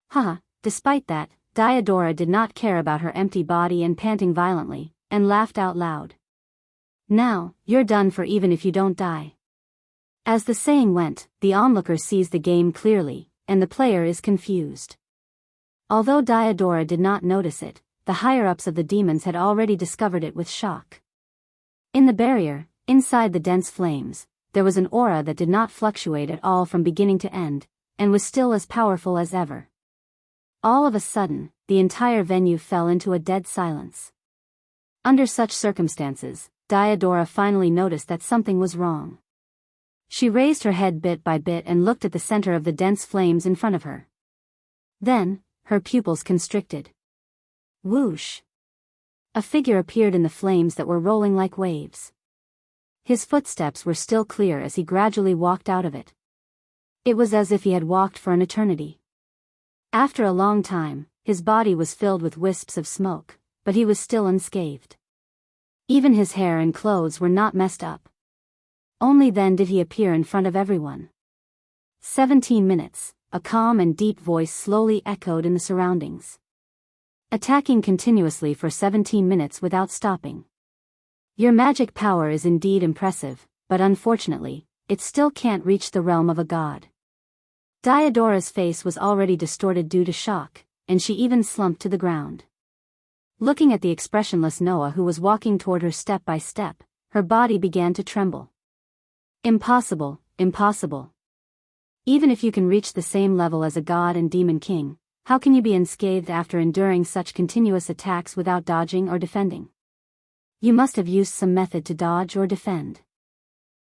Ha! Despite that, Diodora did not care about her empty body and panting violently, and laughed out loud. Now, you're done for even if you don't die. As the saying went, the onlooker sees the game clearly, and the player is confused. Although Diodora did not notice it, the higher-ups of the demons had already discovered it with shock. In the barrier, inside the dense flames, there was an aura that did not fluctuate at all from beginning to end, and was still as powerful as ever. All of a sudden, the entire venue fell into a dead silence. Under such circumstances, Diodora finally noticed that something was wrong. She raised her head bit by bit and looked at the center of the dense flames in front of her. Then, her pupils constricted. Whoosh! A figure appeared in the flames that were rolling like waves. His footsteps were still clear as he gradually walked out of it. It was as if he had walked for an eternity. After a long time, his body was filled with wisps of smoke, but he was still unscathed. Even his hair and clothes were not messed up. Only then did he appear in front of everyone. 17 minutes, a calm and deep voice slowly echoed in the surroundings. Attacking continuously for 17 minutes without stopping. Your magic power is indeed impressive, but unfortunately, it still can't reach the realm of a god. Diodora's face was already distorted due to shock, and she even slumped to the ground. Looking at the expressionless Noah who was walking toward her step by step, her body began to tremble. Impossible, impossible. Even if you can reach the same level as a god and demon king, how can you be unscathed after enduring such continuous attacks without dodging or defending? You must have used some method to dodge or defend.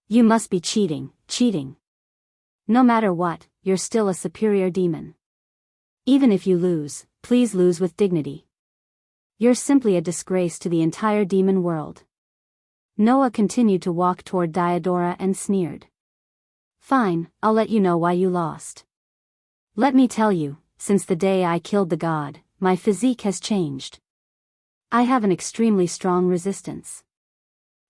You must be cheating. No matter what, you're still a superior demon. Even if you lose, please lose with dignity. You're simply a disgrace to the entire demon world. Noah continued to walk toward Diodora and sneered. Fine, I'll let you know why you lost. Let me tell you, since the day I killed the god, my physique has changed. I have an extremely strong resistance.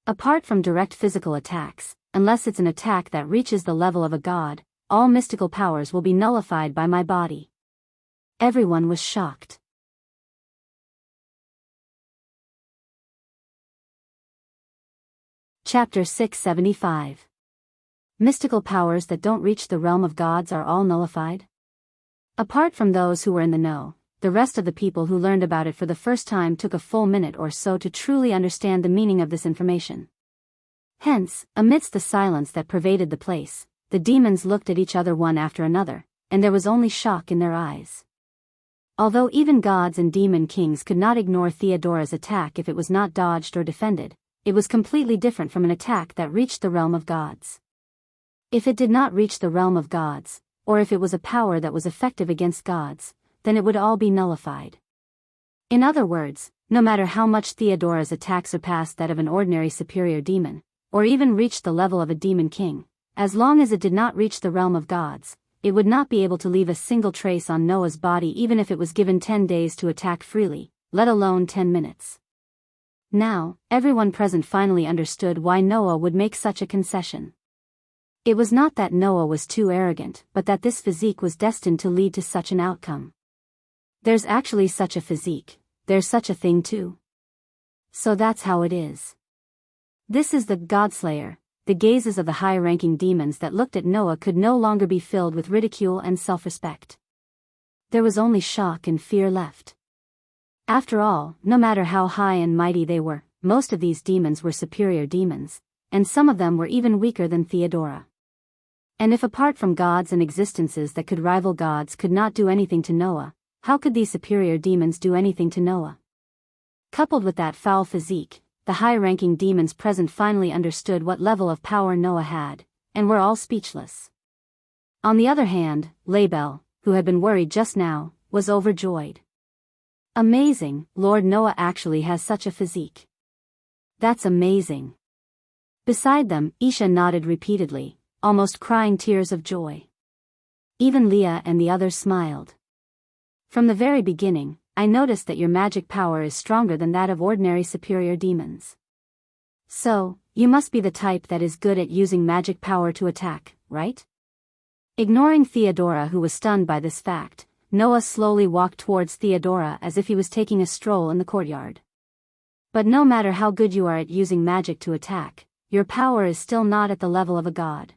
Apart from direct physical attacks, unless it's an attack that reaches the level of a god, all mystical powers will be nullified by my body. Everyone was shocked. Chapter 675. Mystical powers that don't reach the realm of gods are all nullified? Apart from those who were in the know, the rest of the people who learned about it for the first time took a full minute or so to truly understand the meaning of this information. Hence, amidst the silence that pervaded the place, the demons looked at each other one after another, and there was only shock in their eyes. Although even gods and demon kings could not ignore Theodora's attack if it was not dodged or defended, it was completely different from an attack that reached the realm of gods. If it did not reach the realm of gods, or if it was a power that was effective against gods, then it would all be nullified. In other words, no matter how much Theodora's attack surpassed that of an ordinary superior demon, or even reached the level of a demon king, as long as it did not reach the realm of gods, it would not be able to leave a single trace on Noah's body even if it was given 10 days to attack freely, let alone 10 minutes. Now, everyone present finally understood why Noah would make such a concession. It was not that Noah was too arrogant, but that this physique was destined to lead to such an outcome. There's actually such a physique, there's such a thing too. So that's how it is. This is the Godslayer. The gazes of the high-ranking demons that looked at Noah could no longer be filled with ridicule and self-respect. There was only shock and fear left. After all, no matter how high and mighty they were, most of these demons were superior demons, and some of them were even weaker than Theodora. And if apart from gods and existences that could rival gods could not do anything to Noah, how could these superior demons do anything to Noah? Coupled with that foul physique, the high-ranking demons present finally understood what level of power Noah had, and were all speechless. On the other hand, Label, who had been worried just now, was overjoyed. Amazing, Lord Noah actually has such a physique. That's amazing. Beside them, Isha nodded repeatedly, almost crying tears of joy. Even Leah and the others smiled. From the very beginning, I noticed that your magic power is stronger than that of ordinary superior demons. So, you must be the type that is good at using magic power to attack, right? Ignoring Theodora, who was stunned by this fact, Noah slowly walked towards Theodora as if he was taking a stroll in the courtyard. But no matter how good you are at using magic to attack, your power is still not at the level of a god.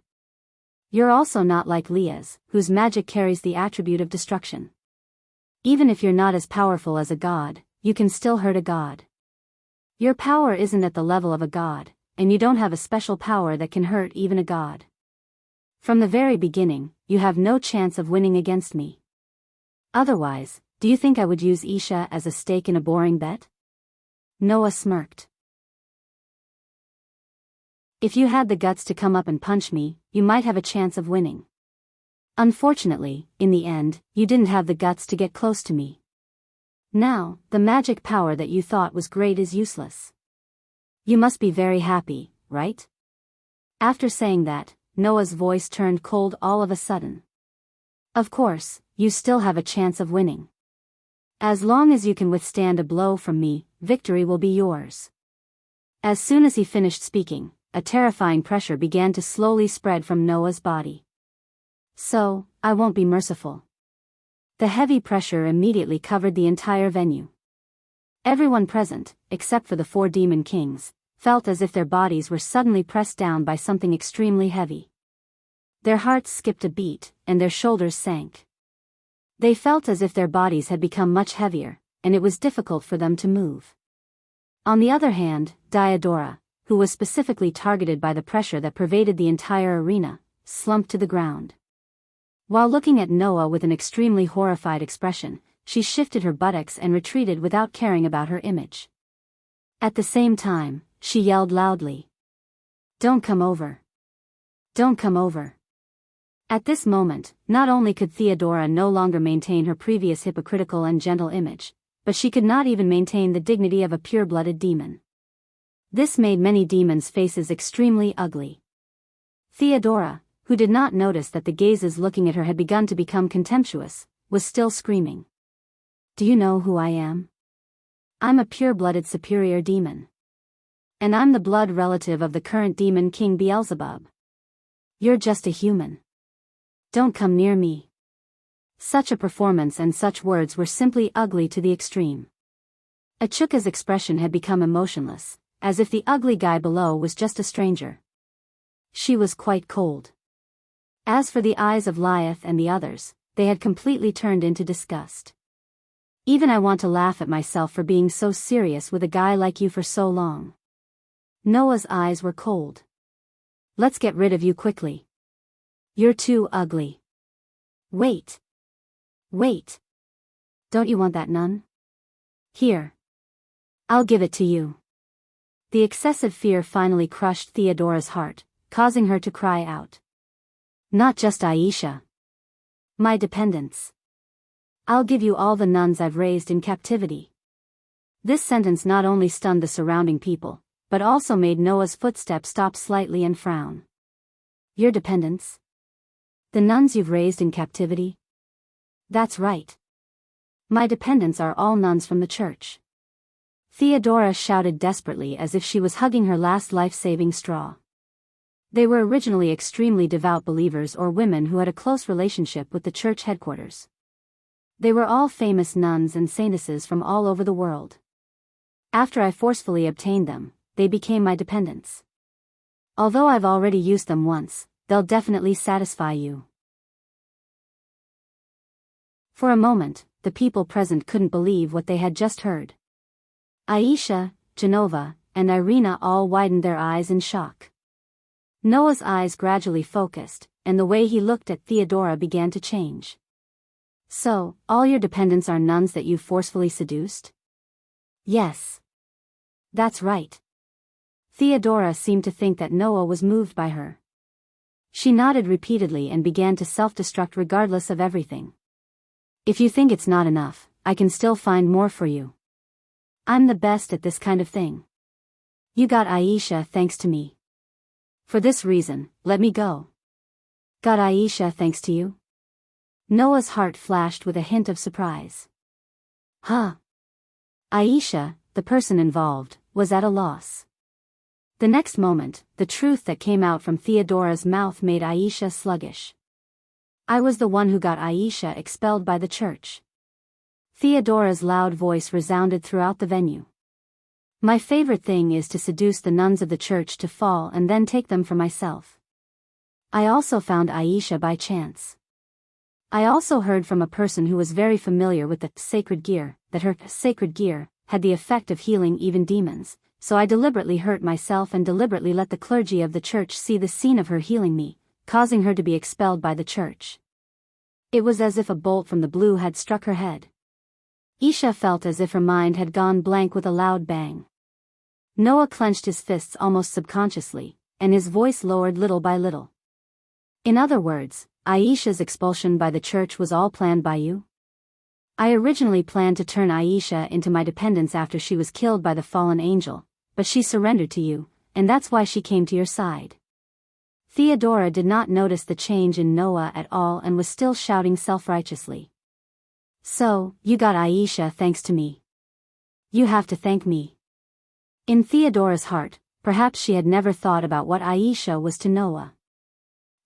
You're also not like Leah's, whose magic carries the attribute of destruction. Even if you're not as powerful as a god, you can still hurt a god. Your power isn't at the level of a god, and you don't have a special power that can hurt even a god. From the very beginning, you have no chance of winning against me. Otherwise, do you think I would use Isha as a stake in a boring bet? Noah smirked. If you had the guts to come up and punch me, you might have a chance of winning. Unfortunately, in the end, you didn't have the guts to get close to me. Now, the magic power that you thought was great is useless. You must be very happy, right? After saying that, Noah's voice turned cold all of a sudden. Of course, you still have a chance of winning. As long as you can withstand a blow from me, victory will be yours. As soon as he finished speaking, a terrifying pressure began to slowly spread from Noah's body. So, I won't be merciful. The heavy pressure immediately covered the entire venue. Everyone present, except for the 4 demon kings, felt as if their bodies were suddenly pressed down by something extremely heavy. Their hearts skipped a beat, and their shoulders sank. They felt as if their bodies had become much heavier, and it was difficult for them to move. On the other hand, Diodora, who was specifically targeted by the pressure that pervaded the entire arena, slumped to the ground. While looking at Noah with an extremely horrified expression, she shifted her buttocks and retreated without caring about her image. At the same time, she yelled loudly. "Don't come over. Don't come over." At this moment, not only could Theodora no longer maintain her previous hypocritical and gentle image, but she could not even maintain the dignity of a pure-blooded demon. This made many demons' faces extremely ugly. Theodora, who did not notice that the gazes looking at her had begun to become contemptuous, was still screaming. "Do you know who I am? I'm a pure-blooded superior demon. And I'm the blood relative of the current demon king Beelzebub. You're just a human. Don't come near me." Such a performance and such words were simply ugly to the extreme. Achuka's expression had become emotionless, as if the ugly guy below was just a stranger. She was quite cold. As for the eyes of Liath and the others, they had completely turned into disgust. Even I want to laugh at myself for being so serious with a guy like you for so long. Noah's eyes were cold. "Let's get rid of you quickly. You're too ugly." "Wait. Wait. Don't you want that nun? Here. I'll give it to you." The excessive fear finally crushed Theodora's heart, causing her to cry out. "Not just Aisha. My dependents. I'll give you all the nuns I've raised in captivity." This sentence not only stunned the surrounding people, but also made Noah's footsteps stop slightly and frown. "Your dependents? The nuns you've raised in captivity?" "That's right. My dependents are all nuns from the church." Theodora shouted desperately as if she was hugging her last life-saving straw. They were originally extremely devout believers or women who had a close relationship with the church headquarters. They were all famous nuns and saintesses from all over the world. After I forcefully obtained them, they became my dependents. Although I've already used them once, they'll definitely satisfy you. For a moment, the people present couldn't believe what they had just heard. Aisha, Genova, and Irina all widened their eyes in shock. Noah's eyes gradually focused, and the way he looked at Theodora began to change. "So, all your dependents are nuns that you forcefully seduced?" "Yes. That's right." Theodora seemed to think that Noah was moved by her. She nodded repeatedly and began to self-destruct regardless of everything. "If you think it's not enough, I can still find more for you. I'm the best at this kind of thing. You got Aisha thanks to me. For this reason, let me go." "Got Aisha thanks to you?" Noah's heart flashed with a hint of surprise. Huh. Aisha, the person involved, was at a loss. The next moment, the truth that came out from Theodora's mouth made Aisha sluggish. I was the one who got Aisha expelled by the church. Theodora's loud voice resounded throughout the venue. My favorite thing is to seduce the nuns of the church to fall and then take them for myself. I also found Aisha by chance. I also heard from a person who was very familiar with the sacred gear, that her sacred gear had the effect of healing even demons, so I deliberately hurt myself and deliberately let the clergy of the church see the scene of her healing me, causing her to be expelled by the church. It was as if a bolt from the blue had struck her head. Aisha felt as if her mind had gone blank with a loud bang. Noah clenched his fists almost subconsciously, and his voice lowered little by little. In other words, Aisha's expulsion by the church was all planned by you? I originally planned to turn Aisha into my dependence after she was killed by the fallen angel, but she surrendered to you, and that's why she came to your side. Theodora did not notice the change in Noah at all and was still shouting self-righteously. So, you got Aisha thanks to me. You have to thank me. In Theodora's heart, perhaps she had never thought about what Aisha was to Noah.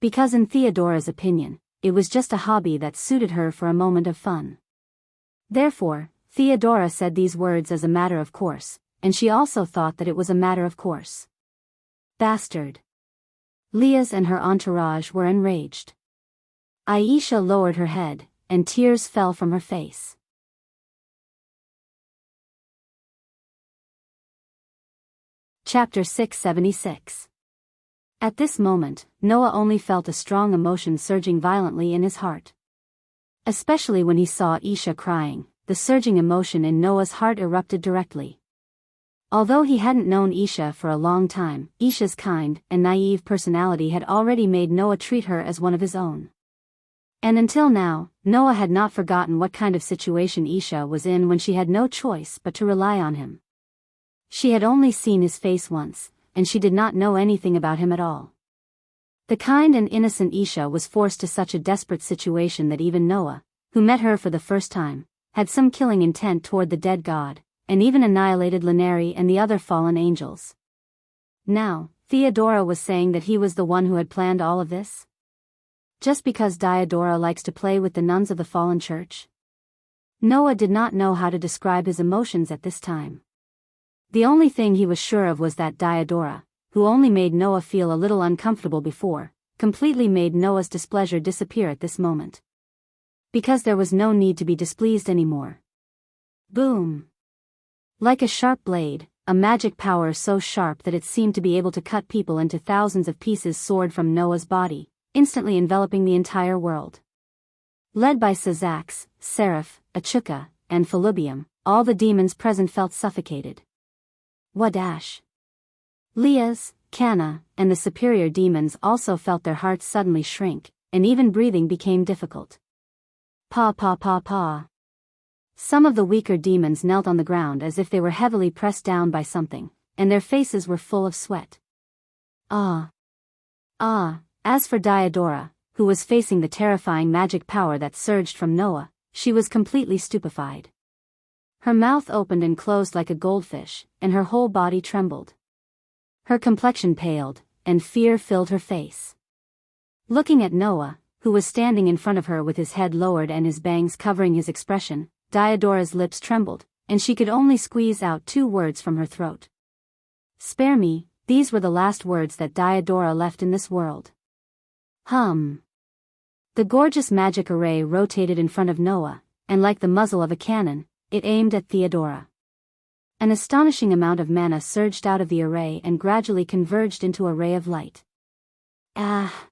Because in Theodora's opinion, it was just a hobby that suited her for a moment of fun. Therefore, Theodora said these words as a matter of course, and she also thought that it was a matter of course. Bastard. Liaz and her entourage were enraged. Aisha lowered her head, and tears fell from her face. Chapter 676. At this moment, Noah only felt a strong emotion surging violently in his heart. Especially when he saw Aisha crying, the surging emotion in Noah's heart erupted directly. Although he hadn't known Aisha for a long time, Aisha's kind and naive personality had already made Noah treat her as one of his own. And until now, Noah had not forgotten what kind of situation Aisha was in when she had no choice but to rely on him. She had only seen his face once, and she did not know anything about him at all. The kind and innocent Aisha was forced to such a desperate situation that even Noah, who met her for the first time, had some killing intent toward the dead god, and even annihilated Laneri and the other fallen angels. Now, Theodora was saying that he was the one who had planned all of this? Just because Diodora likes to play with the nuns of the fallen church? Noah did not know how to describe his emotions at this time. The only thing he was sure of was that Diodora, who only made Noah feel a little uncomfortable before, completely made Noah's displeasure disappear at this moment. Because there was no need to be displeased anymore. Boom! Like a sharp blade, a magic power so sharp that it seemed to be able to cut people into thousands of pieces soared from Noah's body, instantly enveloping the entire world. Led by Sazax, Seraph, Achuka, and Felubium, all the demons present felt suffocated. Wadash! Liaz, Canna, and the superior demons also felt their hearts suddenly shrink, and even breathing became difficult. Pa pa pa pa. Some of the weaker demons knelt on the ground as if they were heavily pressed down by something, and their faces were full of sweat. Ah! Ah! As for Diodora, who was facing the terrifying magic power that surged from Noah, she was completely stupefied. Her mouth opened and closed like a goldfish, and her whole body trembled. Her complexion paled, and fear filled her face. Looking at Noah, who was standing in front of her with his head lowered and his bangs covering his expression, Diodora's lips trembled, and she could only squeeze out 2 words from her throat. Spare me, these were the last words that Diodora left in this world. Hum. The gorgeous magic array rotated in front of Noah, and like the muzzle of a cannon, it aimed at Theodora. An astonishing amount of mana surged out of the array and gradually converged into a ray of light. Ah!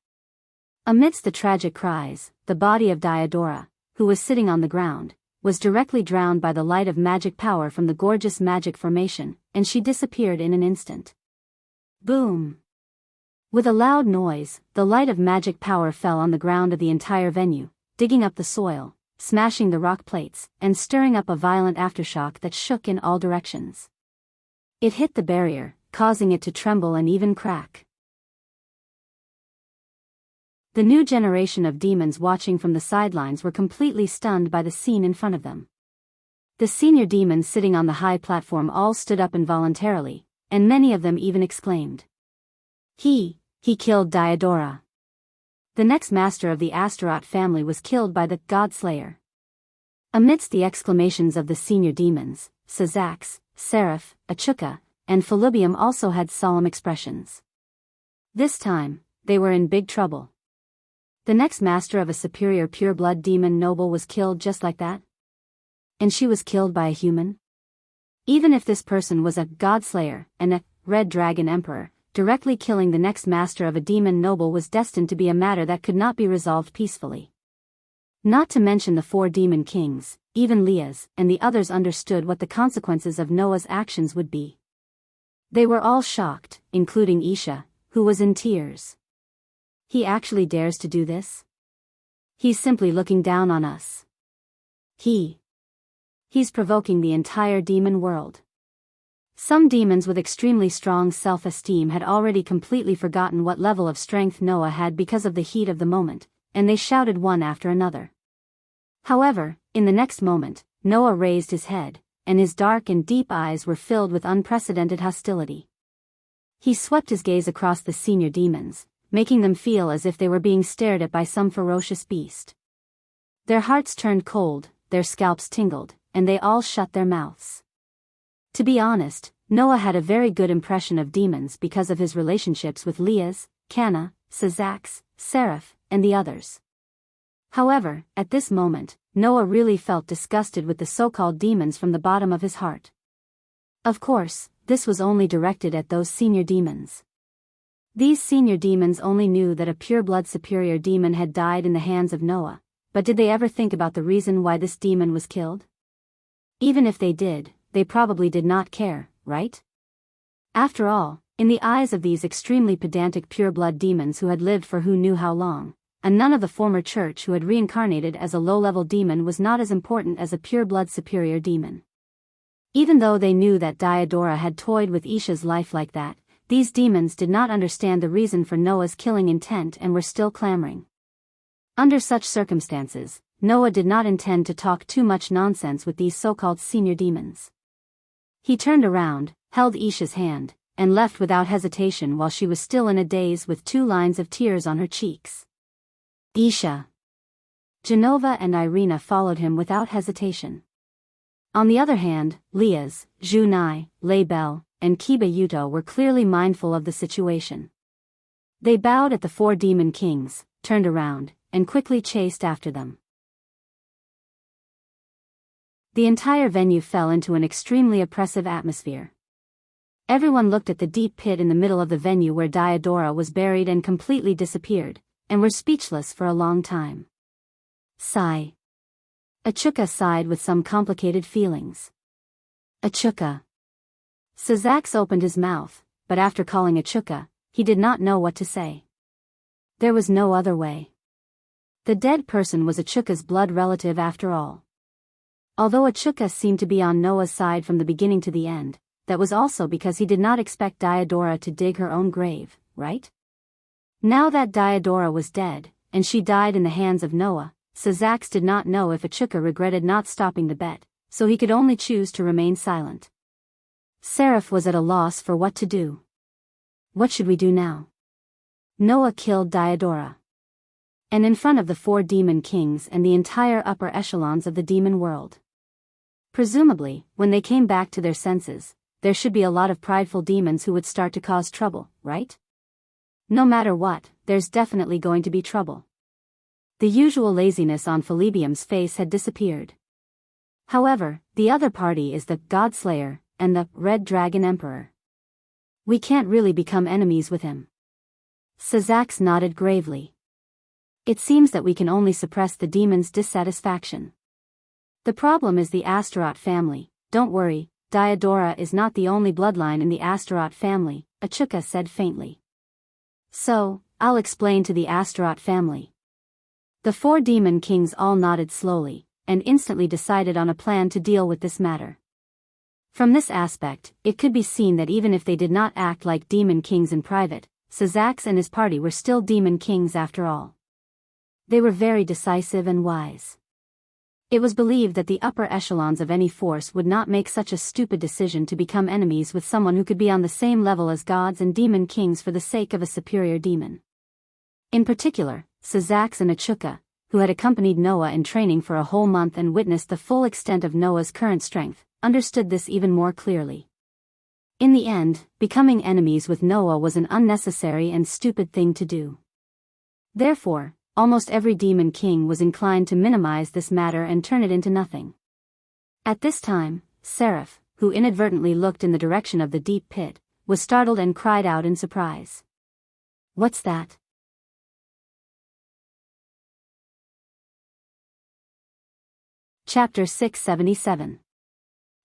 Amidst the tragic cries, the body of Diodora, who was sitting on the ground, was directly drowned by the light of magic power from the gorgeous magic formation, and she disappeared in an instant. Boom! With a loud noise, the light of magic power fell on the ground of the entire venue, digging up the soil, smashing the rock plates, and stirring up a violent aftershock that shook in all directions. It hit the barrier, causing it to tremble and even crack. The new generation of demons watching from the sidelines were completely stunned by the scene in front of them. The senior demons sitting on the high platform all stood up involuntarily, and many of them even exclaimed. He killed Diodora. The next master of the Astaroth family was killed by the God-slayer. Amidst the exclamations of the senior demons, Sazax, Seraph, Achuka, and Felubium also had solemn expressions. This time, they were in big trouble. The next master of a superior pure-blood demon noble was killed just like that? And she was killed by a human? Even if this person was a God-slayer and a Red Dragon Emperor, directly killing the next master of a demon noble was destined to be a matter that could not be resolved peacefully. Not to mention the 4 demon kings, even Leah's, and the others understood what the consequences of Noah's actions would be. They were all shocked, including Isha, who was in tears. He actually dares to do this? He's simply looking down on us. He's provoking the entire demon world. Some demons with extremely strong self-esteem had already completely forgotten what level of strength Noah had because of the heat of the moment, and they shouted one after another. However, in the next moment, Noah raised his head, and his dark and deep eyes were filled with unprecedented hostility. He swept his gaze across the senior demons, making them feel as if they were being stared at by some ferocious beast. Their hearts turned cold, their scalps tingled, and they all shut their mouths. To be honest, Noah had a very good impression of demons because of his relationships with Leah's, Cana, Sazax, Seraph, and the others. However, at this moment, Noah really felt disgusted with the so-called demons from the bottom of his heart. Of course, this was only directed at those senior demons. These senior demons only knew that a pure-blood superior demon had died in the hands of Noah, but did they ever think about the reason why this demon was killed? Even if they did, they probably did not care, right? After all, in the eyes of these extremely pedantic pure-blood demons who had lived for who knew how long, a nun of the former church who had reincarnated as a low-level demon was not as important as a pure-blood superior demon. Even though they knew that Diodora had toyed with Isha's life like that, these demons did not understand the reason for Noah's killing intent and were still clamoring. Under such circumstances, Noah did not intend to talk too much nonsense with these so-called senior demons. He turned around, held Isha's hand, and left without hesitation while she was still in a daze with 2 lines of tears on her cheeks. Isha, Genova and Irina followed him without hesitation. On the other hand, Leah's, Junai, Laibel, and Kiba Yuto were clearly mindful of the situation. They bowed at the 4 demon kings, turned around, and quickly chased after them. The entire venue fell into an extremely oppressive atmosphere. Everyone looked at the deep pit in the middle of the venue where Diodora was buried and completely disappeared, and were speechless for a long time. Sigh. Achuka sighed with some complicated feelings. Achuka. Sazax opened his mouth, but after calling Achuka, he did not know what to say. There was no other way. The dead person was Achuka's blood relative after all. Although Achuka seemed to be on Noah's side from the beginning to the end, that was also because he did not expect Diodora to dig her own grave, right? Now that Diodora was dead, and she died in the hands of Noah, Sazax did not know if Achuka regretted not stopping the bet, so he could only choose to remain silent. Seraph was at a loss for what to do. What should we do now? Noah killed Diodora. And in front of the 4 demon kings and the entire upper echelons of the demon world. Presumably, when they came back to their senses, there should be a lot of prideful demons who would start to cause trouble, right? No matter what, there's definitely going to be trouble. The usual laziness on Felubium's face had disappeared. However, the other party is the God-slayer and the Red Dragon Emperor. We can't really become enemies with him. Sazax nodded gravely. It seems that we can only suppress the demon's dissatisfaction. The problem is the Astaroth family. Don't worry, Diodora is not the only bloodline in the Astaroth family, Achuka said faintly. So, I'll explain to the Astaroth family. The 4 demon kings all nodded slowly, and instantly decided on a plan to deal with this matter. From this aspect, it could be seen that even if they did not act like demon kings in private, Sazax and his party were still demon kings after all. They were very decisive and wise. It was believed that the upper echelons of any force would not make such a stupid decision to become enemies with someone who could be on the same level as gods and demon kings for the sake of a superior demon. In particular, Sazax and Achuka, who had accompanied Noah in training for a whole month and witnessed the full extent of Noah's current strength, understood this even more clearly. In the end, becoming enemies with Noah was an unnecessary and stupid thing to do. Therefore, almost every demon king was inclined to minimize this matter and turn it into nothing. At this time, Seraph, who inadvertently looked in the direction of the deep pit, was startled and cried out in surprise. "What's that?" Chapter 677.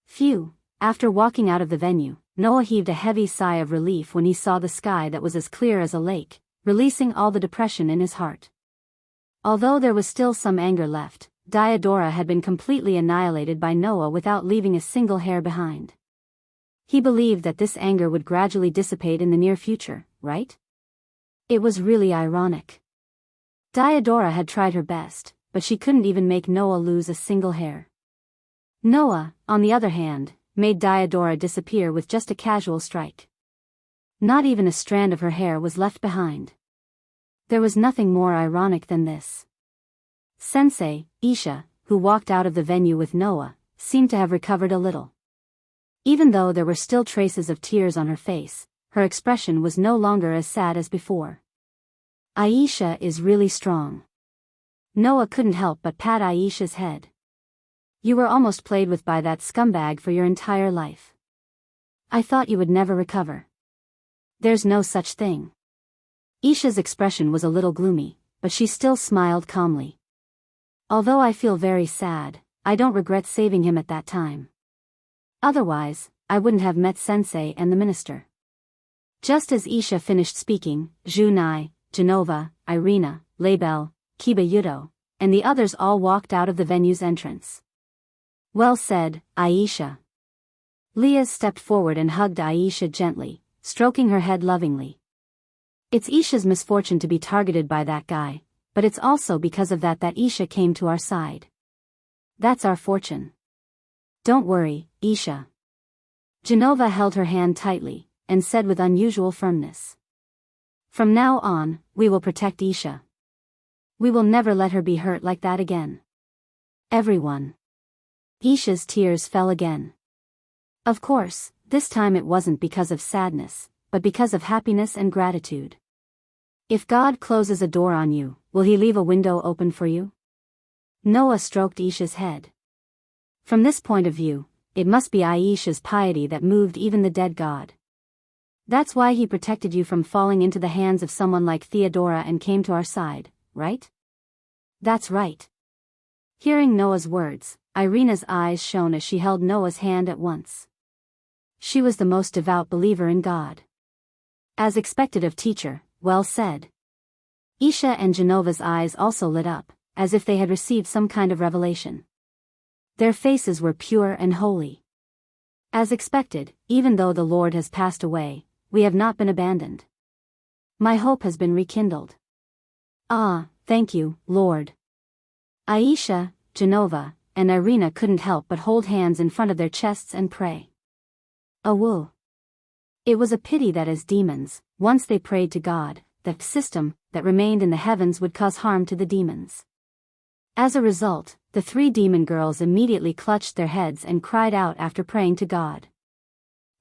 Phew. After walking out of the venue, Noah heaved a heavy sigh of relief when he saw the sky that was as clear as a lake, releasing all the depression in his heart. Although there was still some anger left, Diodora had been completely annihilated by Noah without leaving a single hair behind. He believed that this anger would gradually dissipate in the near future, right? It was really ironic. Diodora had tried her best, but she couldn't even make Noah lose a single hair. Noah, on the other hand, made Diodora disappear with just a casual strike. Not even a strand of her hair was left behind. There was nothing more ironic than this. Sensei, Isha, who walked out of the venue with Noah, seemed to have recovered a little. Even though there were still traces of tears on her face, her expression was no longer as sad as before. Aisha is really strong. Noah couldn't help but pat Aisha's head. You were almost played with by that scumbag for your entire life. I thought you would never recover. There's no such thing. Isha's expression was a little gloomy, but she still smiled calmly. Although I feel very sad, I don't regret saving him at that time. Otherwise, I wouldn't have met Sensei and the minister. Just as Isha finished speaking, Junai, Genova, Irina, Label, Kiba Yudo, and the others all walked out of the venue's entrance. Well said, Aisha. Leah stepped forward and hugged Aisha gently, stroking her head lovingly. It's Isha's misfortune to be targeted by that guy, but it's also because of that Isha came to our side. That's our fortune. Don't worry, Isha. Genova held her hand tightly, and said with unusual firmness. From now on, we will protect Isha. We will never let her be hurt like that again. Everyone. Isha's tears fell again. Of course, this time it wasn't because of sadness, but because of happiness and gratitude. If God closes a door on you, will he leave a window open for you? Noah stroked Isha's head. From this point of view, it must be Aisha's piety that moved even the dead God. That's why he protected you from falling into the hands of someone like Theodora and came to our side, right? That's right. Hearing Noah's words, Irina's eyes shone as she held Noah's hand at once. She was the most devout believer in God. As expected of teacher, well said. Isha and Genova's eyes also lit up, as if they had received some kind of revelation. Their faces were pure and holy. As expected, even though the Lord has passed away, we have not been abandoned. My hope has been rekindled. Ah, thank you, Lord. Aisha, Genova, and Irina couldn't help but hold hands in front of their chests and pray. Awoo. It was a pity that as demons, once they prayed to God, the system that remained in the heavens would cause harm to the demons. As a result, the three demon girls immediately clutched their heads and cried out after praying to God.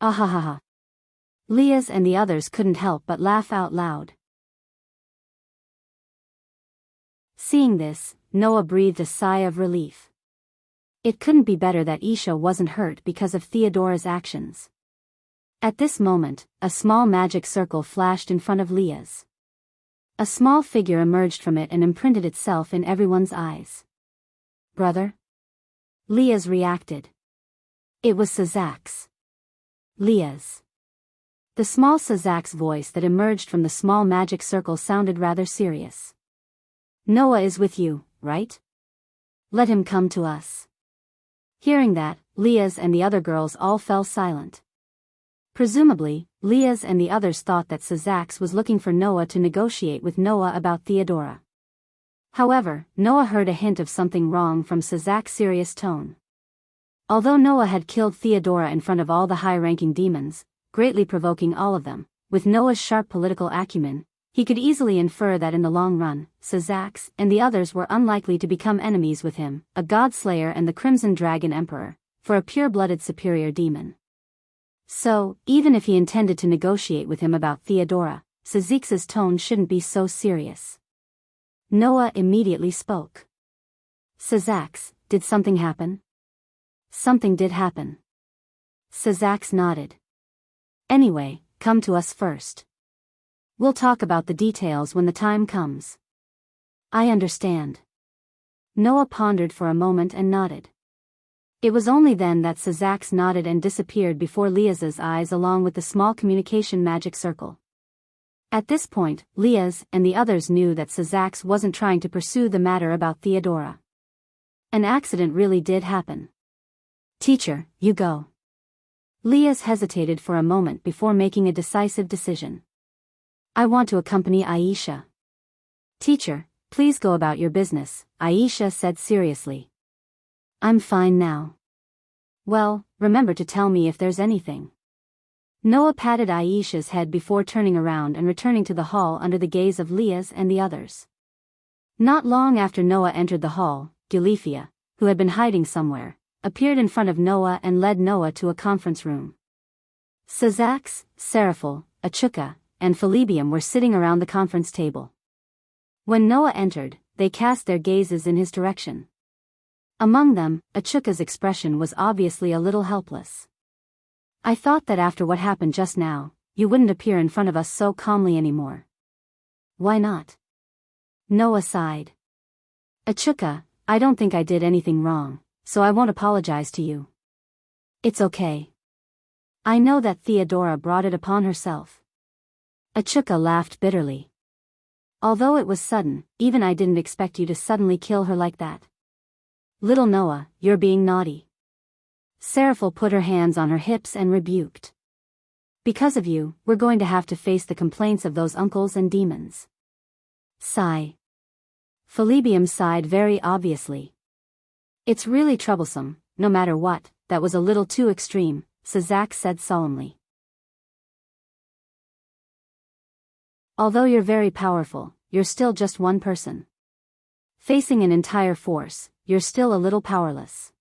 Ahahaha. Leah's and the others couldn't help but laugh out loud. Seeing this, Noah breathed a sigh of relief. It couldn't be better that Isha wasn't hurt because of Theodora's actions. At this moment, a small magic circle flashed in front of Leah's. A small figure emerged from it and imprinted itself in everyone's eyes. Brother? Leah's reacted. It was Sazax. Leah's. The small Sazax voice that emerged from the small magic circle sounded rather serious. Noah is with you, right? Let him come to us. Hearing that, Leah's and the other girls all fell silent. Presumably, Leah's and the others thought that Sazax was looking for Noah to negotiate with Noah about Theodora. However, Noah heard a hint of something wrong from Sazak's serious tone. Although Noah had killed Theodora in front of all the high-ranking demons, greatly provoking all of them, with Noah's sharp political acumen, he could easily infer that in the long run, Sazak and the others were unlikely to become enemies with him, a god-slayer and the Crimson Dragon Emperor, for a pure-blooded superior demon. So, even if he intended to negotiate with him about Theodora, Sazak's tone shouldn't be so serious. Noah immediately spoke. Sazak, did something happen? Something did happen. Sazak nodded. Anyway, come to us first. We'll talk about the details when the time comes. I understand. Noah pondered for a moment and nodded. It was only then that Sazak nodded and disappeared before Leah's eyes along with the small communication magic circle. At this point, Leah's and the others knew that Sazak wasn't trying to pursue the matter about Theodora. An accident really did happen. Teacher, you go. Leah's hesitated for a moment before making a decisive decision. I want to accompany Aisha. Teacher, please go about your business, Aisha said seriously. I'm fine now. Well, remember to tell me if there's anything. Noah patted Aisha's head before turning around and returning to the hall under the gaze of Leah's and the others. Not long after Noah entered the hall, Dulifia, who had been hiding somewhere, appeared in front of Noah and led Noah to a conference room. Sazak, Seraphil, Achuka, and Philibium were sitting around the conference table. When Noah entered, they cast their gazes in his direction. Among them, Achuka's expression was obviously a little helpless. I thought that after what happened just now, you wouldn't appear in front of us so calmly anymore. Why not? Noah sighed. Achuka, I don't think I did anything wrong, so I won't apologize to you. It's okay. I know that Theodora brought it upon herself. Achuka laughed bitterly. Although it was sudden, even I didn't expect you to suddenly kill her like that. Little Noah, you're being naughty. Seraphil put her hands on her hips and rebuked. Because of you, we're going to have to face the complaints of those uncles and demons. Sigh. Philibium sighed very obviously. It's really troublesome, no matter what, that was a little too extreme, Sazak said solemnly. Although you're very powerful, you're still just one person. Facing an entire force, you're still a little powerless.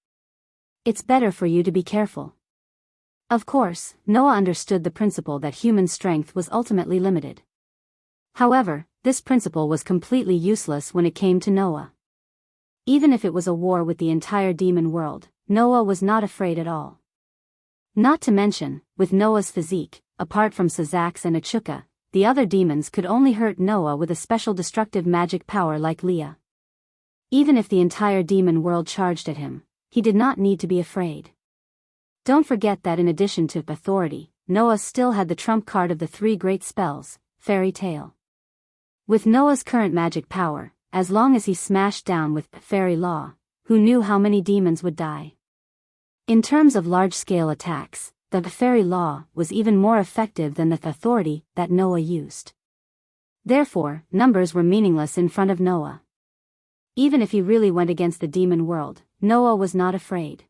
It's better for you to be careful. Of course, Noah understood the principle that human strength was ultimately limited. However, this principle was completely useless when it came to Noah. Even if it was a war with the entire demon world, Noah was not afraid at all. Not to mention, with Noah's physique, apart from Sazak and Achuka, the other demons could only hurt Noah with a special destructive magic power like Leah. Even if the entire demon world charged at him, he did not need to be afraid. Don't forget that in addition to authority, Noah still had the trump card of the three great spells, Fairy Tale. With Noah's current magic power, as long as he smashed down with Fairy Law, who knew how many demons would die? In terms of large-scale attacks, the Fairy Law was even more effective than the authority that Noah used. Therefore, numbers were meaningless in front of Noah. Even if he really went against the demon world, Noah was not afraid.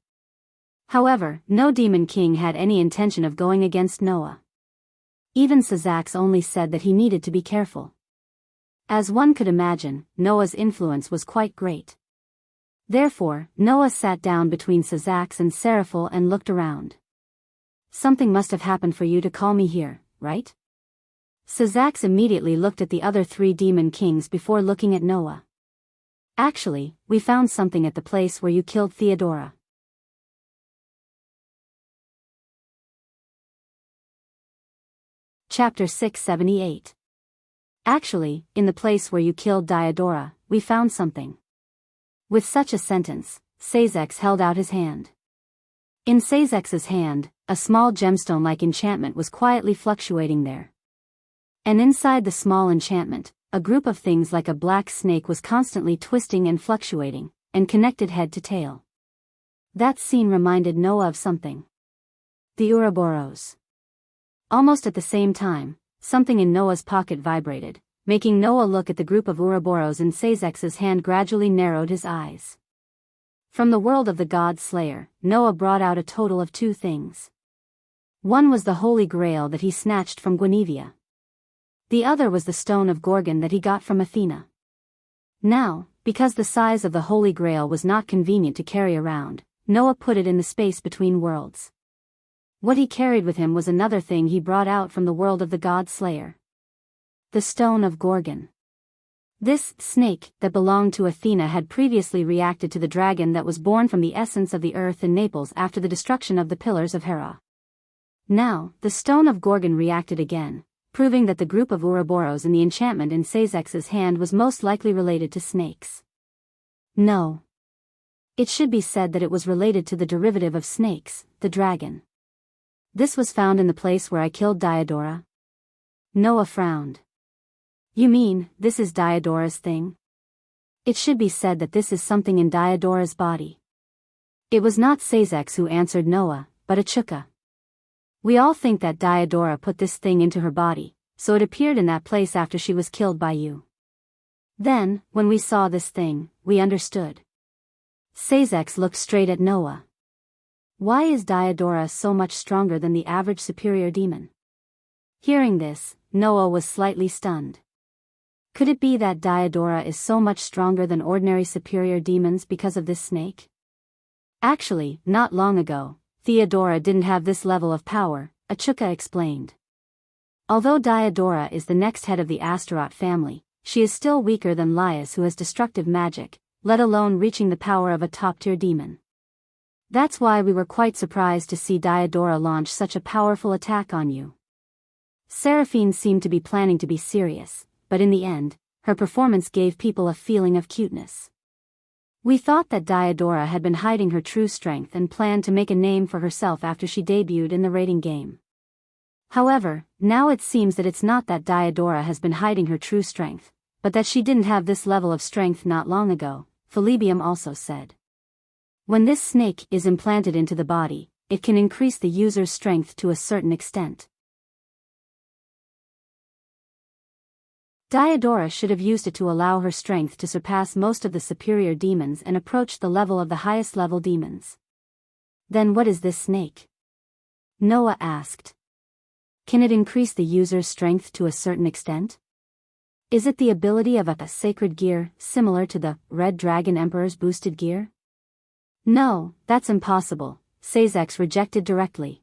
However, no demon king had any intention of going against Noah. Even Sazak only said that he needed to be careful. As one could imagine, Noah's influence was quite great. Therefore, Noah sat down between Sazak and Seraphil and looked around. Something must have happened for you to call me here, right? Sazak immediately looked at the other three demon kings before looking at Noah. Actually, we found something at the place where you killed Theodora. Chapter 678. Actually, in the place where you killed Diodora, we found something. With such a sentence, Sazak held out his hand. In Sazak's hand, a small gemstone-like enchantment was quietly fluctuating there. And inside the small enchantment, a group of things like a black snake was constantly twisting and fluctuating, and connected head to tail. That scene reminded Noah of something. The Ouroboros. Almost at the same time, something in Noah's pocket vibrated, making Noah look at the group of Ouroboros, and Sazex's hand gradually narrowed his eyes. From the world of the god Slayer, Noah brought out a total of 2 things. One was the Holy Grail that he snatched from Guinevere. The other was the Stone of Gorgon that he got from Athena. Now, because the size of the Holy Grail was not convenient to carry around, Noah put it in the space between worlds. What he carried with him was another thing he brought out from the world of the god Slayer. The Stone of Gorgon. This snake that belonged to Athena had previously reacted to the dragon that was born from the essence of the earth in Naples after the destruction of the Pillars of Hera. Now, the Stone of Gorgon reacted again, proving that the group of Ouroboros in the enchantment in Sazex's hand was most likely related to snakes. No. It should be said that it was related to the derivative of snakes, the dragon. This was found in the place where I killed Diodora? Noah frowned. You mean, this is Diodora's thing? It should be said that this is something in Diodora's body. It was not Sazex who answered Noah, but Achuka. We all think that Diodora put this thing into her body, so it appeared in that place after she was killed by you. Then, when we saw this thing, we understood. Sazex looked straight at Noah. Why is Diodora so much stronger than the average superior demon? Hearing this, Noah was slightly stunned. Could it be that Diodora is so much stronger than ordinary superior demons because of this snake? Actually, not long ago, Theodora didn't have this level of power, Achuka explained. Although Diodora is the next head of the Astaroth family, she is still weaker than Laius, who has destructive magic, let alone reaching the power of a top-tier demon. That's why we were quite surprised to see Diodora launch such a powerful attack on you. Seraphine seemed to be planning to be serious, but in the end, her performance gave people a feeling of cuteness. We thought that Diodora had been hiding her true strength and planned to make a name for herself after she debuted in the rating game. However, now it seems that it's not that Diodora has been hiding her true strength, but that she didn't have this level of strength not long ago, Philibium also said. When this snake is implanted into the body, it can increase the user's strength to a certain extent. Diodora should have used it to allow her strength to surpass most of the superior demons and approach the level of the highest level demons. Then what is this snake? Noah asked. Can it increase the user's strength to a certain extent? Is it the ability of a sacred gear, similar to the Red Dragon Emperor's boosted gear? No, that's impossible, Sazex rejected directly.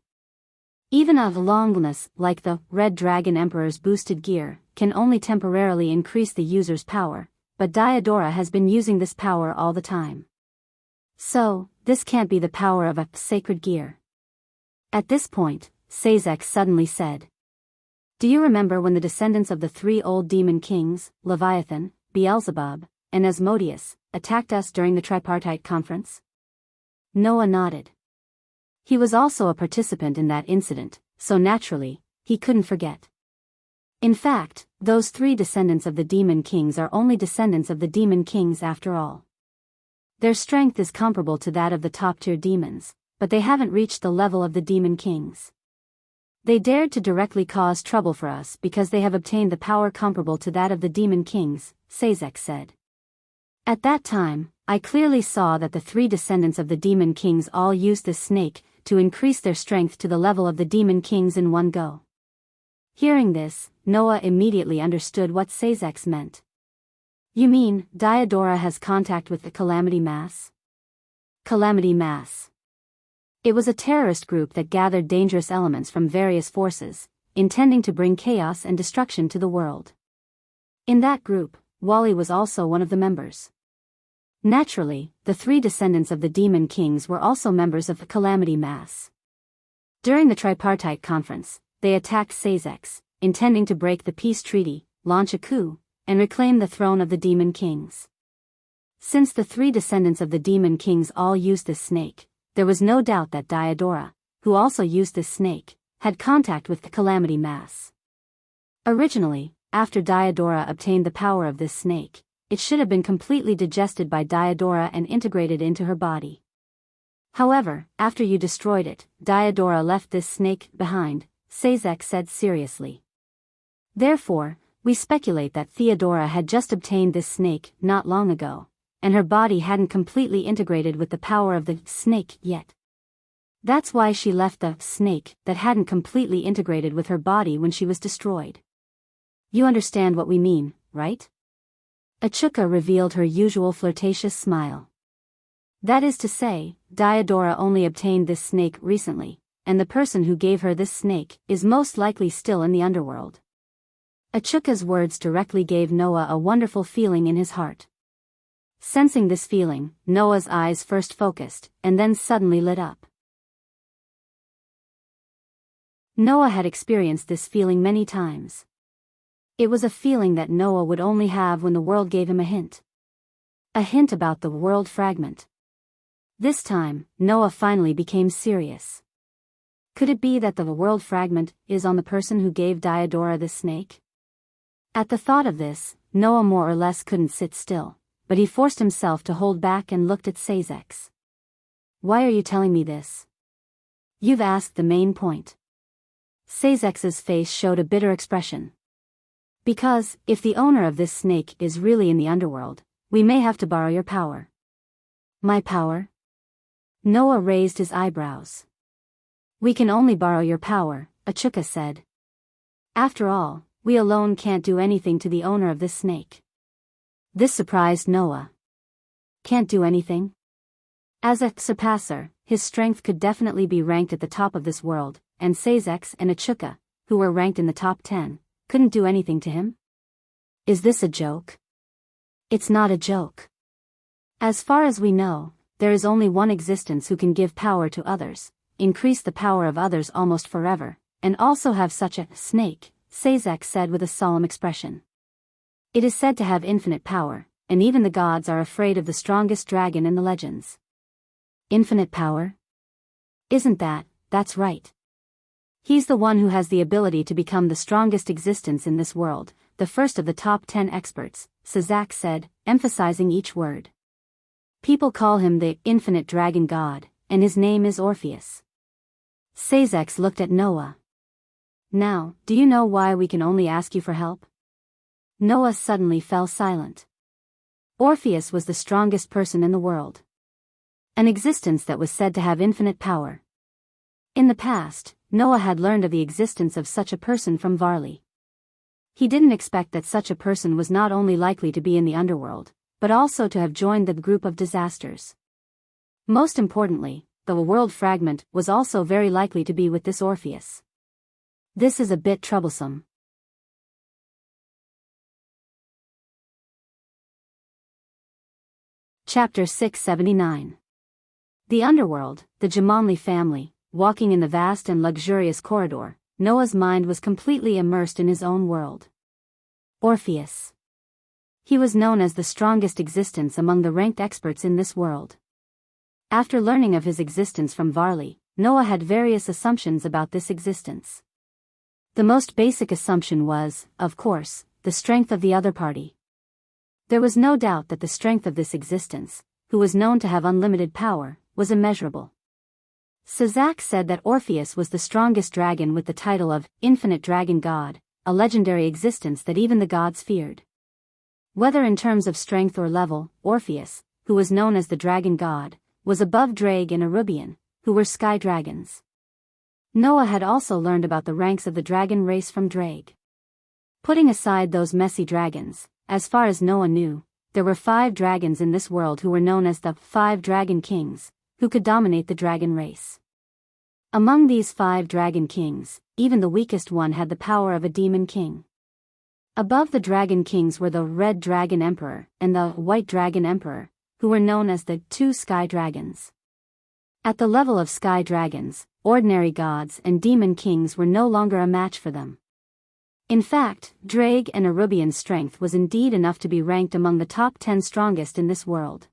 Even a longness like the Red Dragon Emperor's boosted gear can only temporarily increase the user's power, but Diodora has been using this power all the time. So, this can't be the power of a sacred gear. At this point, Sazex suddenly said. Do you remember when the descendants of the 3 old demon kings, Leviathan, Beelzebub, and Asmodeus, attacked us during the tripartite conference? Noah nodded. He was also a participant in that incident, so naturally, he couldn't forget. In fact, those 3 descendants of the demon kings are only descendants of the demon kings after all. Their strength is comparable to that of the top-tier demons, but they haven't reached the level of the demon kings. They dared to directly cause trouble for us because they have obtained the power comparable to that of the demon kings, Sazex said. At that time, I clearly saw that the 3 descendants of the demon kings all used this snake to increase their strength to the level of the demon kings in one go. Hearing this, Noah immediately understood what Sazex meant. You mean, Diodora has contact with the Calamity Mass? Calamity Mass. It was a terrorist group that gathered dangerous elements from various forces, intending to bring chaos and destruction to the world. In that group, Wally was also one of the members. Naturally, the 3 descendants of the demon kings were also members of the Calamity Mass. During the tripartite conference, they attacked Sazex, intending to break the peace treaty, launch a coup, and reclaim the throne of the demon kings. Since the 3 descendants of the demon kings all used this snake, there was no doubt that Diodora, who also used this snake, had contact with the Calamity Mass. Originally, after Diodora obtained the power of this snake, it should have been completely digested by Diodora and integrated into her body. However, after you destroyed it, Diodora left this snake behind, Sazex said seriously. Therefore, We speculate that Theodora had just obtained this snake not long ago, and her body hadn't completely integrated with the power of the snake yet. That's why she left the snake that hadn't completely integrated with her body when she was destroyed. You understand what we mean, right? Achuka revealed her usual flirtatious smile. That is to say, Diodora only obtained this snake recently, and the person who gave her this snake is most likely still in the underworld. Achuka's words directly gave Noah a wonderful feeling in his heart. Sensing this feeling, Noah's eyes first focused, and then suddenly lit up. Noah had experienced this feeling many times. It was a feeling that Noah would only have when the world gave him a hint. A hint about the world fragment. This time, Noah finally became serious. Could it be that the world fragment is on the person who gave Diodora the snake? At the thought of this, Noah more or less couldn't sit still, but he forced himself to hold back and looked at Sazex. Why are you telling me this? You've asked the main point. Sazex's face showed a bitter expression. Because, if the owner of this snake is really in the underworld, we may have to borrow your power. My power? Noah raised his eyebrows. We can only borrow your power, Achuka said. After all, we alone can't do anything to the owner of this snake. This surprised Noah. Can't do anything? As a surpasser, his strength could definitely be ranked at the top of this world, and Sazex and Achuka, who were ranked in the top 10, couldn't do anything to him? Is this a joke? It's not a joke. As far as we know, there is only one existence who can give power to others, increase the power of others almost forever, and also have such a snake, Sazex said with a solemn expression. It is said to have infinite power, and even the gods are afraid of the strongest dragon in the legends. Infinite power? That's right. He's the one who has the ability to become the strongest existence in this world, the first of the top 10 experts, Sazex said, emphasizing each word. People call him the infinite dragon god, and his name is Orpheus. Sazex looked at Noah. Now, do you know why we can only ask you for help? Noah suddenly fell silent. Orpheus was the strongest person in the world. An existence that was said to have infinite power. In the past, Noah had learned of the existence of such a person from Varley. He didn't expect that such a person was not only likely to be in the underworld, but also to have joined the group of disasters. Most importantly, the world fragment was also very likely to be with this Orpheus. This is a bit troublesome. Chapter 679. The underworld, the Jumanli family. Walking in the vast and luxurious corridor, Noah's mind was completely immersed in his own world. Orpheus. He was known as the strongest existence among the ranked experts in this world. After learning of his existence from Varley, Noah had various assumptions about this existence. The most basic assumption was, of course, the strength of the other party. There was no doubt that the strength of this existence, who was known to have unlimited power, was immeasurable. Sazex said that Orpheus was the strongest dragon with the title of Infinite Dragon God, a legendary existence that even the gods feared. Whether in terms of strength or level, Orpheus, who was known as the Dragon God, was above Drake and Erubian, who were sky dragons. Noah had also learned about the ranks of the dragon race from Drake. Putting aside those messy dragons, as far as Noah knew, there were 5 dragons in this world who were known as the 5 Dragon Kings, who could dominate the dragon race. Among these 5 dragon kings, even the weakest one had the power of a demon king. Above the dragon kings were the Red Dragon Emperor and the White Dragon Emperor, who were known as the 2 sky dragons. At the level of sky dragons, ordinary gods and demon kings were no longer a match for them. In fact, Drake and Erubian's strength was indeed enough to be ranked among the top 10 strongest in this world.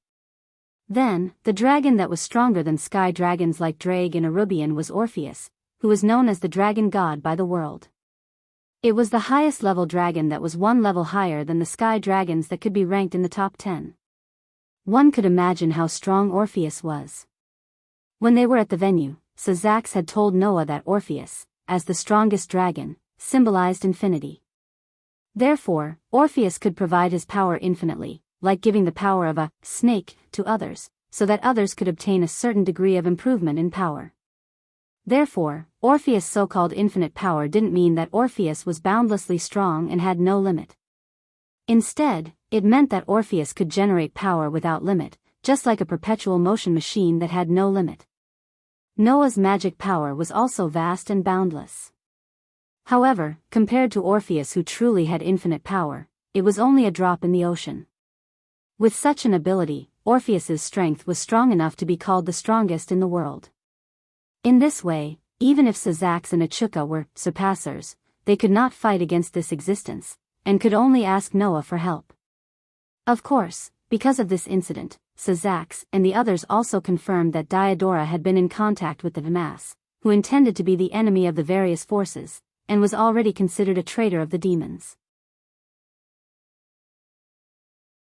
Then, the dragon that was stronger than sky dragons like Drake and Erubian was Orpheus, who was known as the dragon god by the world. It was the highest level dragon that was 1 level higher than the sky dragons that could be ranked in the top 10. One could imagine how strong Orpheus was. When they were at the venue, Sazex had told Noah that Orpheus, as the strongest dragon, symbolized infinity. Therefore, Orpheus could provide his power infinitely, like giving the power of a snake to others, so that others could obtain a certain degree of improvement in power. Therefore, Orpheus' so-called infinite power didn't mean that Orpheus was boundlessly strong and had no limit. Instead, it meant that Orpheus could generate power without limit, just like a perpetual motion machine that had no limit. Noah's magic power was also vast and boundless. However, compared to Orpheus, who truly had infinite power, it was only a drop in the ocean. With such an ability, Orpheus's strength was strong enough to be called the strongest in the world. In this way, even if Sazax and Achuka were surpassers, they could not fight against this existence, and could only ask Noah for help. Of course, because of this incident, Sazax and the others also confirmed that Diodora had been in contact with the Immerse, who intended to be the enemy of the various forces, and was already considered a traitor of the demons.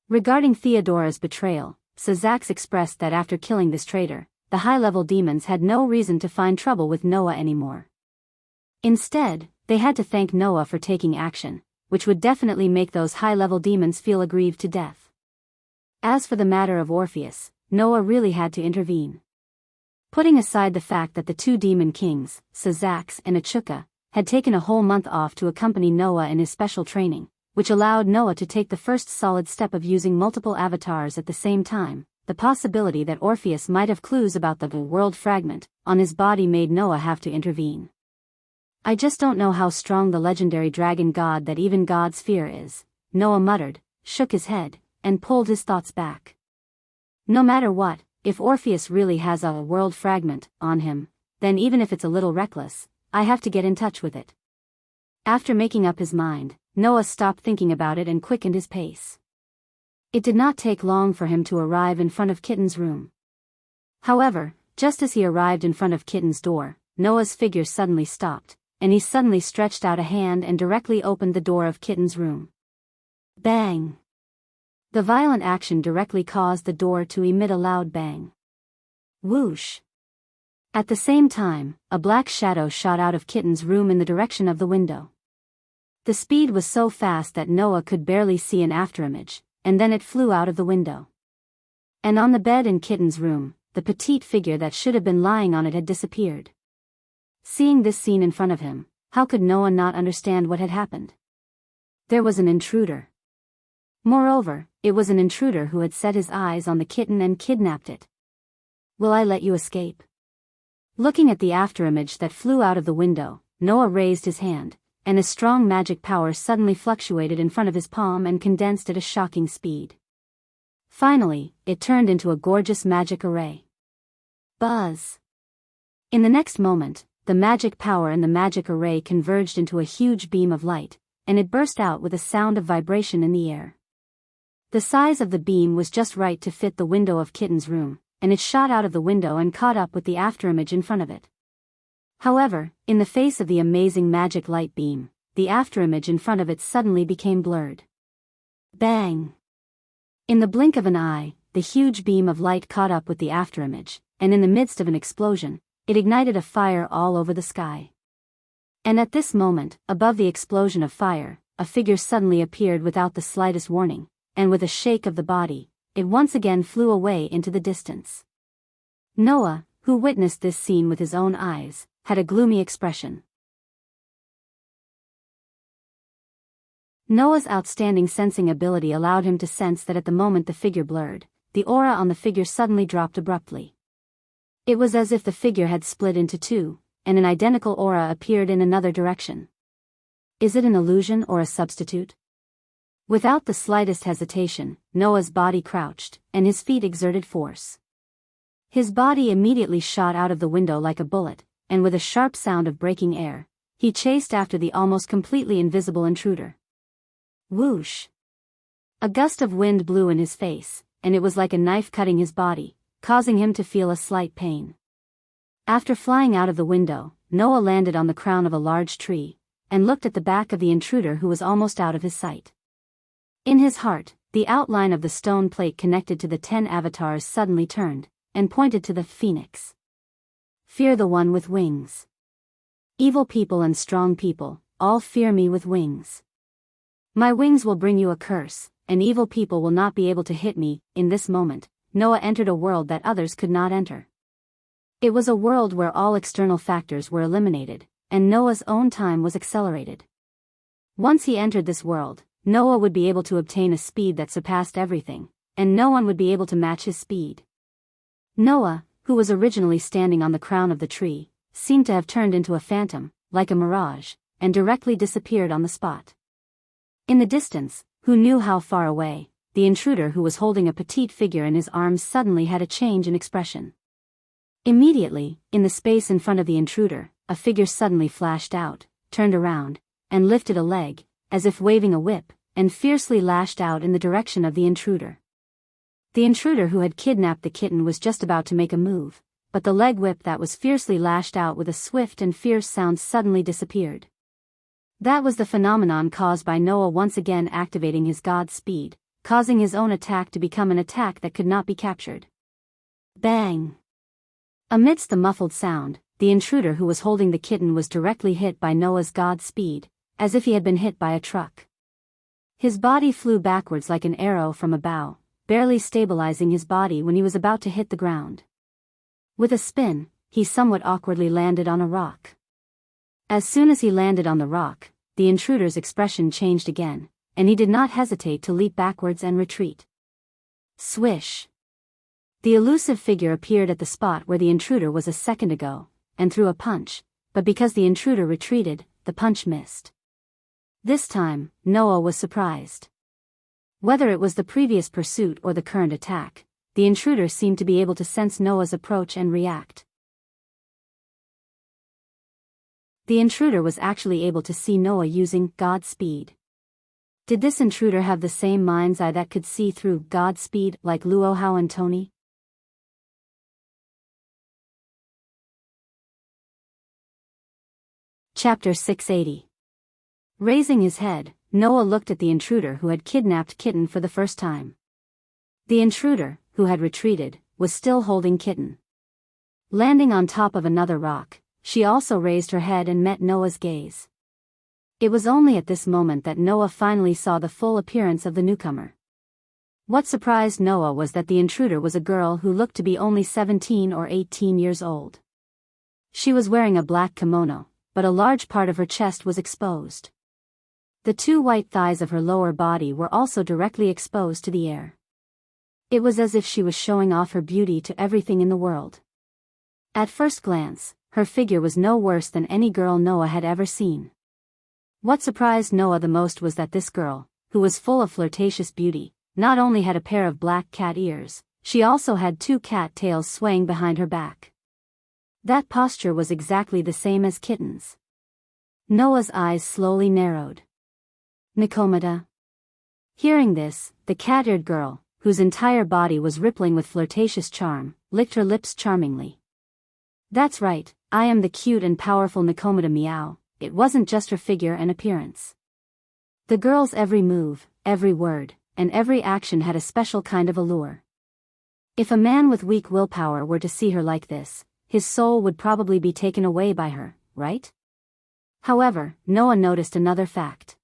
Regarding Theodora's betrayal, Sazax expressed that after killing this traitor, the high-level demons had no reason to find trouble with Noah anymore. Instead, they had to thank Noah for taking action, which would definitely make those high-level demons feel aggrieved to death. As for the matter of Orpheus, Noah really had to intervene. Putting aside the fact that the two demon kings, Sazax and Achuka, had taken a whole month off to accompany Noah in his special training, which allowed Noah to take the first solid step of using multiple avatars at the same time, the possibility that Orpheus might have clues about the world fragment on his body made Noah have to intervene. "I just don't know how strong the legendary dragon god that even gods fear is," Noah muttered, shook his head, and pulled his thoughts back. No matter what, if Orpheus really has a world fragment on him, then even if it's a little reckless, I have to get in touch with it. After making up his mind, Noah stopped thinking about it and quickened his pace. It did not take long for him to arrive in front of Kitten's room. However, just as he arrived in front of Kitten's door, Noah's figure suddenly stopped, and he suddenly stretched out a hand and directly opened the door of Kitten's room. Bang! The violent action directly caused the door to emit a loud bang. Whoosh! At the same time, a black shadow shot out of Kitten's room in the direction of the window. The speed was so fast that Noah could barely see an afterimage, and then it flew out of the window. And on the bed in Kitten's room, the petite figure that should have been lying on it had disappeared. Seeing this scene in front of him, how could Noah not understand what had happened? There was an intruder. Moreover, it was an intruder who had set his eyes on the kitten and kidnapped it. "Will I let you escape?" Looking at the afterimage that flew out of the window, Noah raised his hand, and a strong magic power suddenly fluctuated in front of his palm and condensed at a shocking speed. Finally, it turned into a gorgeous magic array. Buzz! In the next moment, the magic power and the magic array converged into a huge beam of light, and it burst out with a sound of vibration in the air. The size of the beam was just right to fit the window of Kitten's room, and it shot out of the window and caught up with the afterimage in front of it. However, in the face of the amazing magic light beam, the afterimage in front of it suddenly became blurred. Bang! In the blink of an eye, the huge beam of light caught up with the afterimage, and in the midst of an explosion, it ignited a fire all over the sky. And at this moment, above the explosion of fire, a figure suddenly appeared without the slightest warning, and with a shake of the body, it once again flew away into the distance. Noah, who witnessed this scene with his own eyes, had a gloomy expression. Noah's outstanding sensing ability allowed him to sense that at the moment the figure blurred, the aura on the figure suddenly dropped abruptly. It was as if the figure had split into two, and an identical aura appeared in another direction. Is it an illusion or a substitute? Without the slightest hesitation, Noah's body crouched, and his feet exerted force. His body immediately shot out of the window like a bullet, and with a sharp sound of breaking air, he chased after the almost completely invisible intruder. Whoosh! A gust of wind blew in his face, and it was like a knife cutting his body, causing him to feel a slight pain. After flying out of the window, Noah landed on the crown of a large tree, and looked at the back of the intruder who was almost out of his sight. In his heart, the outline of the stone plate connected to the 10 avatars suddenly turned, and pointed to the phoenix. Fear the one with wings. Evil people and strong people, all fear me with wings. My wings will bring you a curse, and evil people will not be able to hit me. In this moment, Noah entered a world that others could not enter. It was a world where all external factors were eliminated, and Noah's own time was accelerated. Once he entered this world, Noah would be able to obtain a speed that surpassed everything, and no one would be able to match his speed. Noah, who was originally standing on the crown of the tree, seemed to have turned into a phantom, like a mirage, and directly disappeared on the spot. In the distance, who knew how far away, the intruder who was holding a petite figure in his arms suddenly had a change in expression. Immediately, in the space in front of the intruder, a figure suddenly flashed out, turned around, and lifted a leg, as if waving a whip, and fiercely lashed out in the direction of the intruder. The intruder who had kidnapped the kitten was just about to make a move, but the leg whip that was fiercely lashed out with a swift and fierce sound suddenly disappeared. That was the phenomenon caused by Noah once again activating his god speed, causing his own attack to become an attack that could not be captured. Bang! Amidst the muffled sound, the intruder who was holding the kitten was directly hit by Noah's god speed, as if he had been hit by a truck. His body flew backwards like an arrow from a bow, barely stabilizing his body when he was about to hit the ground. With a spin, he somewhat awkwardly landed on a rock. As soon as he landed on the rock, the intruder's expression changed again, and he did not hesitate to leap backwards and retreat. Swish! The elusive figure appeared at the spot where the intruder was a second ago, and threw a punch, but because the intruder retreated, the punch missed. This time, Noah was surprised. Whether it was the previous pursuit or the current attack, the intruder seemed to be able to sense Noah's approach and react. The intruder was actually able to see Noah using God speed. Did this intruder have the same mind's eye that could see through God speed like Luo Hao and Tony? Chapter 680. Raising his head, Noah looked at the intruder who had kidnapped Kitten for the first time. The intruder, who had retreated, was still holding Kitten. Landing on top of another rock, she also raised her head and met Noah's gaze. It was only at this moment that Noah finally saw the full appearance of the newcomer. What surprised Noah was that the intruder was a girl who looked to be only 17 or 18 years old. She was wearing a black kimono, but a large part of her chest was exposed. The two white thighs of her lower body were also directly exposed to the air. It was as if she was showing off her beauty to everything in the world. At first glance, her figure was no worse than any girl Noah had ever seen. What surprised Noah the most was that this girl, who was full of flirtatious beauty, not only had a pair of black cat ears, she also had two cat tails swaying behind her back. That posture was exactly the same as Kitten's. Noah's eyes slowly narrowed. Nikomata. Hearing this, the cat-eared girl, whose entire body was rippling with flirtatious charm, licked her lips charmingly. That's right, I am the cute and powerful Nikomata Meow. It wasn't just her figure and appearance. The girl's every move, every word, and every action had a special kind of allure. If a man with weak willpower were to see her like this, his soul would probably be taken away by her, right? However, Noah noticed another fact.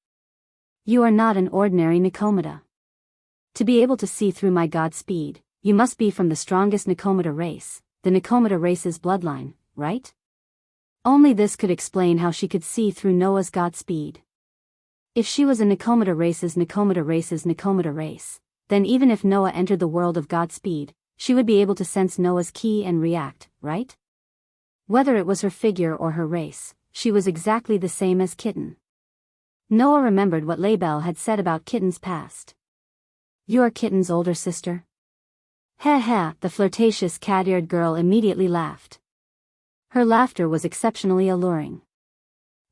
You are not an ordinary Nikomata. To be able to see through my god speed, you must be from the strongest Nikomata race, the Nikomata race's bloodline, right? Only this could explain how she could see through Noah's god speed. If she was a Nikomata race's Nikomata race, then even if Noah entered the world of god speed, she would be able to sense Noah's ki and react, right? Whether it was her figure or her race, she was exactly the same as Kitten. Noah remembered what Label had said about Kitten's past. You are Kitten's older sister? Heh heh, the flirtatious cat-eared girl immediately laughed. Her laughter was exceptionally alluring.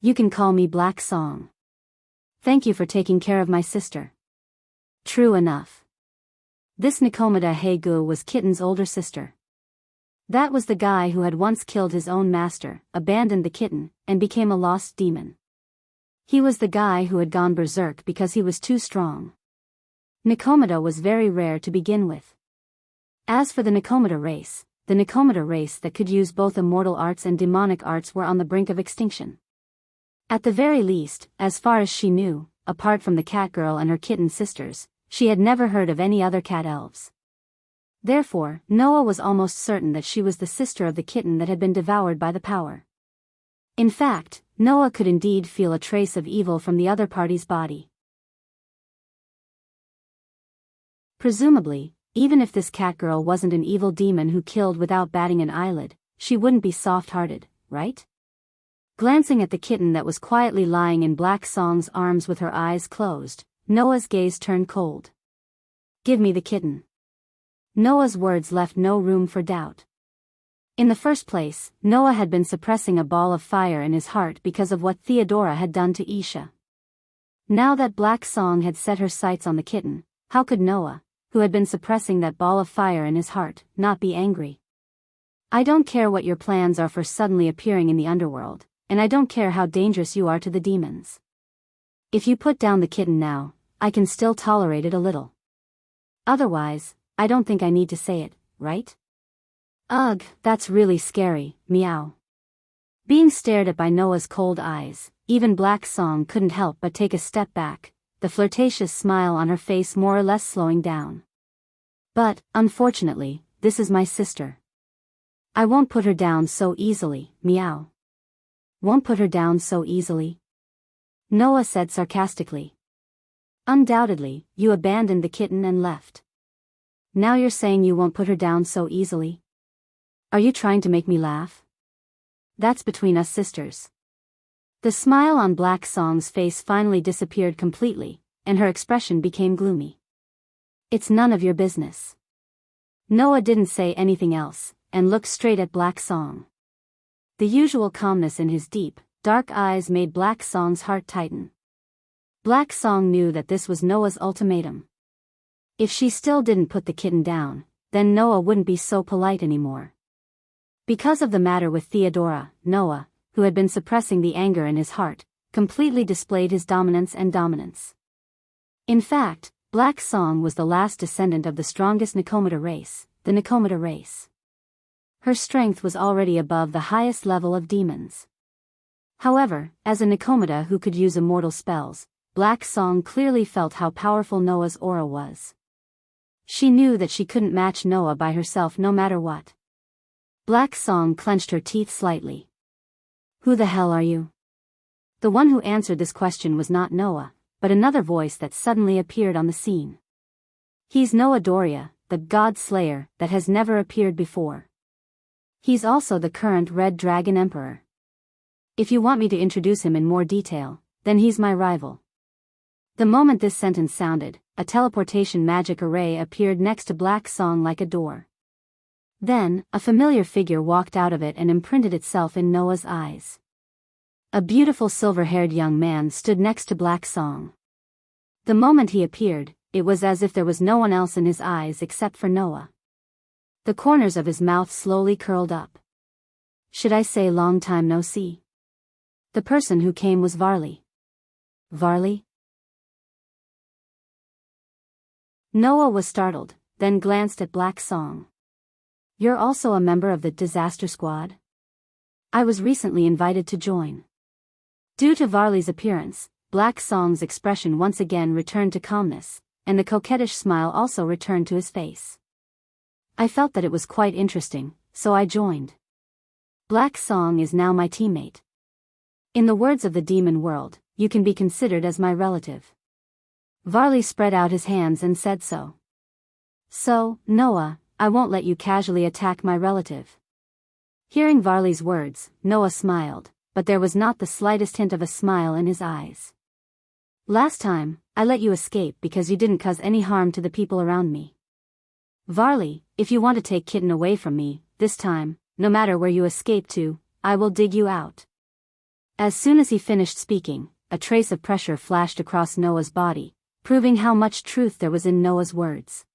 You can call me Black Song. Thank you for taking care of my sister. True enough. This Nikomata Heigu was Kitten's older sister. That was the guy who had once killed his own master, abandoned the kitten, and became a lost demon. He was the guy who had gone berserk because he was too strong. Nikomata was very rare to begin with. As for the Nikomata race that could use both immortal arts and demonic arts were on the brink of extinction. At the very least, as far as she knew, apart from the cat girl and her kitten sisters, she had never heard of any other cat elves. Therefore, Noah was almost certain that she was the sister of the kitten that had been devoured by the power. In fact, Noah could indeed feel a trace of evil from the other party's body. Presumably, even if this cat girl wasn't an evil demon who killed without batting an eyelid, she wouldn't be soft-hearted, right? Glancing at the kitten that was quietly lying in Black Song's arms with her eyes closed, Noah's gaze turned cold. "Give me the kitten." Noah's words left no room for doubt. In the first place, Noah had been suppressing a ball of fire in his heart because of what Theodora had done to Isha. Now that Black Song had set her sights on the kitten, how could Noah, who had been suppressing that ball of fire in his heart, not be angry? "I don't care what your plans are for suddenly appearing in the underworld, and I don't care how dangerous you are to the demons. If you put down the kitten now, I can still tolerate it a little. Otherwise, I don't think I need to say it, right?" "Ugh, that's really scary, meow." Being stared at by Noah's cold eyes, even Black Song couldn't help but take a step back, the flirtatious smile on her face more or less slowing down. "But, unfortunately, this is my sister. I won't put her down so easily, meow." "Won't put her down so easily?" Noah said sarcastically. "Undoubtedly, you abandoned the kitten and left. Now you're saying you won't put her down so easily? Are you trying to make me laugh? That's between us sisters." The smile on Black Song's face finally disappeared completely, and her expression became gloomy. "It's none of your business." Noah didn't say anything else, and looked straight at Black Song. The usual calmness in his deep, dark eyes made Black Song's heart tighten. Black Song knew that this was Noah's ultimatum. If she still didn't put the kitten down, then Noah wouldn't be so polite anymore. Because of the matter with Theodora, Noah, who had been suppressing the anger in his heart, completely displayed his dominance. In fact, Black Song was the last descendant of the strongest Nikomata race, the Nikomata race. Her strength was already above the highest level of demons. However, as a Nikomata who could use immortal spells, Black Song clearly felt how powerful Noah's aura was. She knew that she couldn't match Noah by herself no matter what. Black Song clenched her teeth slightly. "Who the hell are you?" The one who answered this question was not Noah, but another voice that suddenly appeared on the scene. "He's Noah Doria, the God Slayer that has never appeared before. He's also the current Red Dragon Emperor. If you want me to introduce him in more detail, then he's my rival." The moment this sentence sounded, a teleportation magic array appeared next to Black Song like a door. Then, a familiar figure walked out of it and imprinted itself in Noah's eyes. A beautiful silver-haired young man stood next to Black Song. The moment he appeared, it was as if there was no one else in his eyes except for Noah. The corners of his mouth slowly curled up. "Should I say long time no see?" The person who came was Varley. "Varley?" Noah was startled, then glanced at Black Song. "You're also a member of the Disaster Squad? I was recently invited to join." Due to Varley's appearance, Black Song's expression once again returned to calmness, and the coquettish smile also returned to his face. "I felt that it was quite interesting, so I joined. Black Song is now my teammate. In the words of the demon world, you can be considered as my relative." Varley spread out his hands and said so. "So, Noah, I won't let you casually attack my relative." Hearing Varley's words, Noah smiled, but there was not the slightest hint of a smile in his eyes. "Last time, I let you escape because you didn't cause any harm to the people around me. Varley, if you want to take Kitten away from me, this time, no matter where you escape to, I will dig you out." As soon as he finished speaking, a trace of pressure flashed across Noah's body, proving how much truth there was in Noah's words.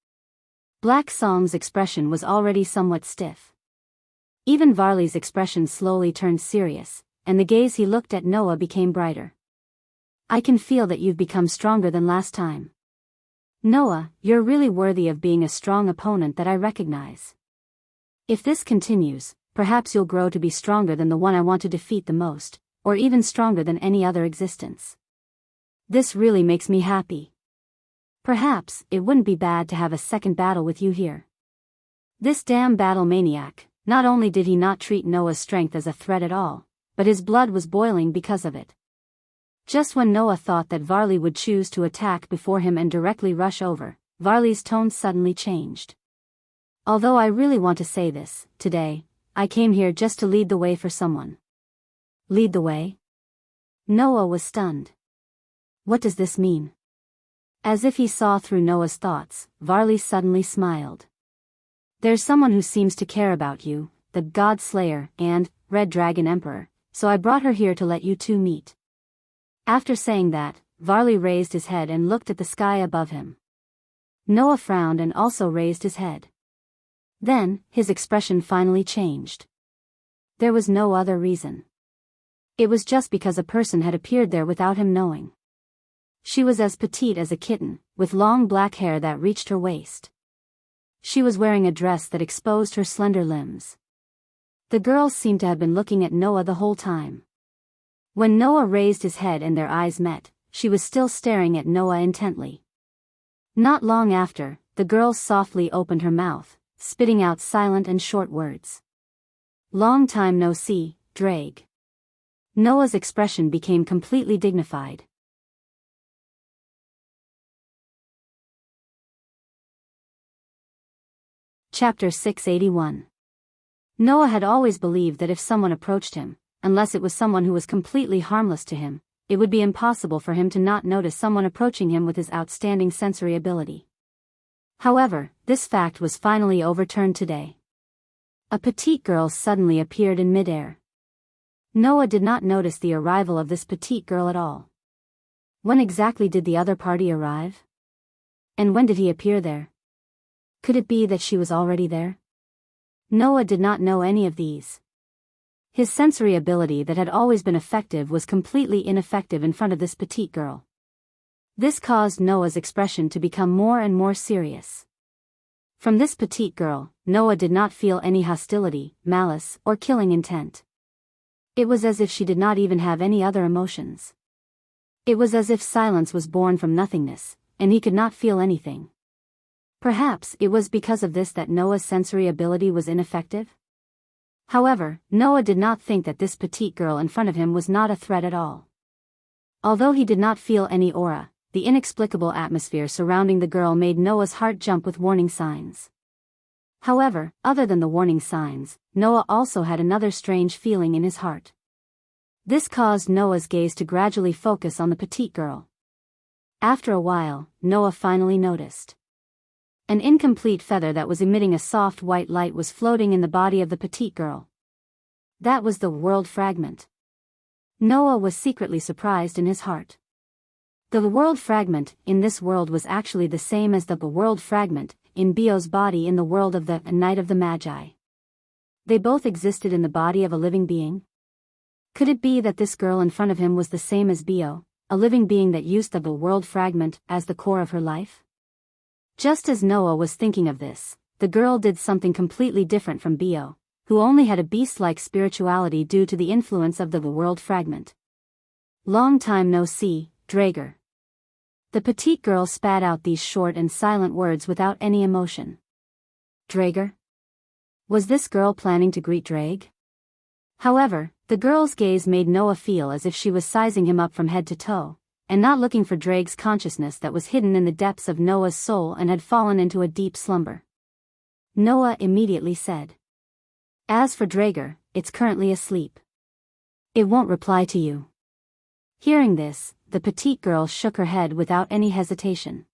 Black Song's expression was already somewhat stiff. Even Varley's expression slowly turned serious, and the gaze he looked at Noah became brighter. "I can feel that you've become stronger than last time. Noah, you're really worthy of being a strong opponent that I recognize. If this continues, perhaps you'll grow to be stronger than the one I want to defeat the most, or even stronger than any other existence." This really makes me happy. Perhaps it wouldn't be bad to have a second battle with you here. This damn battle maniac, not only did he not treat Noah's strength as a threat at all, but his blood was boiling because of it. Just when Noah thought that Varley would choose to attack before him and directly rush over, Varley's tone suddenly changed. Although I really want to say this, today, I came here just to lead the way for someone. Lead the way? Noah was stunned. What does this mean? As if he saw through Noah's thoughts, Varley suddenly smiled. There's someone who seems to care about you, the God Slayer and Red Dragon Emperor, so I brought her here to let you two meet. After saying that, Varley raised his head and looked at the sky above him. Noah frowned and also raised his head. Then, his expression finally changed. There was no other reason. It was just because a person had appeared there without him knowing. She was as petite as a kitten, with long black hair that reached her waist. She was wearing a dress that exposed her slender limbs. The girls seemed to have been looking at Noah the whole time. When Noah raised his head and their eyes met, she was still staring at Noah intently. Not long after, the girl softly opened her mouth, spitting out silent and short words. Long time no see, Drake. Noah's expression became completely dignified. Chapter 681. Noah had always believed that if someone approached him, unless it was someone who was completely harmless to him, it would be impossible for him to not notice someone approaching him with his outstanding sensory ability. However, this fact was finally overturned today. A petite girl suddenly appeared in midair. Noah did not notice the arrival of this petite girl at all. When exactly did the other party arrive? And when did he appear there? Could it be that she was already there? Noah did not know any of these. His sensory ability that had always been effective was completely ineffective in front of this petite girl. This caused Noah's expression to become more and more serious. From this petite girl, Noah did not feel any hostility, malice, or killing intent. It was as if she did not even have any other emotions. It was as if silence was born from nothingness, and he could not feel anything. Perhaps it was because of this that Noah's sensory ability was ineffective? However, Noah did not think that this petite girl in front of him was not a threat at all. Although he did not feel any aura, the inexplicable atmosphere surrounding the girl made Noah's heart jump with warning signs. However, other than the warning signs, Noah also had another strange feeling in his heart. This caused Noah's gaze to gradually focus on the petite girl. After a while, Noah finally noticed. An incomplete feather that was emitting a soft white light was floating in the body of the petite girl. That was the world fragment. Noah was secretly surprised in his heart. The world fragment in this world was actually the same as the world fragment in Bio's body in the world of the Night of the Magi. They both existed in the body of a living being. Could it be that this girl in front of him was the same as Bio, a living being that used the world fragment as the core of her life? Just as Noah was thinking of this, the girl did something completely different from Bio, who only had a beast-like spirituality due to the influence of the world fragment. Long time no see, Drager. The petite girl spat out these short and silent words without any emotion. Drager? Was this girl planning to greet Drake? However, the girl's gaze made Noah feel as if she was sizing him up from head to toe, and not looking for Drake's consciousness that was hidden in the depths of Noah's soul and had fallen into a deep slumber. Noah immediately said. As for Drager, it's currently asleep. It won't reply to you. Hearing this, the petite girl shook her head without any hesitation.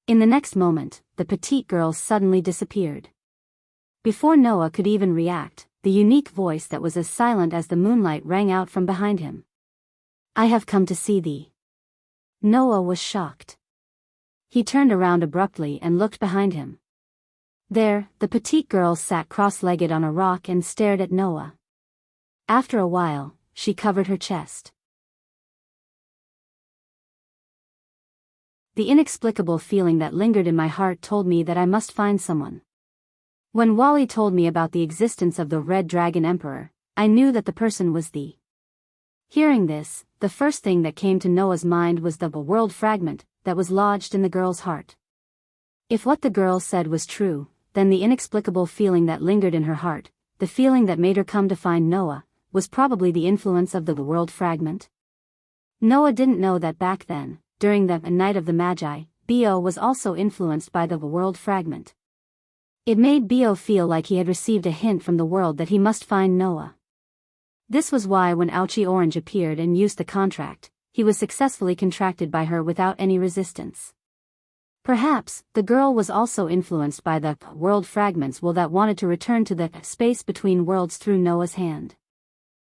In the next moment, the petite girl suddenly disappeared. Before Noah could even react, the unique voice that was as silent as the moonlight rang out from behind him. I have come to see thee. Noah was shocked. He turned around abruptly and looked behind him. There, the petite girl sat cross-legged on a rock and stared at Noah. After a while, she covered her chest. The inexplicable feeling that lingered in my heart told me that I must find someone. When Wally told me about the existence of the Red Dragon Emperor, I knew that the person was thee. Hearing this, the first thing that came to Noah's mind was the world fragment that was lodged in the girl's heart. If what the girl said was true, then the inexplicable feeling that lingered in her heart, the feeling that made her come to find Noah, was probably the influence of the world fragment. Noah didn't know that back then, during the night of the Magi, Bo was also influenced by the world fragment. It made Bo feel like he had received a hint from the world that he must find Noah. This was why when Ouchie Orange appeared and used the contract, he was successfully contracted by her without any resistance. Perhaps, the girl was also influenced by the world fragments that wanted to return to the space between worlds through Noah's hand.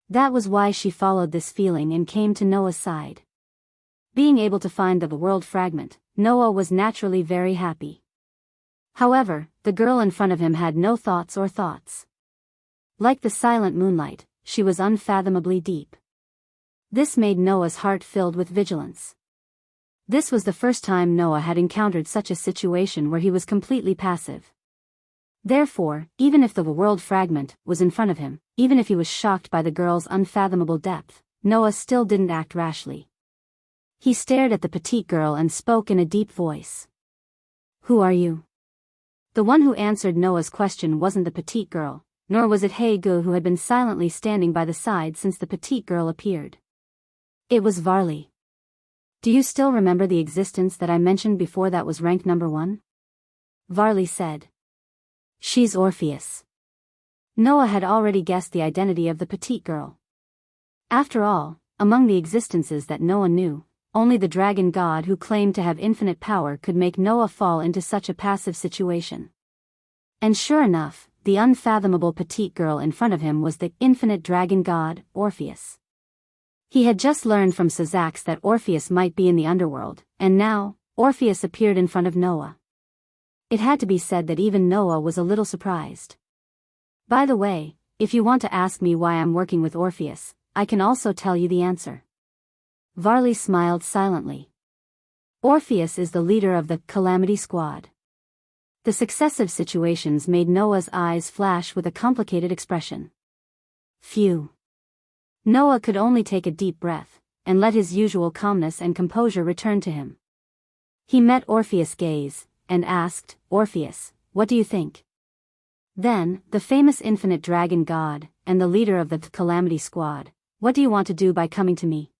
That was why she followed this feeling and came to Noah's side. Being able to find the world fragment, Noah was naturally very happy. However, the girl in front of him had no thoughts or thoughts. Like the silent moonlight, she was unfathomably deep. This made Noah's heart filled with vigilance. This was the first time Noah had encountered such a situation where he was completely passive. Therefore, even if the world fragment was in front of him, even if he was shocked by the girl's unfathomable depth, Noah still didn't act rashly. He stared at the petite girl and spoke in a deep voice. "Who are you?" The one who answered Noah's question wasn't the petite girl, nor was it Hagu, who had been silently standing by the side since the petite girl appeared. It was Varley. "Do you still remember the existence that I mentioned before that was ranked number 1? Varley said. "She's Orpheus." Noah had already guessed the identity of the petite girl. After all, among the existences that Noah knew, only the dragon god who claimed to have infinite power could make Noah fall into such a passive situation. And sure enough, the unfathomable petite girl in front of him was the infinite dragon god, Orpheus. He had just learned from Sazax that Orpheus might be in the underworld, and now, Orpheus appeared in front of Noah. It had to be said that even Noah was a little surprised. "By the way, if you want to ask me why I'm working with Orpheus, I can also tell you the answer." Varley smiled silently. Orpheus is the leader of the Calamity Squad. The successive situations made Noah's eyes flash with a complicated expression. Phew. Noah could only take a deep breath, and let his usual calmness and composure return to him. He met Orpheus' gaze, and asked, "Orpheus, what do you think?" Then, the famous infinite dragon god, and the leader of the Calamity Squad, "What do you want to do by coming to me?"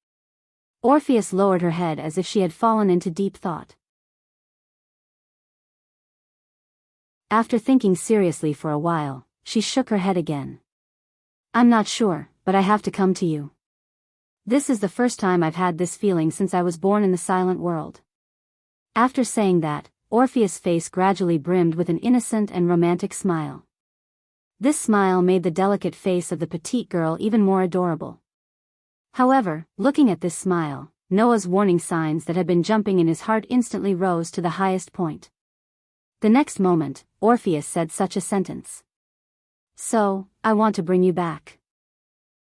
Orpheus lowered her head as if she had fallen into deep thought. After thinking seriously for a while, she shook her head again. "I'm not sure, but I have to come to you. This is the first time I've had this feeling since I was born in the silent world." After saying that, Orpheus' face gradually brimmed with an innocent and romantic smile. This smile made the delicate face of the petite girl even more adorable. However, looking at this smile, Noah's warning signs that had been jumping in his heart instantly rose to the highest point. The next moment, Orpheus said such a sentence. "So, I want to bring you back."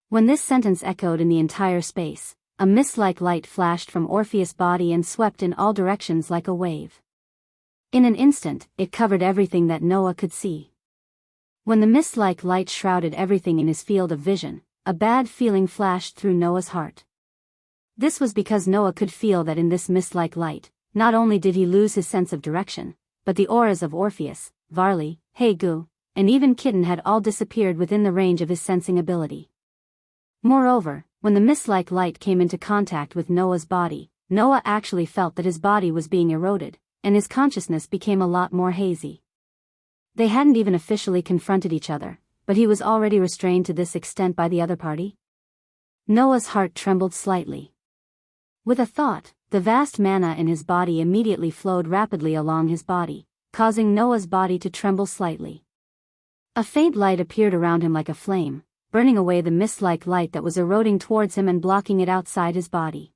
When this sentence echoed in the entire space, a mist-like light flashed from Orpheus' body and swept in all directions like a wave. In an instant, it covered everything that Noah could see. When the mist-like light shrouded everything in his field of vision, a bad feeling flashed through Noah's heart. This was because Noah could feel that in this mist-like light, not only did he lose his sense of direction, but the auras of Orpheus, Varley, Hagu, and even Kitten had all disappeared within the range of his sensing ability. Moreover, when the mist-like light came into contact with Noah's body, Noah actually felt that his body was being eroded, and his consciousness became a lot more hazy. They hadn't even officially confronted each other, but he was already restrained to this extent by the other party. Noah's heart trembled slightly. With a thought, the vast mana in his body immediately flowed rapidly along his body, causing Noah's body to tremble slightly. A faint light appeared around him like a flame, burning away the mist-like light that was eroding towards him and blocking it outside his body.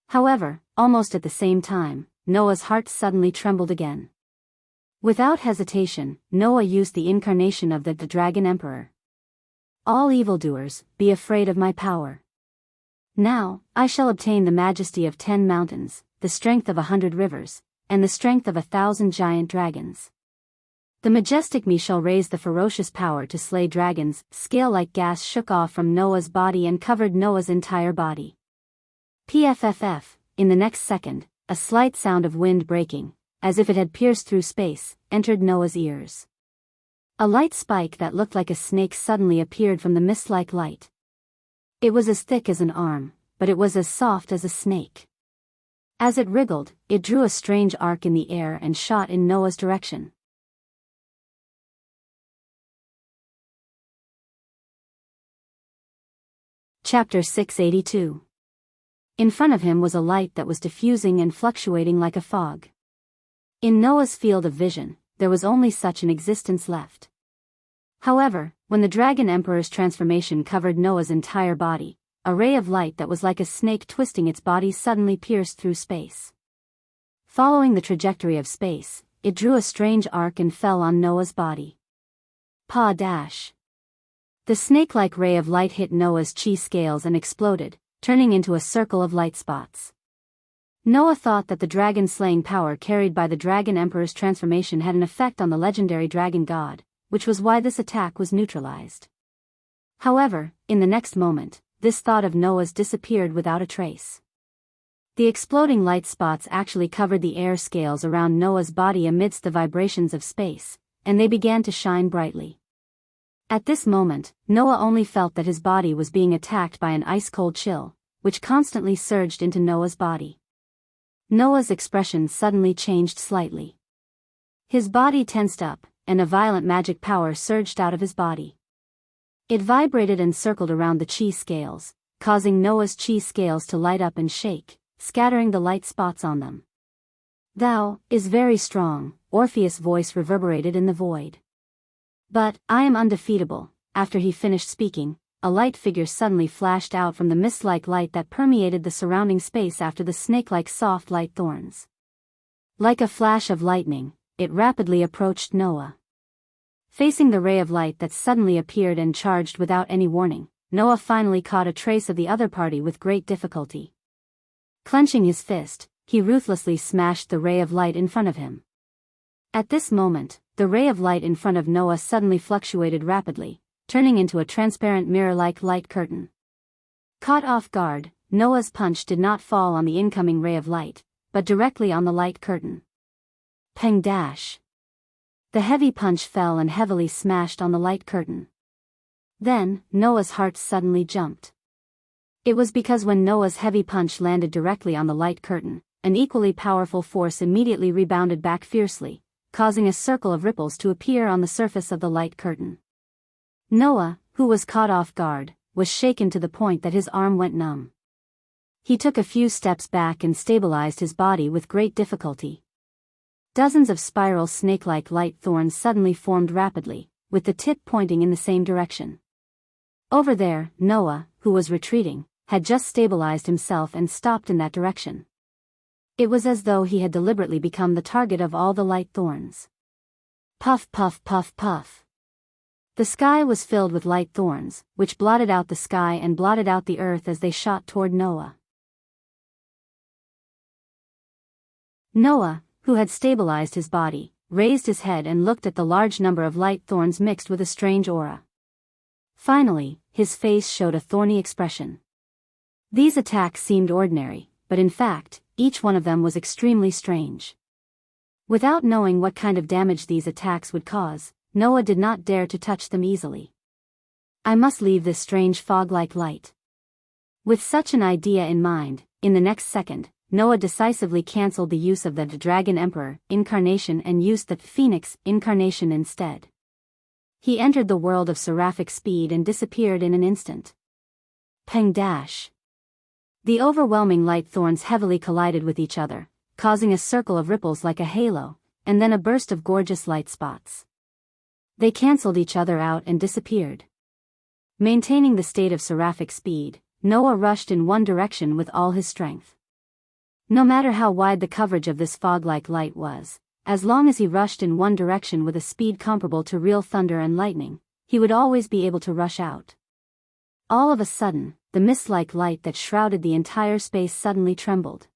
However, almost at the same time, Noah's heart suddenly trembled again. Without hesitation, Noah used the incarnation of the Dragon Emperor. "All evildoers, be afraid of my power. Now, I shall obtain the majesty of 10 mountains, the strength of 100 rivers, and the strength of 1,000 giant dragons. The majestic me shall raise the ferocious power to slay dragons." Scale-like gas shook off from Noah's body and covered Noah's entire body. Pfff, in the next second, a slight sound of wind breaking, as if it had pierced through space, entered Noah's ears. A light spike that looked like a snake suddenly appeared from the mist-like light. It was as thick as an arm, but it was as soft as a snake. As it wriggled, it drew a strange arc in the air and shot in Noah's direction. Chapter 682. In front of him was a light that was diffusing and fluctuating like a fog. In Noah's field of vision, there was only such an existence left. However, when the Dragon Emperor's transformation covered Noah's entire body, a ray of light that was like a snake twisting its body suddenly pierced through space. Following the trajectory of space, it drew a strange arc and fell on Noah's body. Pa-dash. The snake-like ray of light hit Noah's chi scales and exploded, turning into a circle of light spots. Noah thought that the dragon-slaying power carried by the Dragon Emperor's transformation had an effect on the legendary dragon god, which was why this attack was neutralized. However, in the next moment, this thought of Noah's disappeared without a trace. The exploding light spots actually covered the air scales around Noah's body amidst the vibrations of space, and they began to shine brightly. At this moment, Noah only felt that his body was being attacked by an ice-cold chill, which constantly surged into Noah's body. Noah's expression suddenly changed slightly. His body tensed up, and a violent magic power surged out of his body. It vibrated and circled around the chi scales, causing Noah's chi scales to light up and shake, scattering the light spots on them. "Thou is very strong," Orpheus' voice reverberated in the void. "But I am undefeatable." After he finished speaking, a light figure suddenly flashed out from the mist-like light that permeated the surrounding space after the snake-like soft light thorns. Like a flash of lightning, it rapidly approached Noah. Facing the ray of light that suddenly appeared and charged without any warning, Noah finally caught a trace of the other party with great difficulty. Clenching his fist, he ruthlessly smashed the ray of light in front of him. At this moment, the ray of light in front of Noah suddenly fluctuated rapidly, turning into a transparent mirror-like light curtain. Caught off guard, Noah's punch did not fall on the incoming ray of light, but directly on the light curtain. Peng dash. The heavy punch fell and heavily smashed on the light curtain. Then, Noah's heart suddenly jumped. It was because when Noah's heavy punch landed directly on the light curtain, an equally powerful force immediately rebounded back fiercely, causing a circle of ripples to appear on the surface of the light curtain. Noah, who was caught off guard, was shaken to the point that his arm went numb. He took a few steps back and stabilized his body with great difficulty. Dozens of spiral snake-like light thorns suddenly formed rapidly, with the tip pointing in the same direction. Over there, Noah, who was retreating, had just stabilized himself and stopped in that direction. It was as though he had deliberately become the target of all the light thorns. Puff puff puff puff. The sky was filled with light thorns, which blotted out the sky and blotted out the earth as they shot toward Noah. Noah, who had stabilized his body, raised his head and looked at the large number of light thorns mixed with a strange aura. Finally, his face showed a thorny expression. These attacks seemed ordinary, but in fact, each one of them was extremely strange. Without knowing what kind of damage these attacks would cause, Noah did not dare to touch them easily. "I must leave this strange fog-like light." With such an idea in mind, in the next second, Noah decisively cancelled the use of the Dragon Emperor incarnation and used the Phoenix incarnation instead. He entered the world of seraphic speed and disappeared in an instant. Peng dash. The overwhelming light thorns heavily collided with each other, causing a circle of ripples like a halo, and then a burst of gorgeous light spots. They cancelled each other out and disappeared. Maintaining the state of seraphic speed, Noah rushed in one direction with all his strength. No matter how wide the coverage of this fog-like light was, as long as he rushed in one direction with a speed comparable to real thunder and lightning, he would always be able to rush out. All of a sudden, the mist-like light that shrouded the entire space suddenly trembled.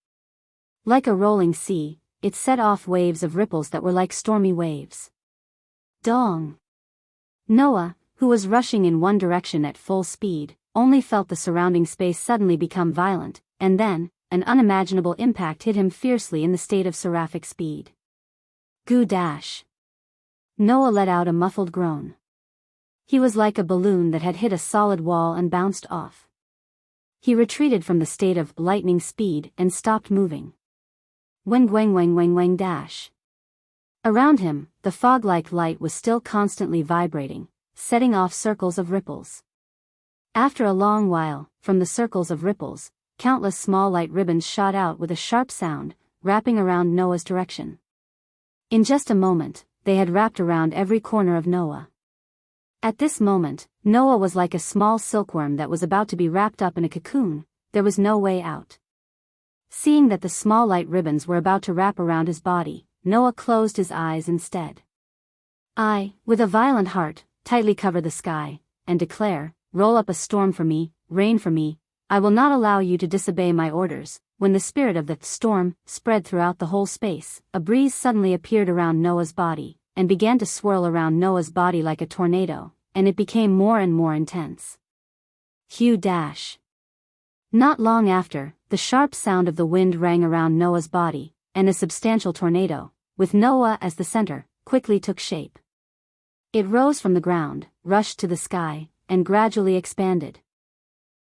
Like a rolling sea, it set off waves of ripples that were like stormy waves. Dong! Noah, who was rushing in one direction at full speed, only felt the surrounding space suddenly become violent, and then, an unimaginable impact hit him fiercely in the state of seraphic speed. Goo dash. Noah let out a muffled groan. He was like a balloon that had hit a solid wall and bounced off. He retreated from the state of lightning speed and stopped moving. Wang wang wang wang wang dash. Around him, the fog-like light was still constantly vibrating, setting off circles of ripples. After a long while, from the circles of ripples, countless small light ribbons shot out with a sharp sound, wrapping around Noah's direction. In just a moment, they had wrapped around every corner of Noah. At this moment, Noah was like a small silkworm that was about to be wrapped up in a cocoon. There was no way out. Seeing that the small light ribbons were about to wrap around his body, Noah closed his eyes instead. I, with a violent heart, tightly cover the sky, and declare, roll up a storm for me, rain for me. I will not allow you to disobey my orders. When the spirit of the storm spread throughout the whole space, a breeze suddenly appeared around Noah's body, and began to swirl around Noah's body like a tornado, and it became more and more intense. Hugh dash. Not long after, the sharp sound of the wind rang around Noah's body, and a substantial tornado, with Noah as the center, quickly took shape. It rose from the ground, rushed to the sky, and gradually expanded.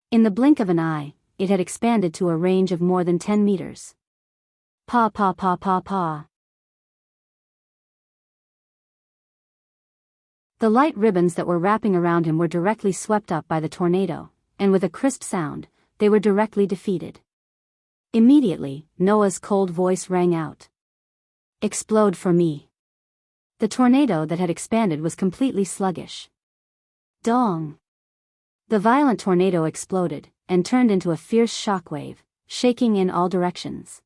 In the blink of an eye, it had expanded to a range of more than 10 meters. Pa pa pa pa pa. The light ribbons that were wrapping around him were directly swept up by the tornado, and with a crisp sound, they were directly defeated. Immediately, Noah's cold voice rang out. Explode for me. The tornado that had expanded was completely sluggish. Dong. The violent tornado exploded, and turned into a fierce shockwave, shaking in all directions.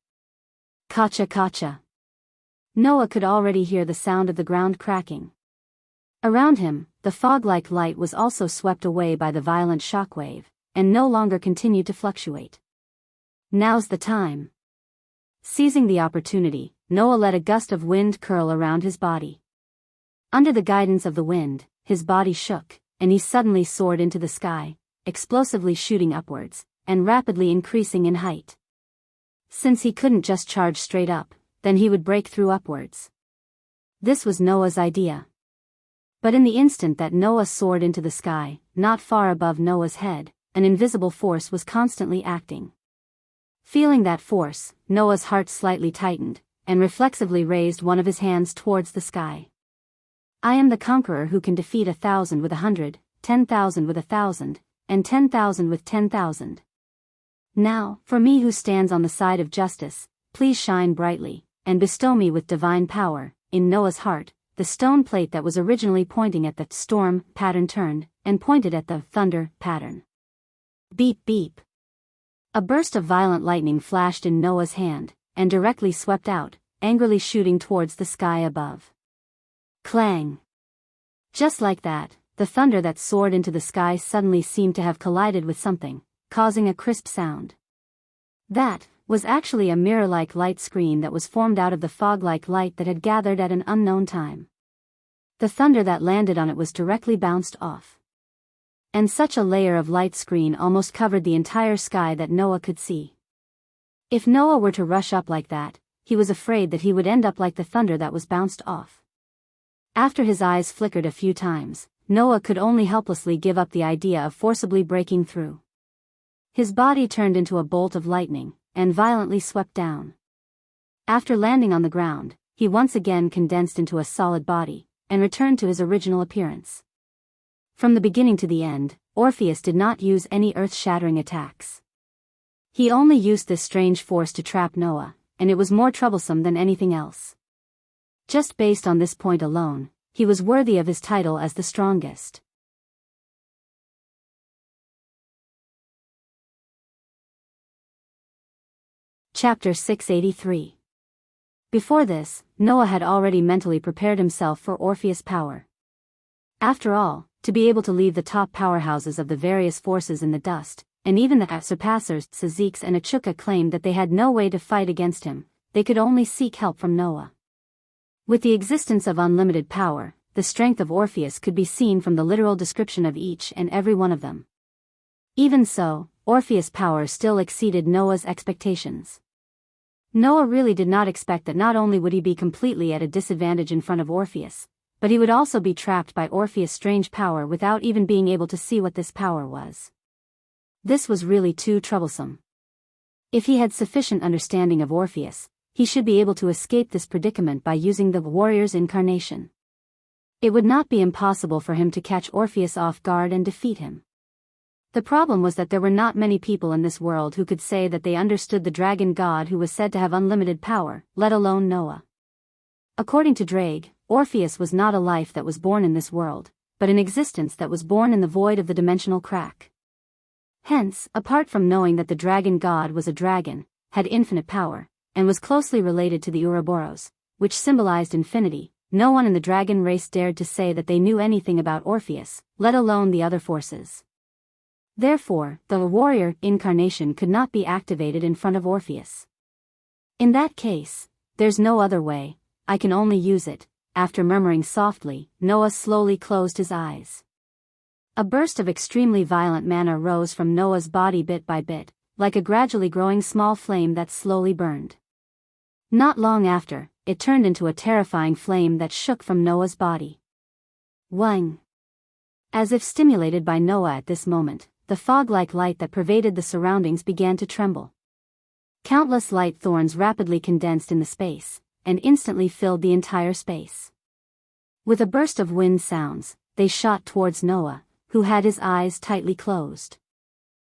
Kacha kacha. Noah could already hear the sound of the ground cracking. Around him, the fog-like light was also swept away by the violent shockwave, and no longer continued to fluctuate. Now's the time. Seizing the opportunity, Noah let a gust of wind curl around his body. Under the guidance of the wind, his body shook, and he suddenly soared into the sky, explosively shooting upwards, and rapidly increasing in height. Since he couldn't just charge straight up, then he would break through upwards. This was Noah's idea. But in the instant that Noah soared into the sky, not far above Noah's head, an invisible force was constantly acting. Feeling that force, Noah's heart slightly tightened, and reflexively raised one of his hands towards the sky. I am the conqueror who can defeat 1,000 with 100, 10,000 with 1,000, and 10,000 with 10,000. Now, for me who stands on the side of justice, please shine brightly, and bestow me with divine power. In Noah's heart, the stone plate that was originally pointing at the storm pattern turned, and pointed at the thunder pattern. Beep beep. A burst of violent lightning flashed in Noah's hand, and directly swept out, angrily shooting towards the sky above. Clang. Just like that, the thunder that soared into the sky suddenly seemed to have collided with something, causing a crisp sound. That was actually a mirror-like light screen that was formed out of the fog-like light that had gathered at an unknown time. The thunder that landed on it was directly bounced off. And such a layer of light screen almost covered the entire sky that Noah could see. If Noah were to rush up like that, he was afraid that he would end up like the thunder that was bounced off. After his eyes flickered a few times, Noah could only helplessly give up the idea of forcibly breaking through. His body turned into a bolt of lightning, and violently swept down. After landing on the ground, he once again condensed into a solid body, and returned to his original appearance. From the beginning to the end, Orpheus did not use any earth-shattering attacks. He only used this strange force to trap Noah, and it was more troublesome than anything else. Just based on this point alone, he was worthy of his title as the strongest. Chapter 683. Before this, Noah had already mentally prepared himself for Orpheus' power. After all, to be able to leave the top powerhouses of the various forces in the dust, and even the surpassers, Saziks and Achuka claimed that they had no way to fight against him, they could only seek help from Noah. With the existence of unlimited power, the strength of Orpheus could be seen from the literal description of each and every one of them. Even so, Orpheus' power still exceeded Noah's expectations. Noah really did not expect that not only would he be completely at a disadvantage in front of Orpheus, but he would also be trapped by Orpheus' strange power without even being able to see what this power was. This was really too troublesome. If he had sufficient understanding of Orpheus, he should be able to escape this predicament by using the warrior's incarnation. It would not be impossible for him to catch Orpheus off guard and defeat him. The problem was that there were not many people in this world who could say that they understood the dragon god who was said to have unlimited power, let alone Noah. According to Drake, Orpheus was not a life that was born in this world, but an existence that was born in the void of the dimensional crack. Hence, apart from knowing that the dragon god was a dragon, had infinite power, and was closely related to the Ouroboros, which symbolized infinity, no one in the dragon race dared to say that they knew anything about Orpheus, let alone the other forces. Therefore, the warrior incarnation could not be activated in front of Orpheus. In that case, there's no other way, I can only use it. After murmuring softly, Noah slowly closed his eyes. A burst of extremely violent mana rose from Noah's body bit by bit, like a gradually growing small flame that slowly burned. Not long after, it turned into a terrifying flame that shook from Noah's body. Wang! As if stimulated by Noah at this moment, the fog-like light that pervaded the surroundings began to tremble. Countless light thorns rapidly condensed in the space, and instantly filled the entire space. With a burst of wind sounds, they shot towards Noah, who had his eyes tightly closed.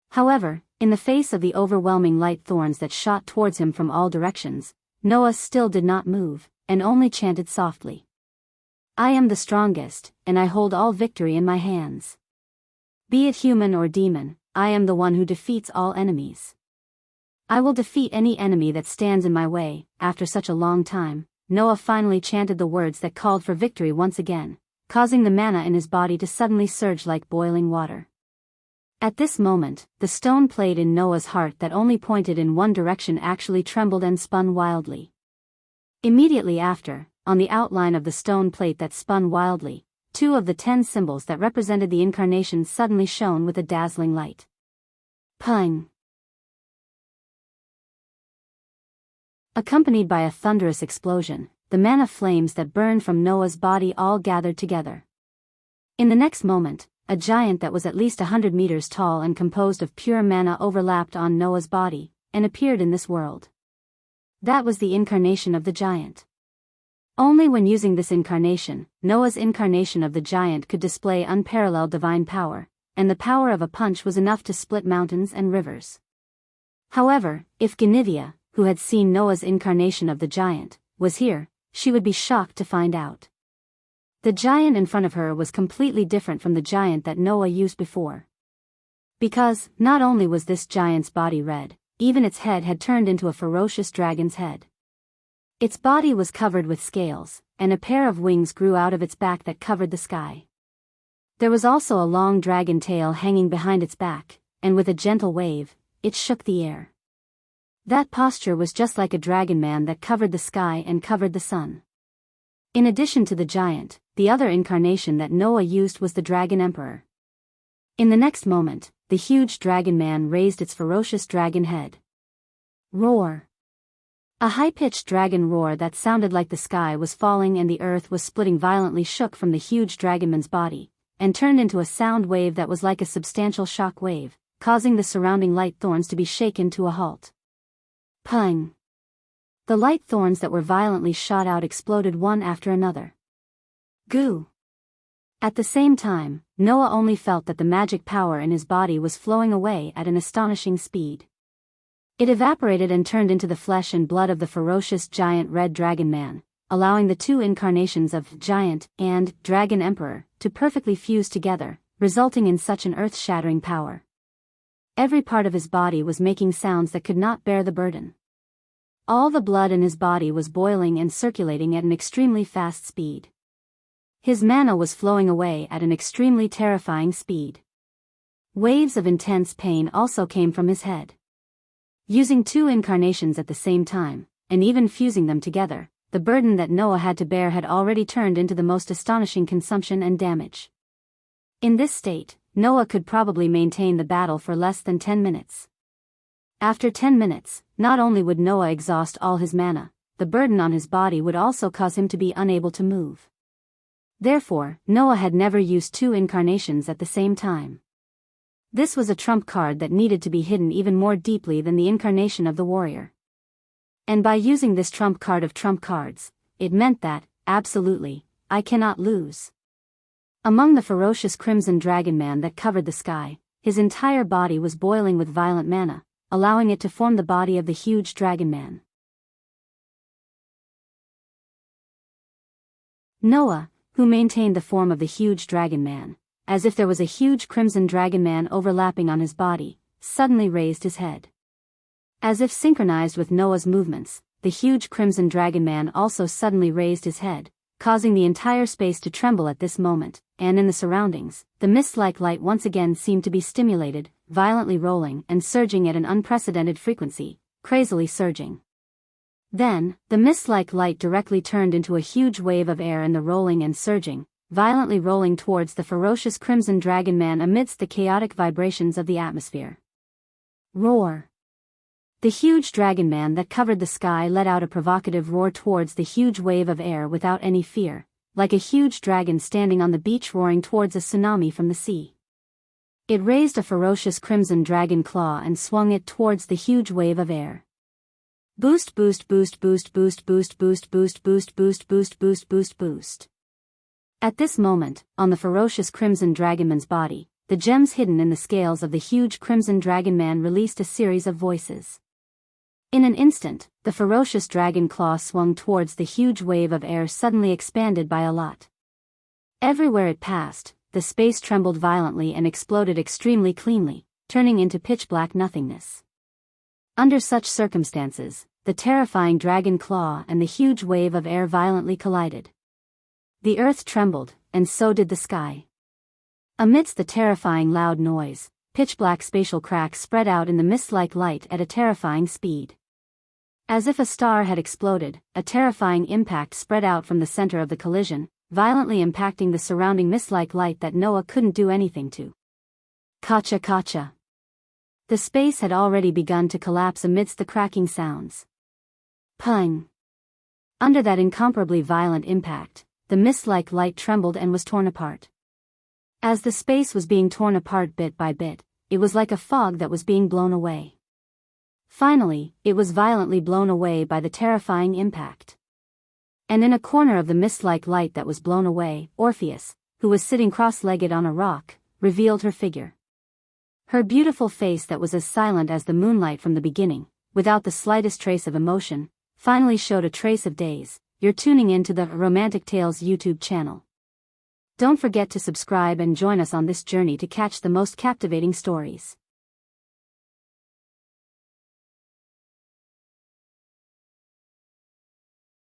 However, in the face of the overwhelming light thorns that shot towards him from all directions, Noah still did not move, and only chanted softly. I am the strongest, and I hold all victory in my hands. Be it human or demon, I am the one who defeats all enemies. I will defeat any enemy that stands in my way. After such a long time, Noah finally chanted the words that called for victory once again, causing the mana in his body to suddenly surge like boiling water. At this moment, the stone plate in Noah's heart that only pointed in one direction actually trembled and spun wildly. Immediately after, on the outline of the stone plate that spun wildly, 2 of the 10 symbols that represented the incarnation suddenly shone with a dazzling light. Pung! Accompanied by a thunderous explosion, the mana flames that burned from Noah's body all gathered together. In the next moment, a giant that was at least 100 meters tall and composed of pure mana overlapped on Noah's body, and appeared in this world. That was the incarnation of the giant. Only when using this incarnation, Noah's incarnation of the giant could display unparalleled divine power, and the power of a punch was enough to split mountains and rivers. However, if Guinevere, who had seen Noah's incarnation of the giant, was here, she would be shocked to find out. The giant in front of her was completely different from the giant that Noah used before. Because, not only was this giant's body red, even its head had turned into a ferocious dragon's head. Its body was covered with scales, and a pair of wings grew out of its back that covered the sky. There was also a long dragon tail hanging behind its back, and with a gentle wave, it shook the air. That posture was just like a dragon man that covered the sky and covered the sun. In addition to the giant, the other incarnation that Noah used was the dragon emperor. In the next moment, the huge dragon man raised its ferocious dragon head. Roar! A high-pitched dragon roar that sounded like the sky was falling and the earth was splitting violently shook from the huge dragonman's body, and turned into a sound wave that was like a substantial shock wave, causing the surrounding light thorns to be shaken to a halt. Pung! The light thorns that were violently shot out exploded one after another. Goo! At the same time, Noah only felt that the magic power in his body was flowing away at an astonishing speed. It evaporated and turned into the flesh and blood of the ferocious giant red dragon man, allowing the 2 incarnations of giant and dragon emperor to perfectly fuse together, resulting in such an earth-shattering power. Every part of his body was making sounds that could not bear the burden. All the blood in his body was boiling and circulating at an extremely fast speed. His mana was flowing away at an extremely terrifying speed. Waves of intense pain also came from his head. Using 2 incarnations at the same time, and even fusing them together, the burden that Noah had to bear had already turned into the most astonishing consumption and damage. In this state, Noah could probably maintain the battle for less than 10 minutes. After 10 minutes, not only would Noah exhaust all his mana, the burden on his body would also cause him to be unable to move. Therefore, Noah had never used two incarnations at the same time. This was a trump card that needed to be hidden even more deeply than the incarnation of the warrior. And by using this trump card of trump cards, it meant that, absolutely, I cannot lose. Among the ferocious crimson dragon man that covered the sky, his entire body was boiling with violent mana, allowing it to form the body of the huge dragon man. Noah, who maintained the form of the huge dragon man, as if there was a huge crimson dragon man overlapping on his body, suddenly raised his head. As if synchronized with Noah's movements, the huge crimson dragon man also suddenly raised his head, causing the entire space to tremble at this moment, and in the surroundings, the mist-like light once again seemed to be stimulated, violently rolling and surging at an unprecedented frequency, crazily surging. Then, the mist-like light directly turned into a huge wave of air and the rolling and surging, violently rolling towards the ferocious crimson dragon man amidst the chaotic vibrations of the atmosphere. Roar! The huge dragon man that covered the sky let out a provocative roar towards the huge wave of air without any fear, like a huge dragon standing on the beach roaring towards a tsunami from the sea. It raised a ferocious crimson dragon claw and swung it towards the huge wave of air. Boost boost boost boost boost boost boost boost boost boost boost boost boost boost. At this moment, on the ferocious crimson dragonman's body, the gems hidden in the scales of the huge crimson dragon man released a series of voices. In an instant, the ferocious dragon claw swung towards the huge wave of air suddenly expanded by a lot. Everywhere it passed, the space trembled violently and exploded extremely cleanly, turning into pitch-black nothingness. Under such circumstances, the terrifying dragon claw and the huge wave of air violently collided. The earth trembled, and so did the sky. Amidst the terrifying loud noise, pitch-black spatial cracks spread out in the mist-like light at a terrifying speed. As if a star had exploded, a terrifying impact spread out from the center of the collision, violently impacting the surrounding mist-like light that Noah couldn't do anything to. Kacha kacha. The space had already begun to collapse amidst the cracking sounds. Pung! Under that incomparably violent impact, the mist-like light trembled and was torn apart. As the space was being torn apart bit by bit, it was like a fog that was being blown away. Finally, it was violently blown away by the terrifying impact. And in a corner of the mist-like light that was blown away, Orpheus, who was sitting cross-legged on a rock, revealed her figure. Her beautiful face that was as silent as the moonlight from the beginning, without the slightest trace of emotion, finally showed a trace of days. You're tuning in to the Romantic Tales YouTube channel. Don't forget to subscribe and join us on this journey to catch the most captivating stories.